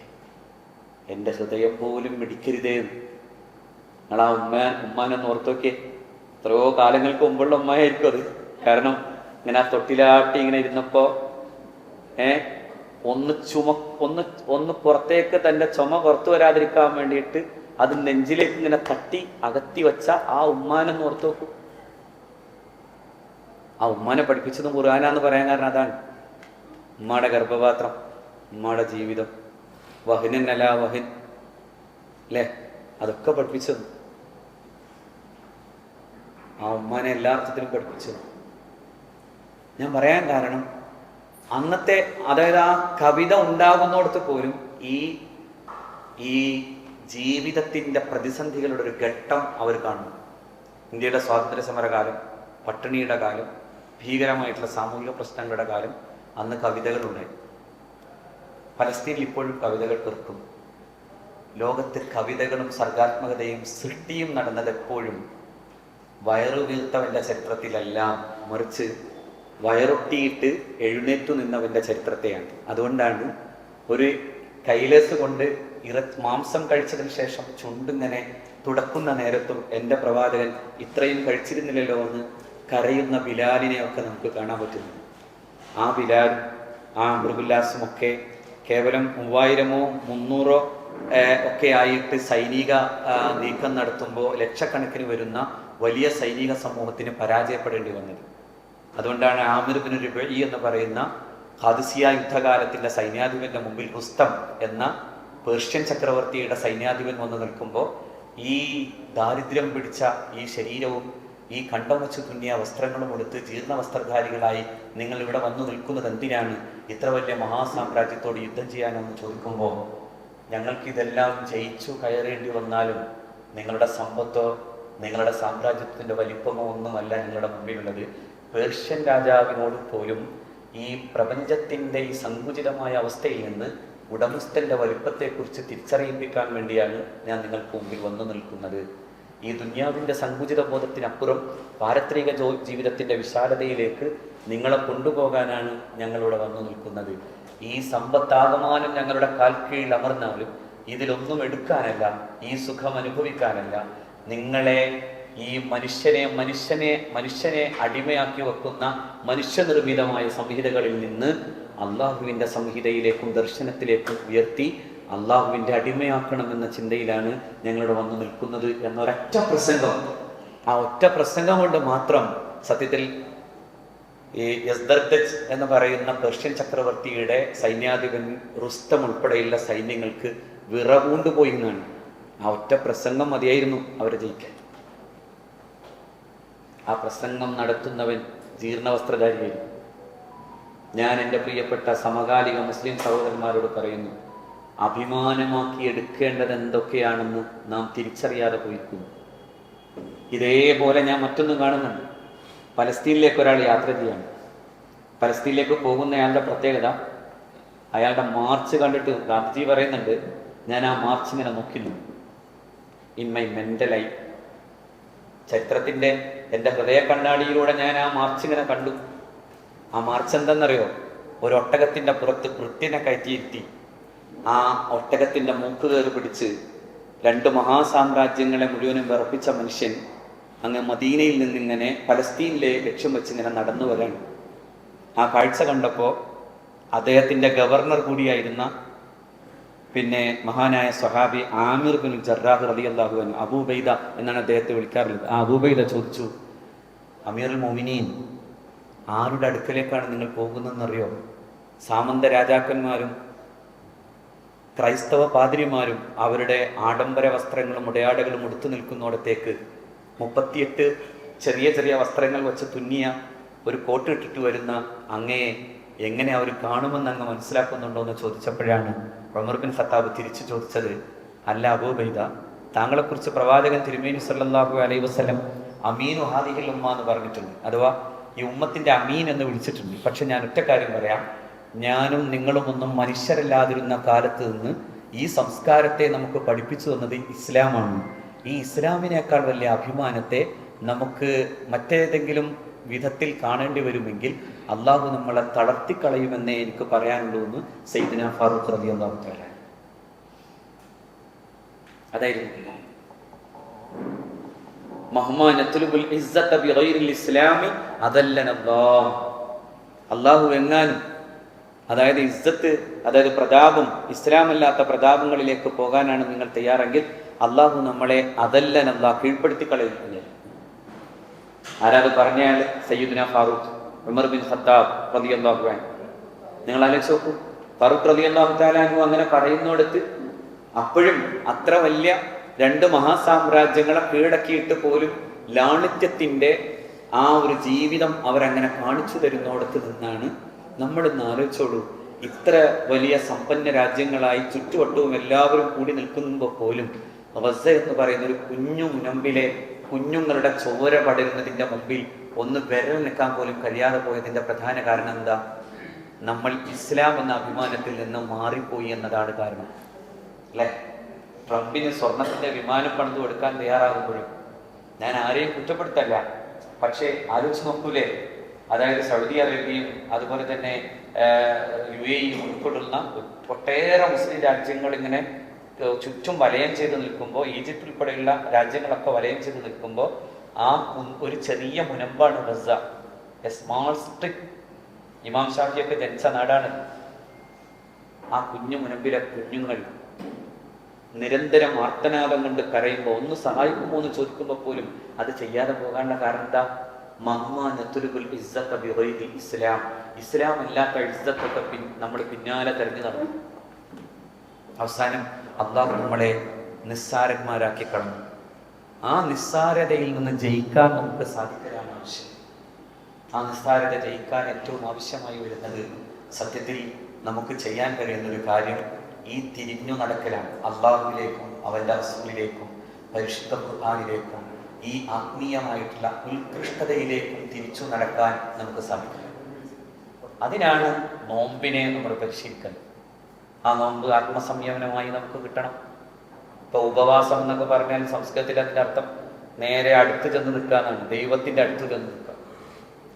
എൻ്റെ ഹൃദയം പോലും മിടിക്കരുതേ. നിങ്ങളാ ഉമ്മാനൊന്ന് ഓർത്തോക്കെ. എത്രയോ കാലങ്ങൾക്ക് മുമ്പുള്ള ഉമ്മയായിരിക്കും അത്. കാരണം ഇങ്ങനെ ആ തൊട്ടിലാട്ടി ഇങ്ങനെ ഇരുന്നപ്പോ ഒന്ന് പുറത്തേക്ക് തന്റെ ചുമ പുറത്തു വരാതിരിക്കാൻ വേണ്ടിയിട്ട് അത് നെഞ്ചിലേക്ക് ഇങ്ങനെ തട്ടി അകത്തി വെച്ച ആ ഉമ്മാനെന്ന് ഓർത്തു നോക്കൂ. ആ ഉമ്മാനെ പഠിപ്പിച്ചതും ഖുർആനാന്ന് പറയാൻ കാരണം അതാണ്. ഉമ്മയുടെ ഗർഭപാത്രം, ഉമ്മയുടെ ജീവിതം, വഹിനല്ല വഹിൻ അല്ലേ, അതൊക്കെ പഠിപ്പിച്ചത് ആ ഉമ്മാനെ എല്ലാ അർത്ഥത്തിലും പഠിപ്പിച്ചത്. ഞാൻ പറയാൻ കാരണം അന്നത്തെ, അതായത് ആ കവിത ഉണ്ടാകുന്നിടത്ത് പോലും ഈ ജീവിതത്തിന്റെ പ്രതിസന്ധികളുടെ ഒരു ഘട്ടം അവർ കാണുന്നു. ഇന്ത്യയുടെ സ്വാതന്ത്ര്യ സമരകാലം, പട്ടിണിയുടെ കാലം, ഭീകരമായിട്ടുള്ള സാമൂഹിക പ്രശ്നങ്ങളുടെ കാലം, അന്ന് കവിതകളുണ്ടായി. പലസ്തീനിൽ ഇപ്പോഴും കവിതകൾ തീർക്കും. ലോകത്ത് കവിതകളും സർഗാത്മകതയും സൃഷ്ടിയും നടന്നത് എപ്പോഴും വയറു വീർത്തവന്റെ ചരിത്രത്തിലെല്ലാം, മറിച്ച് വയറൊട്ടിയിട്ട് എഴുന്നേറ്റു നിന്നവന്റെ ചരിത്രത്തെയാണ്. അതുകൊണ്ടാണ് ഒരു കൈലേസ് കൊണ്ട് മാംസം കഴിച്ചതിന് ശേഷം ചുണ്ടിങ്ങനെ തുടക്കുന്ന നേരത്തും എൻ്റെ പ്രവാചകൻ ഇത്രയും കഴിച്ചിരുന്നില്ലല്ലോ എന്ന് കരയുന്ന ബിലാലിനെയൊക്കെ നമുക്ക് കാണാൻ പറ്റുന്നു. ആ ബിലാൽ, ആ അംറുബുല്ലാസും ഒക്കെ കേവലം 3000-ഓ 300-ഓ ഒക്കെ ആയിട്ട് സൈനിക നീക്കം നടത്തുമ്പോൾ ലക്ഷക്കണക്കിന് വരുന്ന വലിയ സൈനിക സമൂഹത്തിന് പരാജയപ്പെടേണ്ടി വന്നത്. അതുകൊണ്ടാണ് ആമിർ ബിൻ റുബഈ എന്ന് പറയുന്ന ഖാദിസിയ യുദ്ധകാലത്തിന്റെ സൈന്യാധിപന്റെ മുമ്പിൽ റുസ്തം എന്ന പേർഷ്യൻ ചക്രവർത്തിയുടെ സൈന്യാധിപൻ വന്ന് നിൽക്കുമ്പോൾ ഈ ദാരിദ്ര്യം പിടിച്ച ഈ ശരീരവും ഈ കണ്ടം വെച്ച് തുന്നിയ വസ്ത്രങ്ങളും എടുത്ത് ജീർണ വസ്ത്രധാരികളായി നിങ്ങൾ ഇവിടെ വന്നു നിൽക്കുന്നത് എന്തിനാണ്? ഇത്ര വലിയ മഹാസാമ്രാജ്യത്തോട് യുദ്ധം ചെയ്യാനെന്ന് ചോദിക്കുമ്പോൾ, ഞങ്ങൾക്കിതെല്ലാം ജയിച്ചു കയറേണ്ടി വന്നാലും നിങ്ങളുടെ സമ്പത്തോ നിങ്ങളുടെ സാമ്രാജ്യത്തിൻ്റെ വലിപ്പമോ ഒന്നുമല്ല നിങ്ങളുടെ മുമ്പിലുള്ളത്. പേർഷ്യൻ രാജാവിനോട് പോലും ഈ പ്രപഞ്ചത്തിൻ്റെ ഈ സങ്കുചിതമായ അവസ്ഥയിൽ നിന്ന് ഉടമസ്ഥൻ്റെ വലിപ്പത്തെക്കുറിച്ച് തിരിച്ചറിയിപ്പിക്കാൻ വേണ്ടിയാണ് ഞാൻ നിങ്ങൾക്ക് മുമ്പിൽ വന്നു നിൽക്കുന്നത്. ഈ ദുന്യാവിൻ്റെ സങ്കുചിത ബോധത്തിനപ്പുറം പാരത്രിക ജീവിതത്തിൻ്റെ വിശാലതയിലേക്ക് നിങ്ങളെ കൊണ്ടുപോകാനാണ് ഞങ്ങളിവിടെ വന്നു നിൽക്കുന്നത്. ഈ സമ്പത്താകമാനം ഞങ്ങളുടെ കാൽ കീഴിൽ അമർന്നാലും ഇതിലൊന്നും എടുക്കാനല്ല, ഈ സുഖം അനുഭവിക്കാനല്ല, നിങ്ങളെ ഈ മനുഷ്യനെ അടിമയാക്കി വെക്കുന്ന മനുഷ്യനിർമ്മിതമായ സംഹിതകളിൽ നിന്ന് അള്ളാഹുവിൻ്റെ സംഹിതയിലേക്കും ദർശനത്തിലേക്കും ഉയർത്തി അള്ളാഹുവിൻ്റെ അടിമയാക്കണമെന്ന ചിന്തയിലാണ് ഞങ്ങളിവിടെ വന്നു നിൽക്കുന്നത് എന്നൊരൊറ്റ പ്രസംഗം, ആ ഒറ്റ പ്രസംഗം കൊണ്ട് മാത്രം സത്യത്തിൽ ഈ യസ്ദർദജ് എന്ന് പറയുന്ന പേർഷ്യൻ ചക്രവർത്തിയുടെ സൈന്യാധിപൻ റുസ്തം ഉൾപ്പെടെയുള്ള സൈന്യങ്ങൾക്ക് വിറകൂണ്ടുപോയി എന്നാണ്. ആ ഒറ്റ പ്രസംഗം മതിയായിരുന്നു അവരെ ജയിക്കാൻ. ആ പ്രസംഗം നടത്തുന്നവൻ ജീർണവസ്ത്രധാരിയായിരുന്നു. ഞാൻ എൻ്റെ പ്രിയപ്പെട്ട സമകാലിക മുസ്ലിം സഹോദരന്മാരോട് പറയുന്നു, അഭിമാനമാക്കി എടുക്കേണ്ടത് എന്തൊക്കെയാണെന്ന് നാം തിരിച്ചറിയാതെ പോയിരിക്കുന്നു. ഇതേപോലെ ഞാൻ മറ്റൊന്നും കാണുന്നുണ്ട്. പലസ്തീനിലേക്ക് ഒരാൾ യാത്ര ചെയ്യാണ്. പലസ്തീനിലേക്ക് പോകുന്നയാളുടെ പ്രത്യേകത, അയാളുടെ മാർച്ച് കണ്ടിട്ട് ഗാന്ധിജി പറയുന്നുണ്ട്, ഞാൻ ആ മാർച്ച് ഇങ്ങനെ നോക്കുന്നു ഇൻ മൈ മെൻ്റൽ ഐ. ചരിത്രത്തിൻ്റെ എൻ്റെ ഹൃദയ കണ്ണാടിയിലൂടെ ഞാൻ ആ മാർച്ച് ഇങ്ങനെ കണ്ടു. ആ മാർച്ച് എന്തെന്നറിയോ? ഒരു ഒട്ടകത്തിൻ്റെ പുറത്ത് കൃത്യനെ കയറ്റിയിരുത്തി ആ ഒട്ടകത്തിൻ്റെ മൂക്ക് കയറി പിടിച്ച് 2 മഹാസാമ്രാജ്യങ്ങളെ മുഴുവനും വിറപ്പിച്ച മനുഷ്യൻ അങ്ങ് മദീനയിൽ നിന്നിങ്ങനെ പലസ്തീനിലെ ലക്ഷ്യം വെച്ച് ഇങ്ങനെ നടന്നു വരാണ്. ആ കാഴ്ച കണ്ടപ്പോൾ അദ്ദേഹത്തിൻ്റെ ഗവർണർ കൂടിയായിരുന്ന പിന്നെ മഹാനായ സ്വഹാബി ആമിർ ബിൻ ജറാഹ് റളിയല്ലാഹു അൻഹു, അബൂബൈദ എന്നാണ് അദ്ദേഹത്തെ വിളിക്കാറുള്ളത്. ആ അബൂബൈദ ചോദിച്ചു, അമീറുൽ മോമിനീൻ, ആരുടെ അടുക്കലേക്കാണ് നിങ്ങൾ പോകുന്നതെന്നറിയോ? സാമന്ത രാജാക്കന്മാരും ക്രൈസ്തവ പാതിരിമാരും അവരുടെ ആഡംബര വസ്ത്രങ്ങളും ഉടയാടകളും ഉടുത്തു നിൽക്കുന്നിടത്തേക്ക് 38 ചെറിയ ചെറിയ വസ്ത്രങ്ങൾ വെച്ച് തുന്നിയ ഒരു കോട്ട് ഇട്ടിട്ട് വരുന്ന അങ്ങയെ എങ്ങനെ അവർ കാണുമെന്ന് അങ്ങ് മനസ്സിലാക്കുന്നുണ്ടോ എന്ന് ചോദിച്ചപ്പോഴാണ് ഉമർ ബിൻ ഖത്താബ് തിരിച്ചു ചോദിച്ചത്, അല്ല അബൂബൈദ, താങ്കളെക്കുറിച്ച് പ്രവാചകൻ തിരുമേനി സല്ലല്ലാഹു അലൈഹി വസല്ലം അമീനു ഹാദിഹിൽ ഉമ്മ എന്ന് പറഞ്ഞിട്ടുണ്ട്, അഥവാ ഈ ഉമ്മത്തിൻ്റെ അമീൻ എന്ന് വിളിച്ചിട്ടുണ്ട്. പക്ഷെ ഞാൻ ഒറ്റ കാര്യം പറയാം, ഞാനും നിങ്ങളും ഒന്നും മനുഷ്യരല്ലാതിരുന്ന കാലത്ത് നിന്ന് ഈ സംസ്കാരത്തെ നമുക്ക് പഠിപ്പിച്ചു തന്നത് ഇസ്ലാമാണ്. ഈ ഇസ്ലാമിനേക്കാൾ വലിയ അഭിമാനത്തെ നമുക്ക് മറ്റേതെങ്കിലും വിധത്തിൽ കാണേണ്ടി വരുമെങ്കിൽ അള്ളാഹു നമ്മളെ തളർത്തിക്കളയുമെന്നേ എനിക്ക് പറയാനുള്ളൂ എന്ന് സയ്യിദ്ന ഫാറൂഖ് റളിയല്ലാഹു തആല. അതായിരുന്നു മഹ്മാനത്തുൽ ഇസ്സത ബിഗൈറിൽ ഇസ്ലാമി അദല്ലനല്ലാഹ്. അള്ളാഹു എങ്ങാനും, അതായത് ഇസ്സത്ത്, അതായത് പ്രതാപം, ഇസ്ലാമല്ലാത്ത പ്രതാപങ്ങളിലേക്ക് പോകാനാണ് നിങ്ങൾ തയ്യാറെങ്കിൽ അള്ളാഹു നമ്മളെ അതല്ലനല്ലാഹ് കീഴ്പ്പെടുത്തി കളയുന്നില്ല. ആരാത് പറഞ്ഞയാൾ? Syedna Farooq Umar bin Khattab റളിയല്ലാഹു അൻഹു. നിങ്ങൾ ആലോചിച്ച് നോക്കൂ, ഫാറൂഖ് റളിയല്ലാഹു തആല അൻഹു അങ്ങനെ പറയുന്നിടത്ത് അപ്പോഴും അത്ര വലിയ 2 മഹാസാമ്രാജ്യങ്ങളെ കീഴടക്കിയിട്ട് പോലും ലാളിത്യത്തിൻ്റെ ആ ഒരു ജീവിതം അവരങ്ങനെ കാണിച്ചു തരുന്നിടത്ത് നിന്നാണ് നമ്മളിന്ന് ആലോചിച്ചോളൂ, ഇത്ര വലിയ സമ്പന്ന രാജ്യങ്ങളായി ചുറ്റുവട്ടവും എല്ലാവരും കൂടി നിൽക്കുമ്പോൾ പോലും ഗസ എന്ന് പറയുന്ന ഒരു കുഞ്ഞു മുനമ്പിലെ കുഞ്ഞുങ്ങളുടെ ചോര പടരുന്നതിൻ്റെ മുമ്പിൽ ഒന്ന് വിരൽ നിൽക്കാൻ പോലും കഴിയാതെ പോയതിൻ്റെ പ്രധാന കാരണം എന്താ? നമ്മൾ ഇസ്ലാം എന്ന അഭിമാനത്തിൽ നിന്ന് മാറിപ്പോയി എന്നതാണ് കാരണം, അല്ലേ? ട്രംപിന് സ്വർണത്തിൻ്റെ വിമാനം പണിത് കൊടുക്കാൻ തയ്യാറാകുമ്പോഴും ഞാൻ ആരെയും കുറ്റപ്പെടുത്തല്ല, പക്ഷേ ആലോചിച്ച് നോക്കൂലേ, അതായത് സൗദി അറേബ്യയും അതുപോലെ തന്നെ UAE ഉൾപ്പെടുന്ന ഒട്ടേറെ മുസ്ലിം രാജ്യങ്ങൾ ഇങ്ങനെ ചുറ്റും വലയം ചെയ്ത് നിൽക്കുമ്പോൾ, ഈജിപ്ത് ഉൾപ്പെടെയുള്ള രാജ്യങ്ങളൊക്കെ വലയം ചെയ്ത് നിൽക്കുമ്പോൾ ആ ഒരു ചെറിയ മുനമ്പാണ് ഗസ, എ സ്മാൾ സ്ട്രിപ്പ്. ഇമാം ഷാഫിയൊക്കെ ജനിച്ച നാടാണ്. ആ കുഞ്ഞു മുനമ്പിലെ കുഞ്ഞുങ്ങൾ നിരന്തരം ആർത്തനാദം കൊണ്ട് കരയുമ്പോൾ ഒന്ന് സഹായിക്കുമോ എന്ന് ചോദിക്കുമ്പോൾ പോലും അത് ചെയ്യാതെ പോകാനുള്ള കാരണം എന്താ? ഇസ്ലാം, ഇസ്ലാം അല്ലാത്ത ഇസ്സത്തൊക്കെ നമ്മൾ പിന്നാലെ തെരഞ്ഞു നടന്നു. അവസാനം അള്ളാഹു നമ്മളെ നിസ്സാരന്മാരാക്കി കളഞ്ഞു. ആ നിസ്സാരതയിൽ നിന്ന് ജയിക്കാൻ നമുക്ക് സാധിക്കലാണ് ആവശ്യം. ആ നിസ്സാരത ജയിക്കാൻ ഏറ്റവും ആവശ്യമായി വരുന്നത് സത്യത്തിൽ നമുക്ക് ചെയ്യാൻ കഴിയുന്നൊരു കാര്യം ഈ തിരിഞ്ഞു നടക്കലാണ്. അള്ളാഹുവിലേക്കും അവൻ്റെ റസൂലിലേക്കും പരിശുദ്ധ ഖുർആനിലേക്കും ഈ ആത്മീയമായിട്ടുള്ള ഉത്കൃഷ്ടതയിലേക്കും തിരിച്ചു നടക്കാൻ നമുക്ക് സാധിക്കും. അതിനാണ് നോമ്പിനെ നമ്മൾ പരിശീലിക്കുന്നത്. ആ നോമ്പ് ആത്മസംയമനമായി നമുക്ക് കിട്ടണം. ഇപ്പോൾ ഉപവാസം എന്നൊക്കെ പറഞ്ഞാൽ സംസ്കൃതത്തിൽ അതിൻ്റെ അർത്ഥം നേരെ അടുത്ത് ചെന്ന് നിൽക്കുക എന്നാണ്. ദൈവത്തിൻ്റെ അടുത്ത് ചെന്ന് നിൽക്കുക.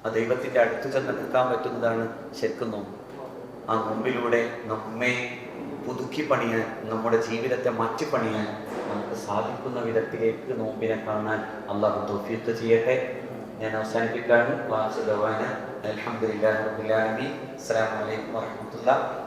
ആ ദൈവത്തിൻ്റെ അടുത്ത് ചെന്ന് നിൽക്കാൻ പറ്റുന്നതാണ് ശരിക്കും നോമ്പ്. ആ നോമ്പിലൂടെ നമ്മെ പുതുക്കി പണിയാൻ, നമ്മുടെ ജീവിതത്തെ മാറ്റി പണിയാൻ നമുക്ക് സാധിക്കുന്ന വിധത്തിലേക്ക് നോമ്പിനെ കാണാൻ അള്ളാഹു തൗഫീഖ് ചെയ്യട്ടെ. ഞാൻ അവസാനിപ്പിക്കുകയാണ്. അൽഹംദുലില്ലാഹി റബ്ബിൽ ആലമീൻ. അസ്സലാമു അലൈക്കും വറഹ്മത്തുള്ളാഹി.